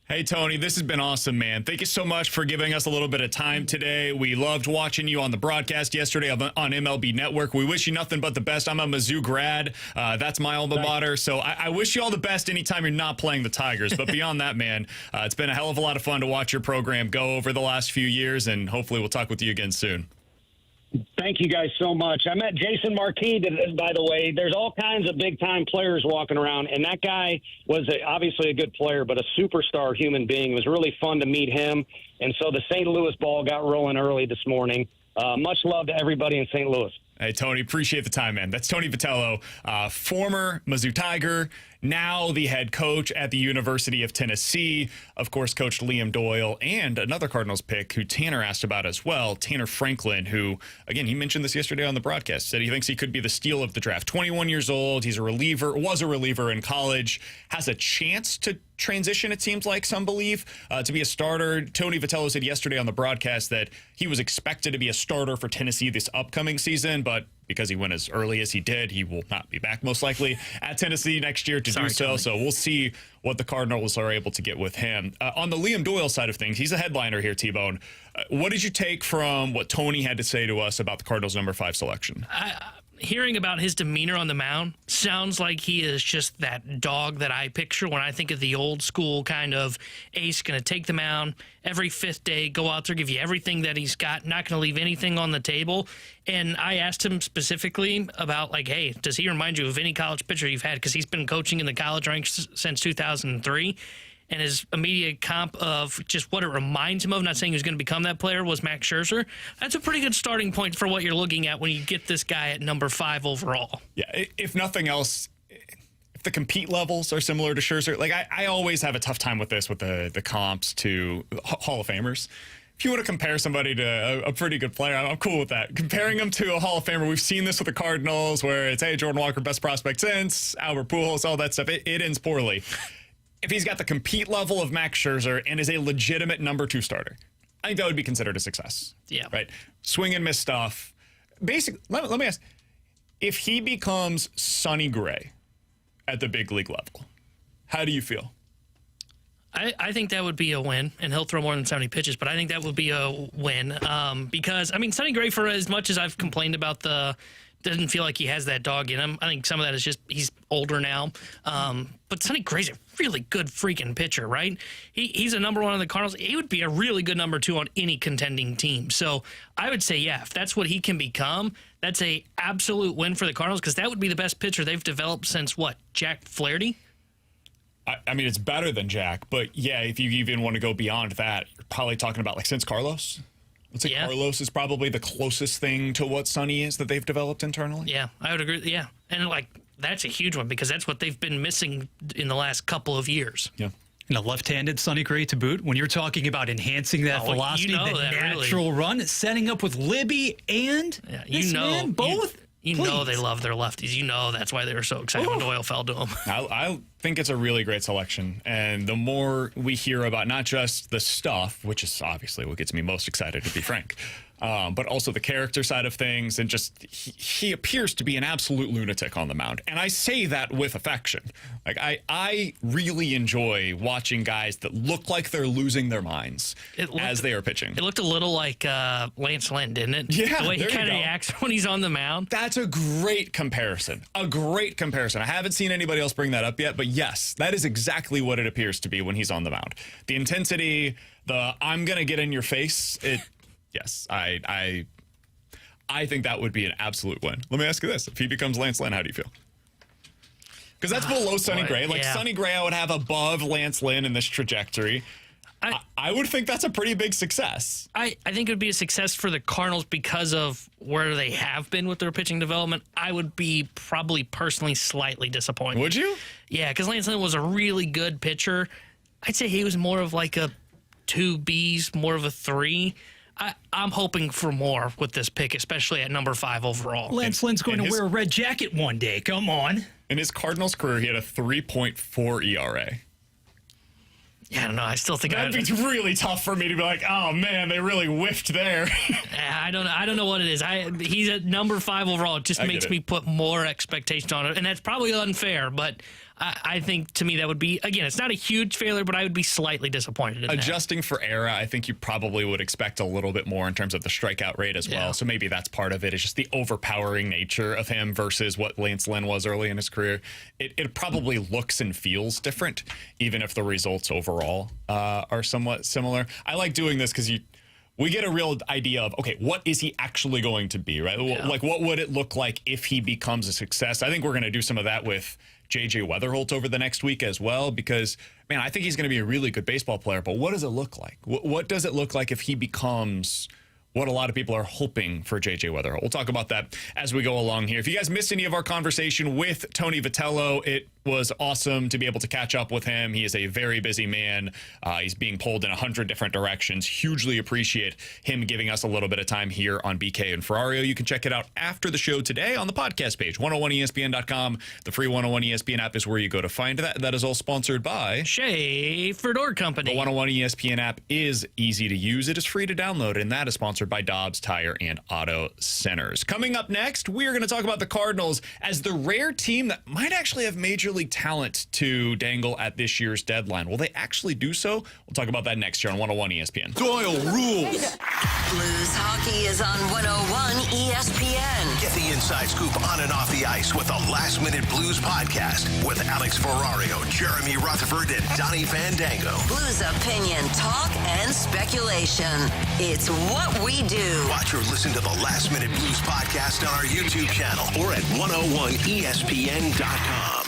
Hey, Tony, this has been awesome, man. Thank you so much for giving us a little bit of time today. We loved watching you on the broadcast yesterday on MLB Network. We wish you nothing but the best. I'm a Mizzou grad. That's my alma mater. So I wish you all the best anytime you're not playing the Tigers. But beyond that, man, it's been a hell of a lot of fun to watch your program go over the last few years, and hopefully we'll talk with you again soon.
Thank you guys so much. I met Jason Marquis, by the way. There's all kinds of big-time players walking around, and that guy was obviously a good player, but a superstar human being. It was really fun to meet him, and so the St. Louis ball got rolling early this morning. Much love to everybody in St. Louis.
Hey, Tony, appreciate the time, man. That's Tony Vitello, former Mizzou Tiger, now the head coach at the University of Tennessee. Of course, coached Liam Doyle and another Cardinals pick who Tanner asked about as well, Tanner Franklin, who, again, he mentioned this yesterday on the broadcast, said he thinks he could be the steal of the draft. 21 years old, he's a reliever, was a reliever in college, has a chance to transition, it seems like some believe, to be a starter. Tony Vitello said yesterday on the broadcast that he was expected to be a starter for Tennessee this upcoming season, but because he went as early as he did, he will not be back most likely at Tennessee next year to do so. Tony. So we'll see what the Cardinals are able to get with him. On the Liam Doyle side of things, he's a headliner here, T-Bone. What did you take from what Tony had to say to us about the Cardinals' number 5 selection?
Hearing about his demeanor on the mound sounds like he is just that dog that I picture when I think of the old school kind of ace, going to take the mound every 5th day, go out there, give you everything that he's got, not going to leave anything on the table. And I asked him specifically about, hey, does he remind you of any college pitcher you've had? Because he's been coaching in the college ranks since 2003. And his immediate comp of just what it reminds him of, not saying he was going to become that player, was Max Scherzer. That's a pretty good starting point for what you're looking at when you get this guy at number 5 overall.
Yeah, if nothing else, if the compete levels are similar to Scherzer, I always have a tough time with this, with the comps to Hall of Famers. If you want to compare somebody to a pretty good player, I'm cool with that. Comparing them to a Hall of Famer, we've seen this with the Cardinals, where it's, hey, Jordan Walker, best prospect since, Albert Pujols, all that stuff. It ends poorly. If he's got the compete level of Max Scherzer and is a legitimate number 2 starter, I think that would be considered a success.
Yeah.
Right? Swing and miss stuff. Basically, let me ask, if he becomes Sonny Gray at the big league level, how do you feel?
I think that would be a win, and he'll throw more than 70 pitches, but I think that would be a win because, Sonny Gray, for as much as I've complained about doesn't feel like he has that dog in him. I think some of that is just he's older now. But Sonny Gray's a really good freaking pitcher, right? He's a number 1 on the Cardinals. He would be a really good number 2 on any contending team. So I would say, yeah, if that's what he can become, that's a absolute win for the Cardinals because that would be the best pitcher they've developed since, Jack Flaherty?
I mean, it's better than Jack, but yeah, if you even want to go beyond that, you're probably talking about like since Carlos. I'd say Carlos is probably the closest thing to what Sonny is that they've developed internally.
Yeah, I would agree. Yeah, and like that's a huge one because that's what they've been missing in the last couple of years.
Yeah.
And a left-handed Sonny Gray to boot. When you're talking about enhancing that velocity, the natural run, setting up with Libby and this man, both.
You know they love their lefties. You know that's why they were so excited when Doyle fell to them.
I think it's a really great selection. And the more we hear about not just the stuff, which is obviously what gets me most excited, to be frank, but also the character side of things. And just he appears to be an absolute lunatic on the mound. And I say that with affection. Like I really enjoy watching guys that look like they're losing their minds as they are pitching.
It looked a little like Lance Lynn, didn't it?
Yeah,
the way he
there you
kind of
go.
reacts when he's on the mound.
That's a great comparison. A great comparison. I haven't seen anybody else bring that up yet, but yes, that is exactly what it appears to be when he's on the mound. The intensity, the I'm going to get in your face, yes, I think that would be an absolute win. Let me ask you this. If he becomes Lance Lynn, how do you feel? Because that's below Sonny Gray. Like Sonny Gray, I would have above Lance Lynn in this trajectory. I would think that's a pretty big success.
I think it would be a success for the Cardinals because of where they have been with their pitching development. I would be probably personally slightly disappointed.
Would you?
Yeah, because Lance Lynn was a really good pitcher. I'd say he was more of like a 2Bs, more of a 3. I'm hoping for more with this pick, especially at number 5 overall.
Lance Lynn's going to wear a red jacket one day. Come on.
In his Cardinals career, he had a 3.4 ERA.
Yeah, I don't know. I still think
that'd be really tough for me to be like, oh man, they really whiffed there.
I don't know what it is. He's at number 5 overall. It just makes me put more expectations on it, and that's probably unfair. But I think to me that would be, again, it's not a huge failure, but I would be slightly disappointed in
Adjusting for era, I think you probably would expect a little bit more in terms of the strikeout rate as well. So maybe that's part of it. It's just the overpowering nature of him versus what Lance Lynn was early in his career. It probably looks and feels different, even if the results overall are somewhat similar. I like doing this because we get a real idea of, okay, what is he actually going to be, right? Yeah. Like, what would it look like if he becomes a success? I think we're going to do some of that with J.J. Weatherholt over the next week as well, because, man, I think he's going to be a really good baseball player, but what does it look like? What does it look like if he becomes what a lot of people are hoping for J.J. Weatherholt? We'll talk about that as we go along here. If you guys missed any of our conversation with Tony Vitello, it was awesome to be able to catch up with him. He is a very busy man. He's being pulled in 100 different directions. Hugely appreciate him giving us a little bit of time here on BK and Ferrario. You can check it out after the show today on the podcast page, 101ESPN.com. The free 101 ESPN app is where you go to find that. That is all sponsored by
Schaefer Door Company.
The 101 ESPN app is easy to use. It is free to download, and that is sponsored by Dobbs Tire and Auto Centers. Coming up next, we are going to talk about the Cardinals as the rare team that might actually have Major League talent to dangle at this year's deadline. Will they actually do so? We'll talk about that next year on 101 ESPN.
Doyle rules.
Blues hockey is on 101 ESPN.
Get the inside scoop on and off the ice with the Last Minute Blues podcast with Alex Ferrario, Jeremy Rutherford, and Donnie Fandango.
Blues opinion, talk, and speculation. It's what we do.
Watch or listen to the Last Minute Blues podcast on our YouTube channel or at 101ESPN.com.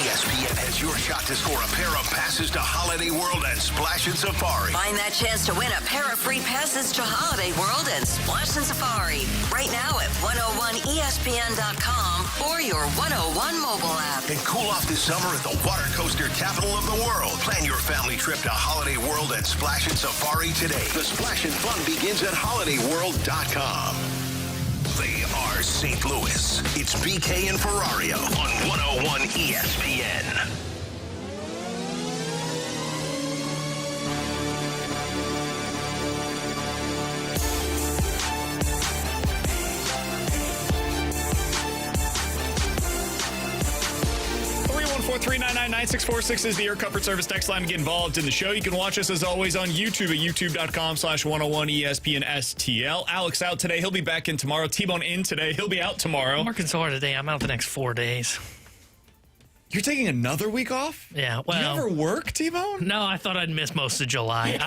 ESPN has your shot to score a pair of passes to Holiday World and Splash and Safari.
Find that chance to win a pair of free passes to Holiday World and Splash and Safari right now at 101ESPN.com or your 101 mobile app.
And cool off this summer at the water coaster capital of the world. Plan your family trip to Holiday World and Splash and Safari today. The splash and fun begins at holidayworld.com. They are St. Louis. It's BK and Ferrario on 101 ESPN.
319-9646 is the Air Comfort Service text line to get involved in the show. You can watch us as always on YouTube at youtube.com/101ESPN STL. Alex out today. He'll be back in tomorrow. T-Bone in today. He'll be out tomorrow.
I'm working so hard today. I'm out the next 4 days.
You're taking another week off?
Yeah. Well,
do you ever work, T-Bone?
No, I thought I'd miss most of July.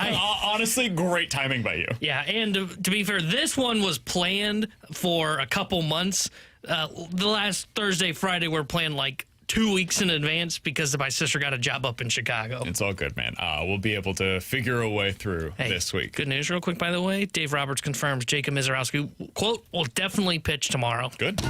Honestly, great timing by you.
Yeah, and to be fair, this one was planned for a couple months. The last Thursday, Friday, we're planned like 2 weeks in advance because my sister got a job up in Chicago.
It's all good, man. We'll be able to figure a way through this week.
Good news real quick, by the way. Dave Roberts confirms Jacob Mizorowski, quote, will definitely pitch tomorrow.
Good.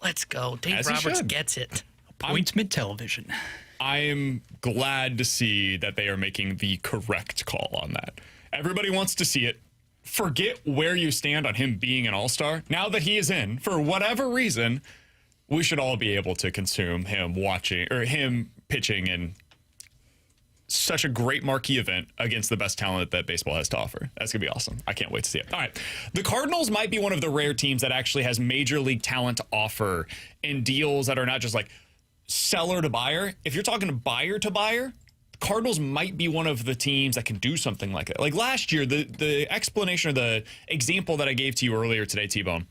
Let's go. Dave Roberts gets it.
Appointment television.
I am glad to see that they are making the correct call on that. Everybody wants to see it. Forget where you stand on him being an all-star. Now that he is in, for whatever reason, we should all be able to consume him pitching in such a great marquee event against the best talent that baseball has to offer. That's going to be awesome. I can't wait to see it. All right. The Cardinals might be one of the rare teams that actually has major league talent to offer in deals that are not just like seller to buyer. If you're talking buyer to buyer, the Cardinals might be one of the teams that can do something like that. Like last year, the explanation or the example that I gave to you earlier today, T-Bone,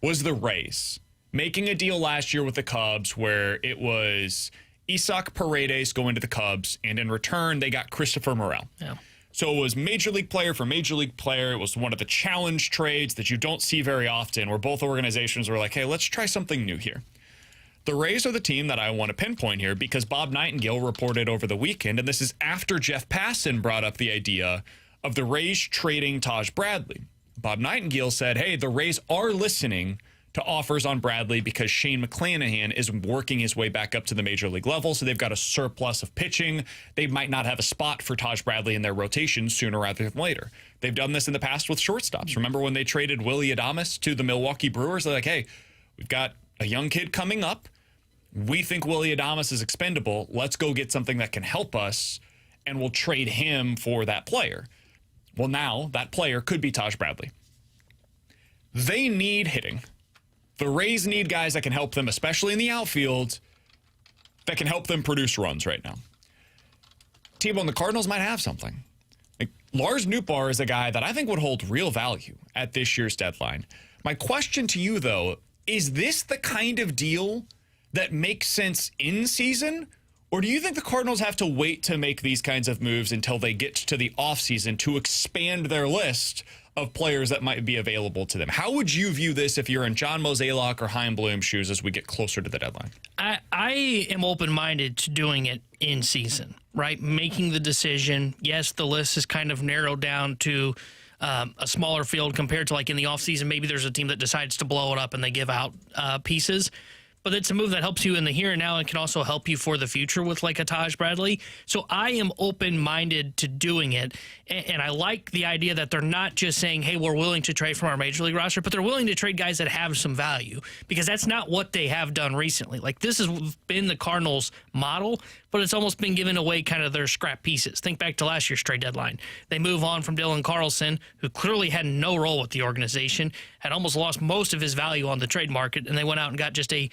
was the Rays making a deal last year with the Cubs where it was Isaac Paredes going to the Cubs, and in return, they got Christopher Morel.
Yeah.
So it was major league player for major league player. It was one of the challenge trades that you don't see very often where both organizations were like, hey, let's try something new here. The Rays are the team that I want to pinpoint here because Bob Nightingale reported over the weekend, and this is after Jeff Passan brought up the idea of the Rays trading Taj Bradley. Bob Nightingale said, hey, the Rays are listening to offers on Bradley because Shane McClanahan is working his way back up to the major league level, so they've got a surplus of pitching. They might not have a spot for Taj Bradley in their rotation sooner rather than later. They've done this in the past with shortstops. Remember when they traded Willie Adames to the Milwaukee Brewers? They're like, hey, we've got a young kid coming up. We think Willie Adames is expendable. Let's go get something that can help us, and we'll trade him for that player. Well, now that player could be Taj Bradley. They need hitting. The Rays need guys that can help them, especially in the outfield, that can help them produce runs right now. T-Bone, the Cardinals might have something. Like, Lars Nootbaar is a guy that I think would hold real value at this year's deadline. My question to you, though, is this the kind of deal that makes sense in season? Or do you think the Cardinals have to wait to make these kinds of moves until they get to the offseason to expand their list of players that might be available to them? How would you view this if you're in John Mozeliak or Chaim Bloom's shoes as we get closer to the deadline?
I am open-minded to doing it in season, right? Making the decision. Yes, the list is kind of narrowed down to a smaller field compared to like in the offseason. Maybe there's a team that decides to blow it up and they give out pieces. But it's a move that helps you in the here and now and can also help you for the future with like a Taj Bradley. So I am open-minded to doing it. And I like the idea that they're not just saying, hey, we're willing to trade from our major league roster, but they're willing to trade guys that have some value because that's not what they have done recently. Like this has been the Cardinals' model, but it's almost been given away kind of their scrap pieces. Think back to last year's trade deadline. They move on from Dylan Carlson, who clearly had no role with the organization, had almost lost most of his value on the trade market, and they went out and got just a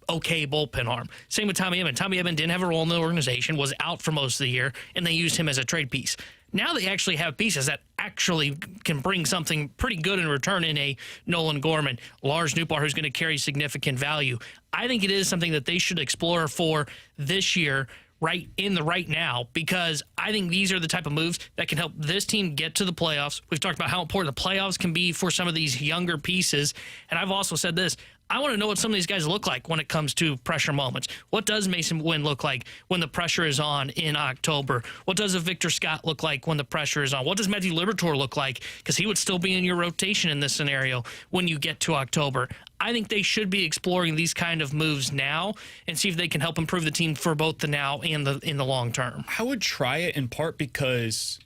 okay bullpen arm. Same with Tommy Edman. Tommy Edman didn't have a role in the organization, was out for most of the year, and they used him as a trade piece. Now they actually have pieces that actually can bring something pretty good in return in a Nolan Gorman, Lars Nootbaar, who's going to carry significant value. I think it is something that they should explore for this year, right now, because I think these are the type of moves that can help this team get to the playoffs. We've talked about how important the playoffs can be for some of these younger pieces, and I've also said this. I want to know what some of these guys look like when it comes to pressure moments. What does Mason Wynn look like when the pressure is on in October? What does a Victor Scott look like when the pressure is on? What does Matthew Liberatore look like? Because he would still be in your rotation in this scenario when you get to October. I think they should be exploring these kind of moves now and see if they can help improve the team for both the now and in the long term.
I would try it in part because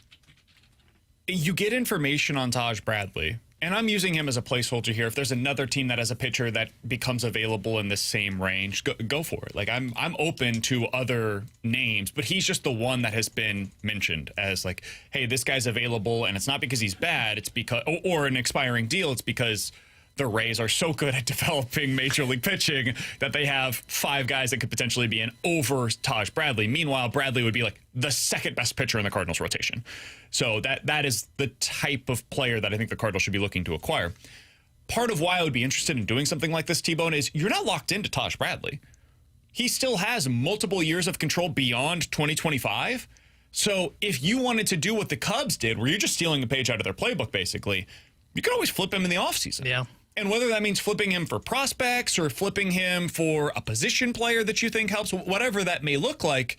you get information on Taj Bradley. And I'm using him as a placeholder here. If there's another team that has a pitcher that becomes available in the same range, go for it. Like I'm open to other names, but he's just the one that has been mentioned as like, hey, this guy's available, and it's not because he's bad. It's because or an expiring deal. It's because the Rays are so good at developing major league pitching that they have 5 guys that could potentially be in over Taj Bradley. Meanwhile, Bradley would be like the second best pitcher in the Cardinals rotation. So that is the type of player that I think the Cardinals should be looking to acquire. Part of why I would be interested in doing something like this, T-Bone, is you're not locked into Taj Bradley. He still has multiple years of control beyond 2025. So if you wanted to do what the Cubs did, where you're just stealing a page out of their playbook, basically, you could always flip him in the offseason.
Yeah.
And whether that means flipping him for prospects or flipping him for a position player that you think helps, whatever that may look like,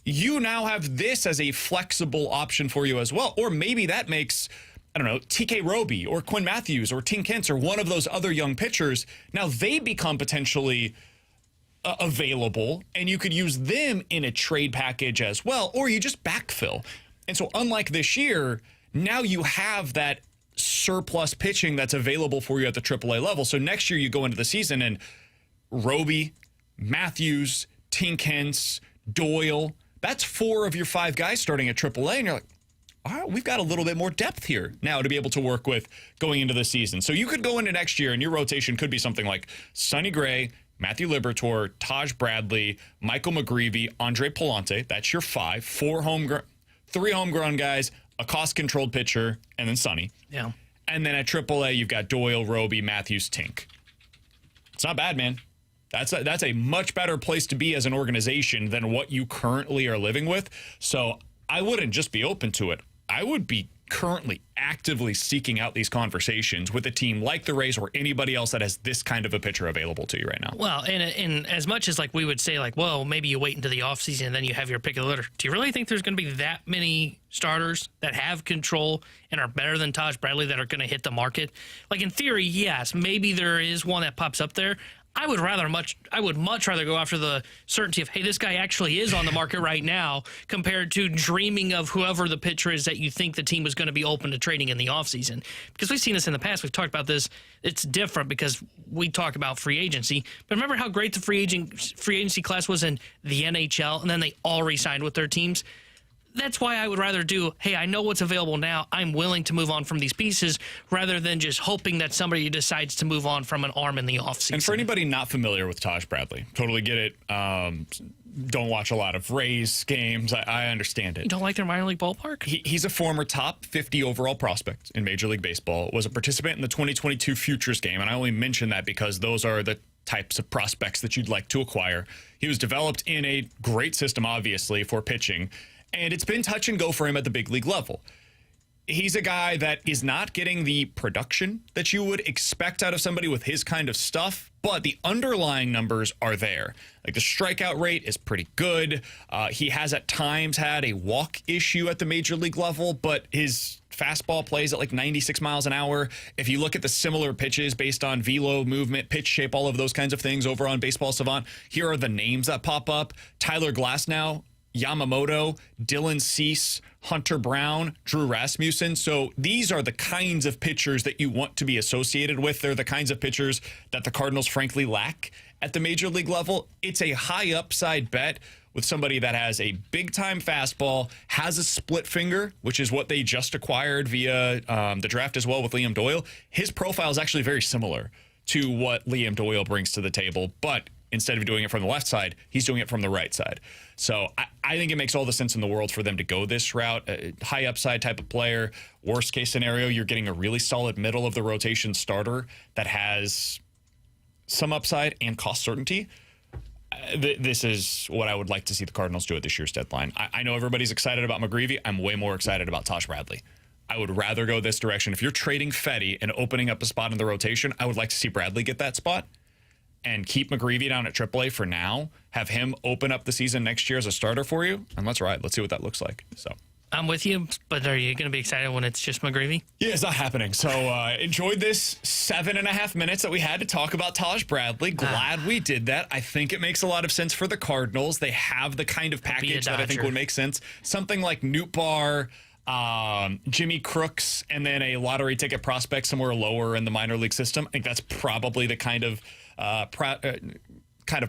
you now have this as a flexible option for you as well. Or maybe that makes, I don't know, TK Roby or Quinn Matthews or Tink Kentz or one of those other young pitchers. Now they become potentially available, and you could use them in a trade package as well, or you just backfill. And so unlike this year, now you have that surplus pitching that's available for you at the AAA level. So next year you go into the season and Roby, Matthews, Tink Kentz, Doyle, that's 4 of your 5 guys starting at AAA, and you're like, all right, we've got a little bit more depth here now to be able to work with going into the season. So you could go into next year and your rotation could be something like Sonny Gray, Matthew Liberatore, Taj Bradley, Michael McGreevy, Andre Palante. That's your 5, 3 homegrown guys, a cost-controlled pitcher, and then Sonny.
Yeah.
And then at AAA, you've got Doyle, Roby, Matthews, Tink. It's not bad, man. That's a much better place to be as an organization than what you currently are living with. So I wouldn't just be open to it. I would be currently actively seeking out these conversations with a team like the Rays or anybody else that has this kind of a pitcher available to you right now.
Well, and as much as like we would say like, well, maybe you wait until the offseason and then you have your pick of the litter. Do you really think there's going to be that many starters that have control and are better than Taj Bradley that are going to hit the market? Like in theory, yes, maybe there is one that pops up there. I would much rather go after the certainty of, hey, this guy actually is on the market right now compared to dreaming of whoever the pitcher is that you think the team was going to be open to trading in the offseason. Because we've seen this in the past. We've talked about this. It's different because we talk about free agency. But remember how great the free agency class was in the NHL, and then they all re-signed with their teams? That's why I would rather do, hey, I know what's available now. I'm willing to move on from these pieces rather than just hoping that somebody decides to move on from an arm in the offseason.
And for anybody not familiar with Taj Bradley, totally get it. Don't watch a lot of Rays games. I understand it.
You don't like their minor league ballpark?
He's a former top 50 overall prospect in Major League Baseball, was a participant in the 2022 Futures game, and I only mention that because those are the types of prospects that you'd like to acquire. He was developed in a great system, obviously, for pitching, and it's been touch and go for him at the big league level. He's a guy that is not getting the production that you would expect out of somebody with his kind of stuff, but the underlying numbers are there. Like the strikeout rate is pretty good. He has at times had a walk issue at the major league level, but his fastball plays at like 96 miles an hour. If you look at the similar pitches based on velo, movement, pitch shape, all of those kinds of things over on Baseball Savant, here are the names that pop up. Tyler Glasnow, Yamamoto, Dylan Cease, Hunter Brown, Drew Rasmussen. So these are the kinds of pitchers that you want to be associated with. They're the kinds of pitchers that the Cardinals frankly lack at the major league level. It's a high upside bet with somebody that has a big time fastball, has a split finger, which is what they just acquired via the draft as well with Liam Doyle. His profile is actually very similar to what Liam Doyle brings to the table, but instead of doing it from the left side, he's doing it from the right side. So I think it makes all the sense in the world for them to go this route. A high upside type of player. Worst case scenario, you're getting a really solid middle of the rotation starter that has some upside and cost certainty. This is what I would like to see the Cardinals do at this year's deadline. I know everybody's excited about McGreevy. I'm way more excited about Taj Bradley. I would rather go this direction. If you're trading Fetty and opening up a spot in the rotation, I would like to see Bradley get that spot and keep McGreevy down at AAA for now. Have him open up the season next year as a starter for you, and let's ride. Let's see what that looks like. So
I'm with you, but are you going to be excited when it's just McGreevy?
yeah, it's not happening. So enjoyed this 7.5 minutes that we had to talk about Taj Bradley. Glad we did that. I think it makes a lot of sense for the Cardinals. They have the kind of package that I think would make sense. Something like Newt Bar, Jimmy Crooks, and then a lottery ticket prospect somewhere lower in the minor league system. I think that's probably the kind of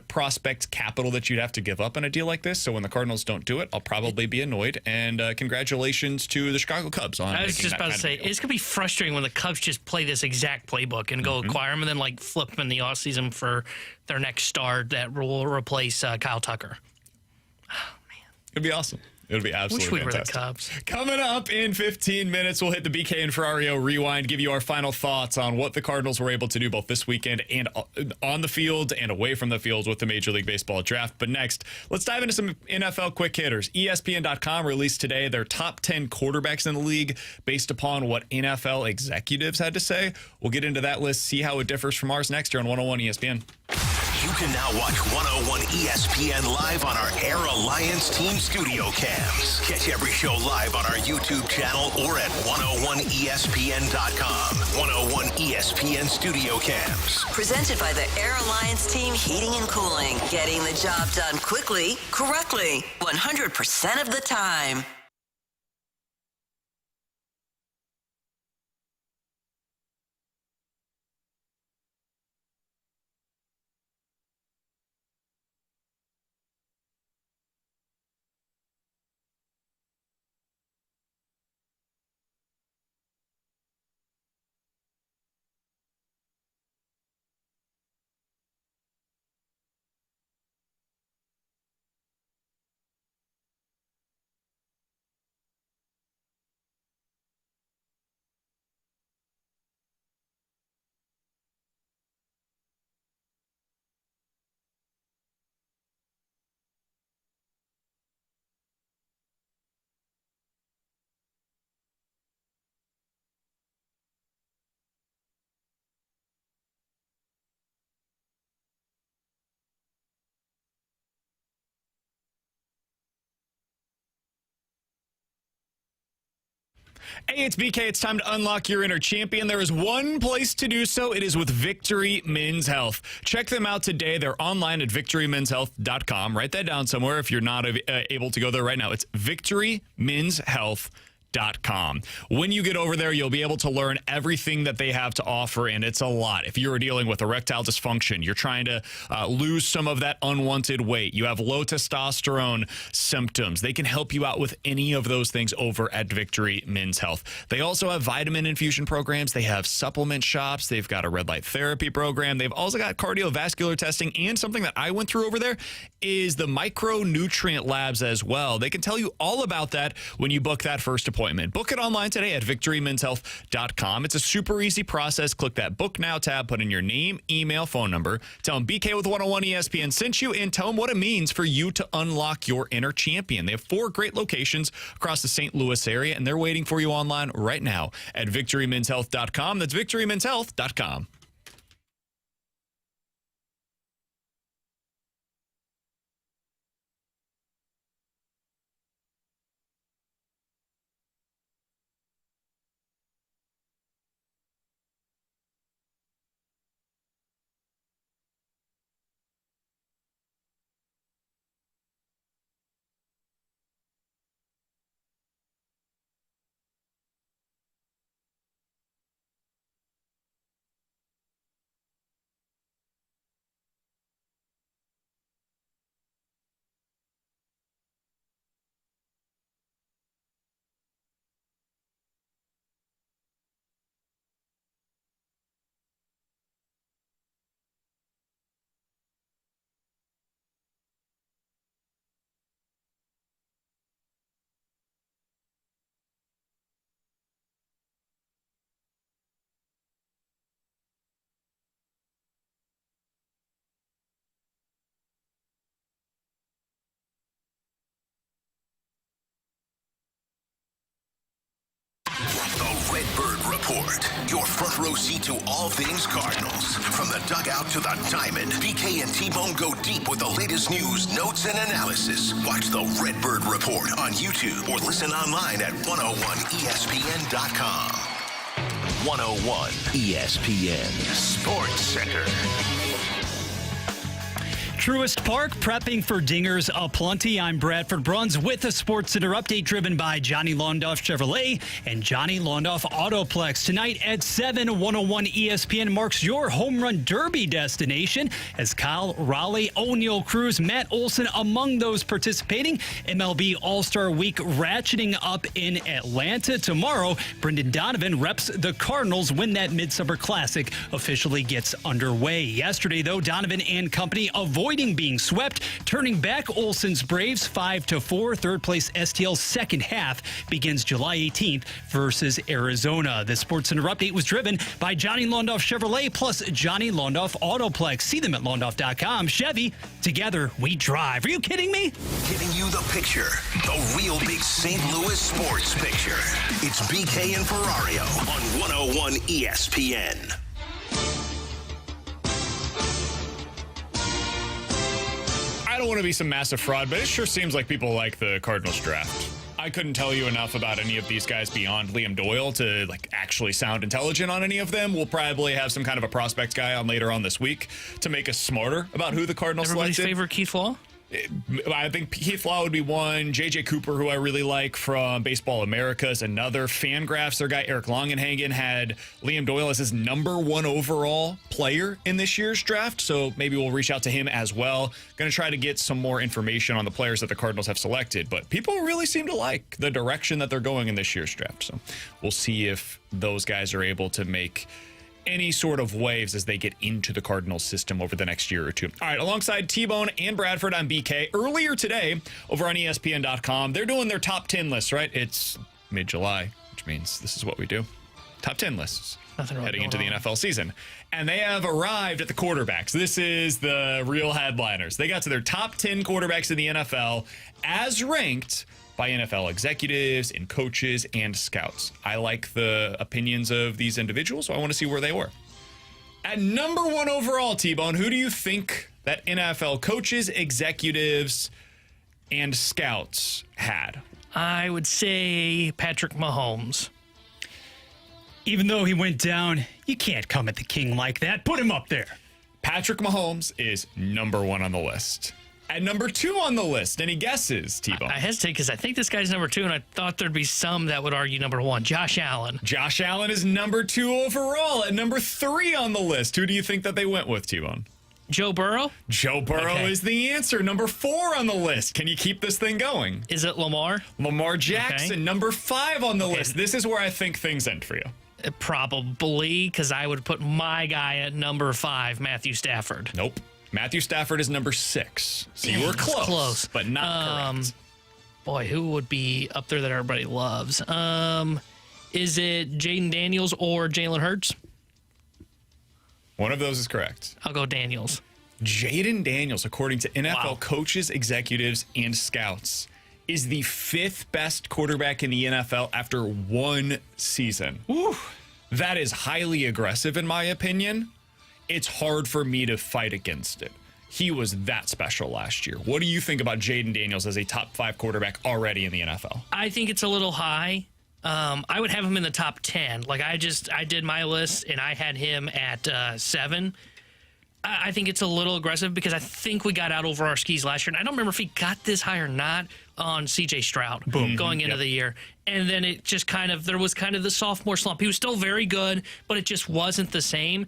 prospect capital that you'd have to give up in a deal like this. So when the Cardinals don't do it, I'll probably be annoyed. And congratulations to the Chicago Cubs on.
I was just about to say, it's going to be frustrating when the Cubs just play this exact playbook and go acquire him and then like flip him in the offseason for their next star that will replace Kyle Tucker. Oh, man.
It'd be awesome. It'll be absolutely fantastic.
Were the Cubs.
Coming up in 15 minutes, we'll hit the BK and Ferrario Rewind, give you our final thoughts on what the Cardinals were able to do both this weekend and on the field and away from the field with the Major League Baseball draft. But next, let's dive into some NFL quick hitters. ESPN.com released today their top 10 quarterbacks in the league based upon what NFL executives had to say. We'll get into that list, see how it differs from ours next year on 101 ESPN.
You can now watch 101 ESPN live on our Air Alliance Team Studio Cams. Catch every show live on our YouTube channel or at 101ESPN.com. 101 ESPN Studio Cams.
Presented by the Air Alliance Team Heating and Cooling. Getting the job done quickly, correctly, 100% of the time.
Hey, it's BK. It's time to unlock your inner champion. There is one place to do so. It is with Victory Men's Health. Check them out today. They're online at victorymenshealth.com. Write that down somewhere if you're not able to go there right now. It's victorymenshealth.com. When you get over there, you'll be able to learn everything that they have to offer, and it's a lot. If you're dealing with erectile dysfunction, you're trying to lose some of that unwanted weight, you have low testosterone symptoms, they can help you out with any of those things over at Victory Men's Health. They also have vitamin infusion programs. They have supplement shops. They've got a red light therapy program. They've also got cardiovascular testing, and something that I went through over there is the micronutrient labs as well. They can tell you all about that when you book that first appointment. Book it online today at victorymenshealth.com. It's a super easy process. Click that Book Now tab, put in your name, email, phone number. Tell them BK with 101 ESPN sent you, and tell them what it means for you to unlock your inner champion. They have 4 great locations across the St. Louis area, and they're waiting for you online right now at victorymenshealth.com. That's victorymenshealth.com.
Report. Your front row seat to all things Cardinals. From the dugout to the diamond, BK and T-Bone go deep with the latest news, notes, and analysis. Watch the Redbird Report on YouTube or listen online at 101ESPN.com. 101 ESPN Sports Center.
Truist Park, prepping for dingers aplenty. I'm Bradford Bruns with a Sports Center update driven by Johnny Londoff Chevrolet and Johnny Londoff Autoplex. Tonight at 7, 101 ESPN marks your home run derby destination as Kyle Raleigh, O'Neal Cruz, Matt Olson among those participating. MLB All-Star Week ratcheting up in Atlanta. Tomorrow, Brendan Donovan reps the Cardinals when that Midsummer Classic officially gets underway. Yesterday, though, Donovan and company avoiding being swept, turning back Olson's Braves 5-4. Third place STL's second half begins July 18th versus Arizona. The Sports Center update was driven by Johnny Londoff Chevrolet plus Johnny Londoff Autoplex. See them at londoff.com. Chevy, together we drive. Are you kidding me?
Giving you the picture, the real big St. Louis sports picture. It's BK and Ferrario on 101 ESPN.
I don't want to be some massive fraud, but it sure seems like people like the Cardinals draft. I couldn't tell you enough about any of these guys beyond Liam Doyle to actually sound intelligent on any of them. We'll probably have some kind of a prospects guy on later on this week to make us smarter about who the Cardinals
Everybody's
selected.
favorite Keith Law?
I think Keith Law would be one. J.J. Cooper, who I really like from Baseball America, is another. Fangraphs, their guy Eric Longenhagen had Liam Doyle as his #1 overall player in this year's draft, so maybe we'll reach out to him as well. Going to try to get some more information on the players that the Cardinals have selected, but people really seem to like the direction that they're going in this year's draft, so we'll see if those guys are able to make any sort of waves as they get into the Cardinals system over the next year or two. All right, alongside T-Bone and Bradford, I'm BK. Earlier today, over on ESPN.com, they're doing their top 10 lists, right? It's mid-July, which means this is what we do. Top 10 lists heading into the NFL season. And they have arrived at the quarterbacks. This is the real headliners. They got to their top 10 quarterbacks in the NFL as ranked by NFL executives and coaches and scouts. I like the opinions of these individuals, so I want to see where they were. At #1 overall, T-Bone, who do you think that NFL coaches, executives, and scouts had?
I would say Patrick Mahomes.
Even though he went down, you can't come at the king like that. Put him up there.
Patrick Mahomes is #1 on the list. At #2 on the list, any guesses, T-Bone?
I hesitate because I think this guy's #2, and I thought there'd be some that would argue #1. Josh Allen.
Josh Allen is #2 overall. At #3 on the list, who do you think that they went with, T-Bone?
Joe Burrow?
Joe Burrow is the answer. #4 on the list. Can you keep this thing going?
Is it Lamar?
Lamar Jackson, #5 on the list. This is where I think things end for you.
Probably, because I would put my guy at #5, Matthew Stafford.
Nope. Matthew Stafford is #6. So you were close, but not correct.
Boy, who would be up there that everybody loves? Is it Jaden Daniels or Jalen Hurts?
One of those is correct.
I'll go Daniels.
Jaden Daniels, according to NFL coaches, executives, and scouts, is the 5th best quarterback in the NFL after 1 season.
Ooh.
That is highly aggressive, in my opinion. It's hard for me to fight against it. He was that special last year. What do you think about Jaden Daniels as a top 5 quarterback already in the NFL?
I think it's a little high. I would have him in the top 10. I did my list, and I had him at 7. I think it's a little aggressive because I think we got out over our skis last year. And I don't remember if he got this high or not on C.J. Stroud going into the year. And then it just there was the sophomore slump. He was still very good, but it just wasn't the same.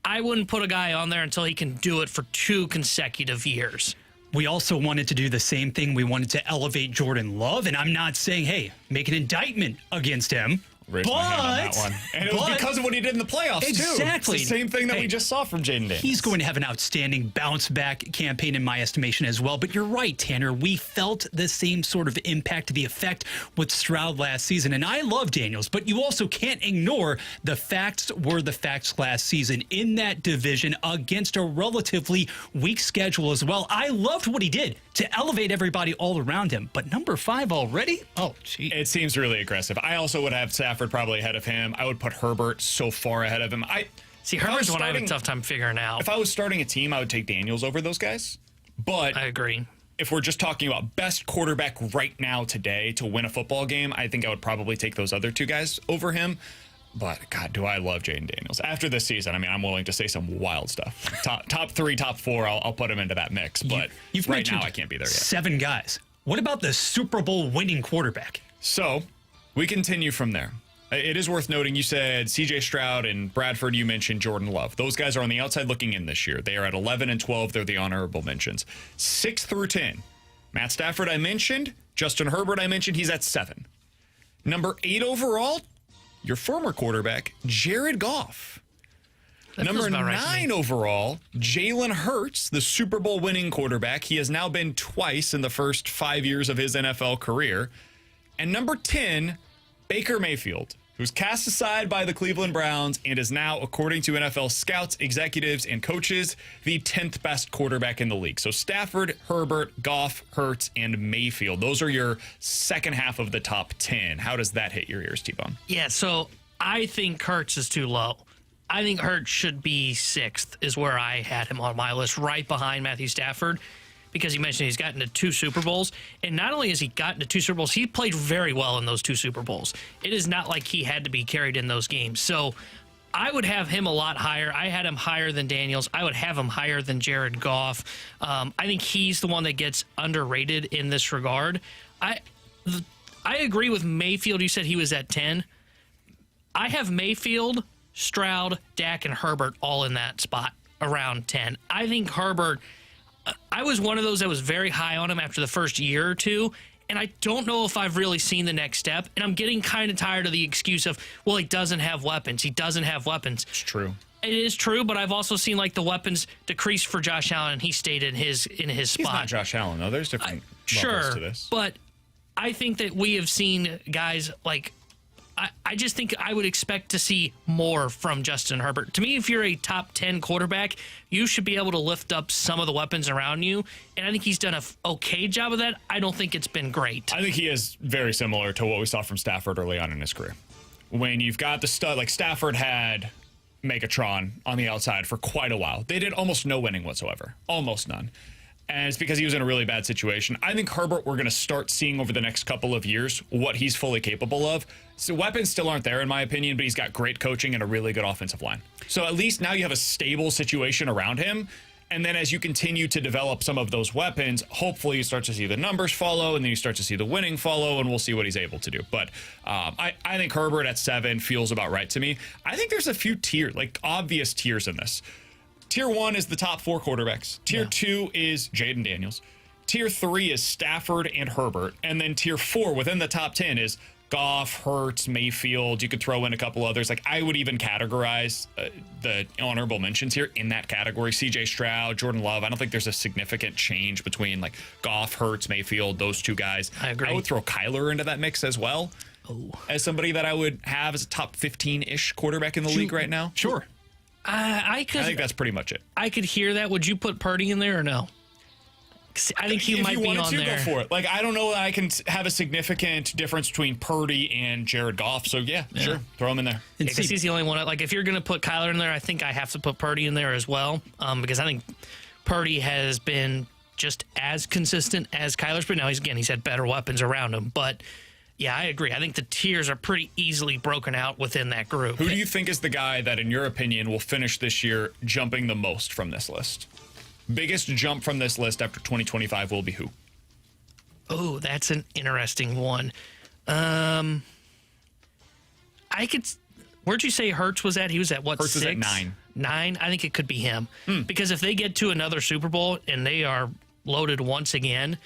I wouldn't put a guy on there until he can do it for 2 consecutive years.
We also wanted to do the same thing. We wanted to elevate Jordan Love, and I'm not saying, hey, make an indictment against him.
Raise my hand on that one. And it was because of what he did in the playoffs, too.
Exactly.
It's the same thing that we just saw from Jaden Daniels.
He's going to have an outstanding bounce-back campaign in my estimation as well. But you're right, Tanner. We felt the same sort of impact, the effect with Stroud last season. And I love Daniels, but you also can't ignore the facts were the facts last season in that division against a relatively weak schedule as well. I loved what he did to elevate everybody all around him. But number 5 already? Oh, gee.
It seems really aggressive. I also would have Stafford Stafford probably ahead of him. I would put Herbert so far ahead of him.
Herbert's one I have a tough time figuring out.
If I was starting a team, I would take Daniels over those guys. But
I agree.
If we're just talking about best quarterback right now today to win a football game, I think I would probably take those other two guys over him. But, God, do I love Jaden Daniels. After this season, I mean, I'm willing to say some wild stuff. Top 3, top 4, I'll put him into that mix. But right now, I can't be there yet.
7 guys. What about the Super Bowl winning quarterback?
So, we continue from there. It is worth noting, you said C.J. Stroud and Bradford, you mentioned Jordan Love. Those guys are on the outside looking in this year. They are at 11 and 12. They're the honorable mentions. 6 through 10. Matt Stafford, I mentioned. Justin Herbert, I mentioned. He's at 7. Number 8 overall, your former quarterback, Jared Goff. Number 9 overall, Jalen Hurts, the Super Bowl winning quarterback. He has now been twice in the first 5 years of his NFL career. And number 10, Baker Mayfield, who's cast aside by the Cleveland Browns and is now, according to NFL scouts, executives, and coaches, the 10th best quarterback in the league. So Stafford, Herbert, Goff, Hurts, and Mayfield. Those are your second half of the top 10. How does that hit your ears, T-Bone?
Yeah, so I think Hurts is too low. I think Hurts should be 6th is where I had him on my list, right behind Matthew Stafford. Because you mentioned he's gotten to 2 Super Bowls. And not only has he gotten to 2 Super Bowls, he played very well in those 2 Super Bowls. It is not like he had to be carried in those games. So I would have him a lot higher. I had him higher than Daniels. I would have him higher than Jared Goff. I think he's the one that gets underrated in this regard. I agree with Mayfield. You said he was at 10. I have Mayfield, Stroud, Dak, and Herbert all in that spot around 10. I think Herbert... I was one of those that was very high on him after the first year or two, and I don't know if I've really seen the next step, and I'm getting kind of tired of the excuse of, well, he doesn't have weapons. He doesn't have weapons.
It's true.
It is true, but I've also seen like the weapons decrease for Josh Allen, and he stayed in his spot.
He's not Josh Allen, though. There's different levels to this.
But I think that we have seen guys like I just think I would expect to see more from Justin Herbert. To me, if you're a top 10 quarterback, you should be able to lift up some of the weapons around you. And I think he's done an okay job of that. I don't think it's been great.
I think he is very similar to what we saw from Stafford early on in his career. When you've got the stud, like Stafford had Megatron on the outside for quite a while. They did almost no winning whatsoever. Almost none. And it's because he was in a really bad situation. I think Herbert, we're going to start seeing over the next couple of years what he's fully capable of. So weapons still aren't there, in my opinion, but he's got great coaching and a really good offensive line. So at least now you have a stable situation around him. And then as you continue to develop some of those weapons, hopefully you start to see the numbers follow, and then you start to see the winning follow, and we'll see what he's able to do. But I think Herbert at 7 feels about right to me. I think there's a few tiers, like obvious tiers in this. Tier 1 is the top 4 quarterbacks. Tier 2 is Jaden Daniels. Tier 3 is Stafford and Herbert. And then Tier 4 within the top 10 is Goff, Hurts, Mayfield. You could throw in a couple others. Like I would even categorize the honorable mentions here in that category. C.J. Stroud, Jordan Love. I don't think there's a significant change between like Goff, Hurts, Mayfield, those two guys.
I agree.
I would throw Kyler into that mix as well. As somebody that I would have as a top 15-ish quarterback in the league right now.
Sure.
I
think that's pretty much it.
I could hear that. Would you put Purdy in there or no? I think he might be on there.
If you wanted to, go for it. Like, I don't know that I can have a significant difference between Purdy and Jared Goff. So, yeah. Sure. Throw him in there.
Because he's the only one. Like, if you're going to put Kyler in there, I think I have to put Purdy in there as well. Because I think Purdy has been just as consistent as Kyler's been. Now, he's had better weapons around him. But, yeah, I agree. I think the tiers are pretty easily broken out within that group.
Who do you think is the guy that, in your opinion, will finish this year jumping the most from this list? Biggest jump from this list after 2025 will be who?
Oh, that's an interesting one. I could. Where'd you say Hurts was at? He was at what?
Hurts
6?
is at 9.
9. I think it could be him because if they get to another Super Bowl and they are loaded once again,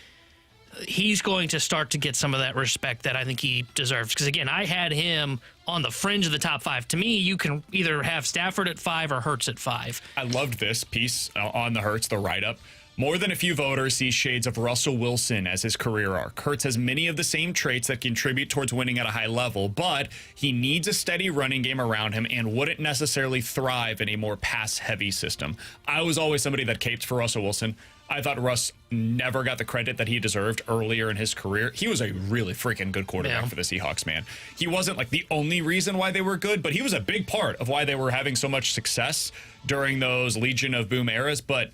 he's going to start to get some of that respect that I think he deserves. Because again, I had him on the fringe of the top 5. To me, you can either have Stafford at 5 or Hurts at 5.
I loved this piece on the Hurts, the write-up. More than a few voters see shades of Russell Wilson as his career arc. Hurts has many of the same traits that contribute towards winning at a high level, but he needs a steady running game around him and wouldn't necessarily thrive in a more pass-heavy system. I was always somebody that caped for Russell Wilson. I thought Russ never got the credit that he deserved earlier in his career. He was a really freaking good quarterback for the Seahawks, man. He wasn't like the only reason why they were good, but he was a big part of why they were having so much success during those Legion of Boom eras. But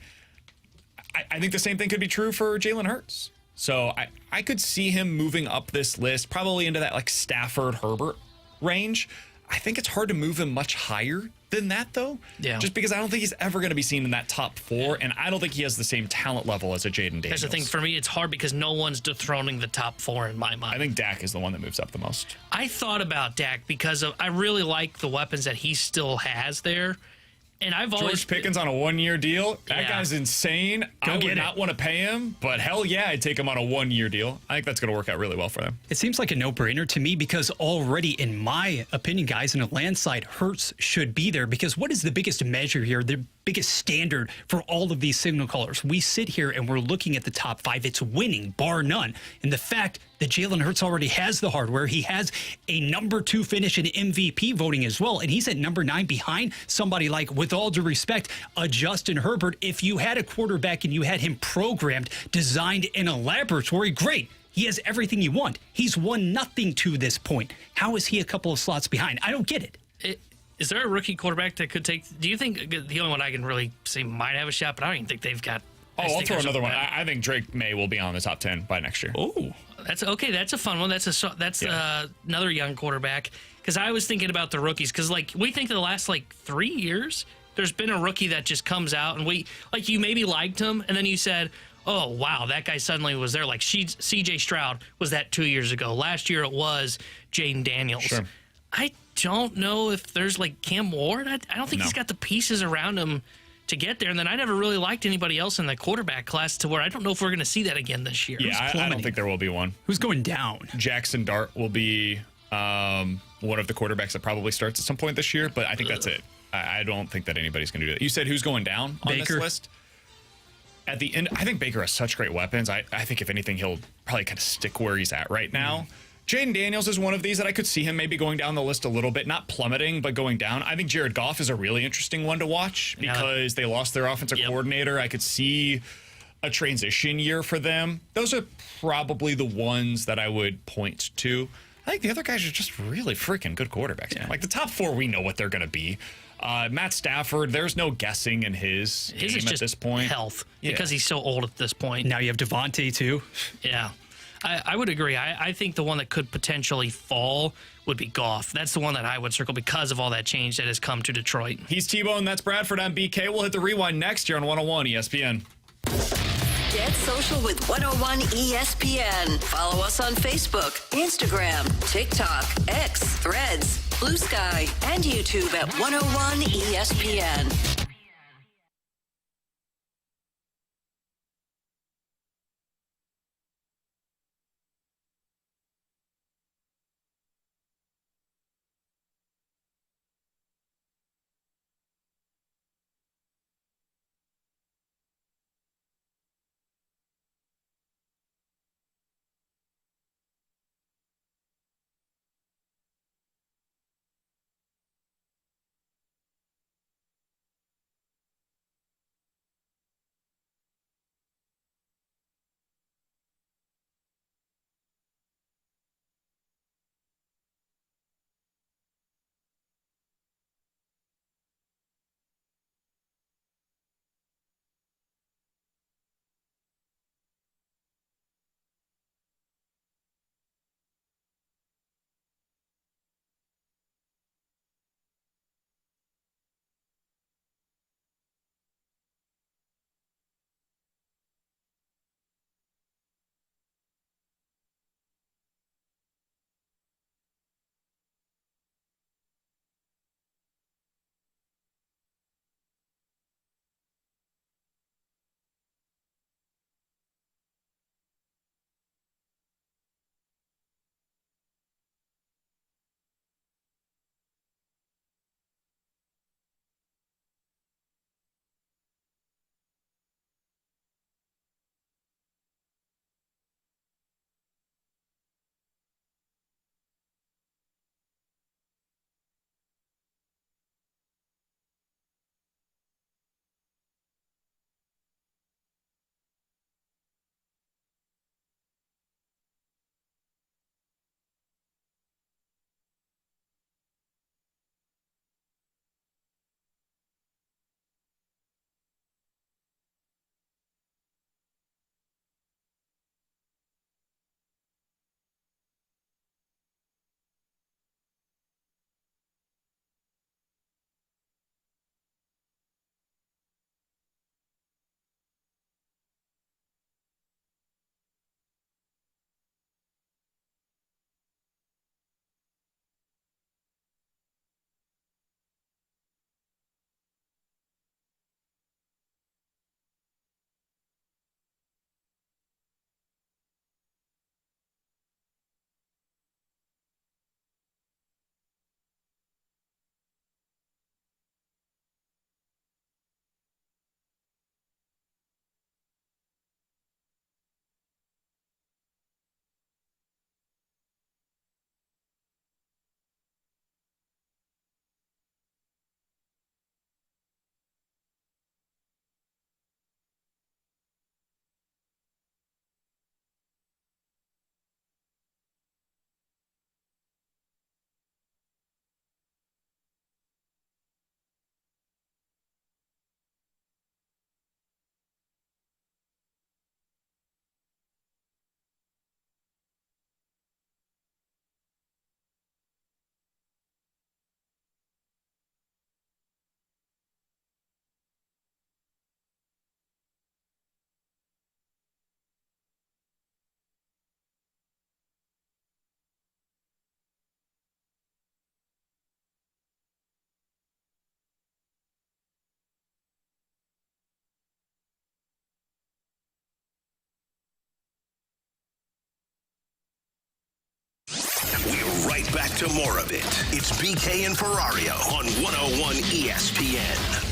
I think the same thing could be true for Jalen Hurts. So I could see him moving up this list, probably into that like Stafford Herbert range. I think it's hard to move him much higher than that, though.
Yeah.
Just because I don't think he's ever going to be seen in that top 4, and I don't think he has the same talent level as a Jaden Daniels.
That's the thing. For me, it's hard because no one's dethroning the top 4 in my mind.
I think Dak is the one that moves up the most.
I thought about Dak because I really like the weapons that he still has there. And I've always
George Pickens on a 1-year deal. That guy's insane. I would not want to pay him, but hell yeah, I'd take him on a 1-year deal. I think that's going to work out really well for them.
It seems like a no-brainer to me because already, in my opinion, guys, in a landslide, Hurts should be there because what is the biggest measure here, the biggest standard for all of these signal callers? We sit here and we're looking at the top 5. It's winning, bar none. And the fact that Jalen Hurts already has the hardware, he has a number 2 finish in MVP voting as well, and he's at number 9 behind somebody like, with all due respect, a Justin Herbert. If you had a quarterback and you had him programmed, designed in a laboratory, great. He has everything you want. He's won nothing to this point. How is he a couple of slots behind? I don't get it.
Is there a rookie quarterback that could take? Do you think the only one I can really say might have a shot, but I don't even think they've got.
I'll throw another one. I think Drake May will be on the top 10 by next year.
Oh, that's okay. That's a fun one. That's another young quarterback. Because I was thinking about the rookies. Because like we think the last like 3 years, there's been a rookie that just comes out and you maybe liked him, and then you said, oh wow, that guy suddenly was there. Like C.J. Stroud was that 2 years ago. Last year it was Jaden Daniels.
Sure.
I don't know if there's like Cam Ward. I don't think he's got the pieces around him to get there. And then I never really liked anybody else in the quarterback class to where I don't know if we're going to see that again this year.
Yeah, I don't think there will be one.
Who's going down?
Jackson Dart will be one of the quarterbacks that probably starts at some point this year, but I think that's it. I don't think that anybody's going to do that. You said who's going down on this list? At the end, I think Baker has such great weapons. I think if anything, he'll probably kind of stick where he's at right now. Jaden Daniels is one of these that I could see him maybe going down the list a little bit, not plummeting, but going down. I think Jared Goff is a really interesting one to watch because they lost their offensive coordinator. I could see a transition year for them. Those are probably the ones that I would point to. I think the other guys are just really freaking good quarterbacks. Man. Like the top 4, we know what they're going to be. Matt Stafford, there's no guessing in his game
is just
at this point.
Health, because he's so old at this point.
Now you have Devontae, too.
Yeah. I would agree. I think the one that could potentially fall would be Goff. That's the one that I would circle because of all that change that has come to Detroit.
He's T-Bone. That's Bradford on BK. We'll hit the rewind next year on 101 ESPN.
Get social with 101 ESPN. Follow us on Facebook, Instagram, TikTok, X, Threads, Blue Sky, and YouTube at 101 ESPN.
back to more of it. It's BK and Ferrario on 101 ESPN.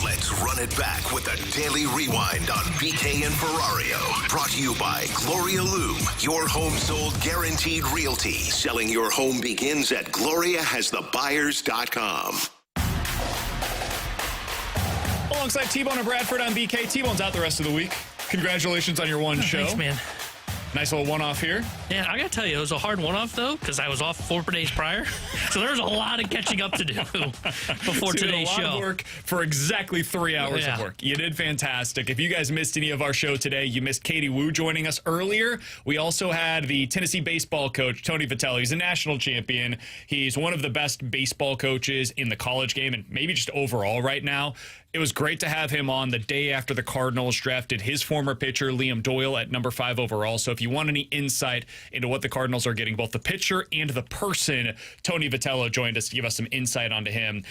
Let's run it back with a daily rewind on BK and Ferrario. Brought to you by Gloria Loom, your home sold guaranteed realty. Selling your home begins at GloriaHasTheBuyers.com.
Alongside T-Bone and Bradford on BK. T-Bone's out the rest of the week. Congratulations on your one show.
Thanks, man.
Nice little one-off here.
Yeah, I got to tell you, it was a hard one-off, though, because I was off 4 days prior. So there was a lot of catching up to do before today's show.
A lot of work for exactly 3 hours of work. You did fantastic. If you guys missed any of our show today, you missed Katie Wu joining us earlier. We also had the Tennessee baseball coach, Tony Vitello. He's a national champion. He's one of the best baseball coaches in the college game and maybe just overall right now. It was great to have him on the day after the Cardinals drafted his former pitcher, Liam Doyle, at number 5 overall. So if you want any insight into what the Cardinals are getting, both the pitcher and the person, Tony Vitello joined us to give us some insight onto him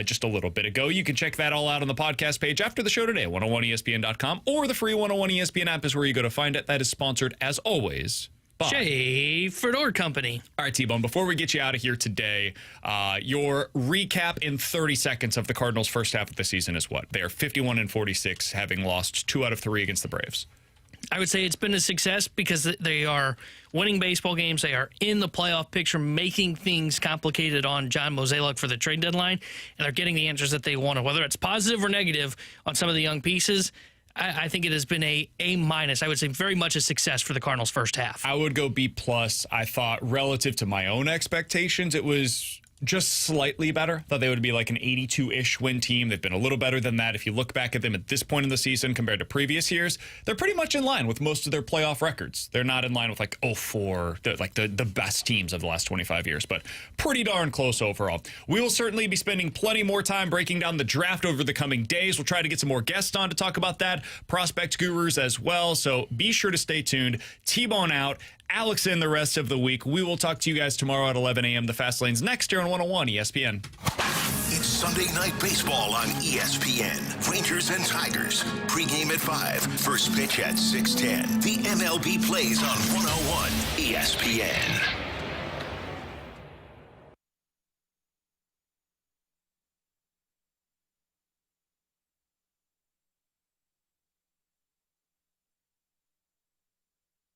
just a little bit ago. You can check that all out on the podcast page after the show today, 101ESPN.com, or the free 101 ESPN app is where you go to find it. That is sponsored, as always,
Schaefer Door Company.
All right, T-Bone, before we get you out of here today, your recap in 30 seconds of the Cardinals' first half of the season is what? They are 51-46, having lost 2 out of 3 against the Braves.
I would say it's been a success because they are winning baseball games. They are in the playoff picture, making things complicated on John Mozeliak for the trade deadline, and they're getting the answers that they wanted, whether it's positive or negative on some of the young pieces. I think it has been a minus. I would say very much a success for the Cardinals' first half.
I would go B+. I thought relative to my own expectations, it was just slightly better. Thought they would be like an 82-ish win team. They've been a little better than that. If you look back at them at this point in the season compared to previous years, they're pretty much in line with most of their playoff records. They're not in line with like 04, like the best teams of the last 25 years, but pretty darn close overall. We will certainly be spending plenty more time breaking down the draft over the coming days. We'll try to get some more guests on to talk about that, prospect gurus as well. So be sure to stay tuned. T-Bone out. Alex in the rest of the week. We will talk to you guys tomorrow at 11 a.m. The Fast Lane's next here on 101 ESPN.
It's Sunday Night Baseball on ESPN. Rangers and Tigers. Pregame at 5. First pitch at 6:10. The MLB plays on 101 ESPN.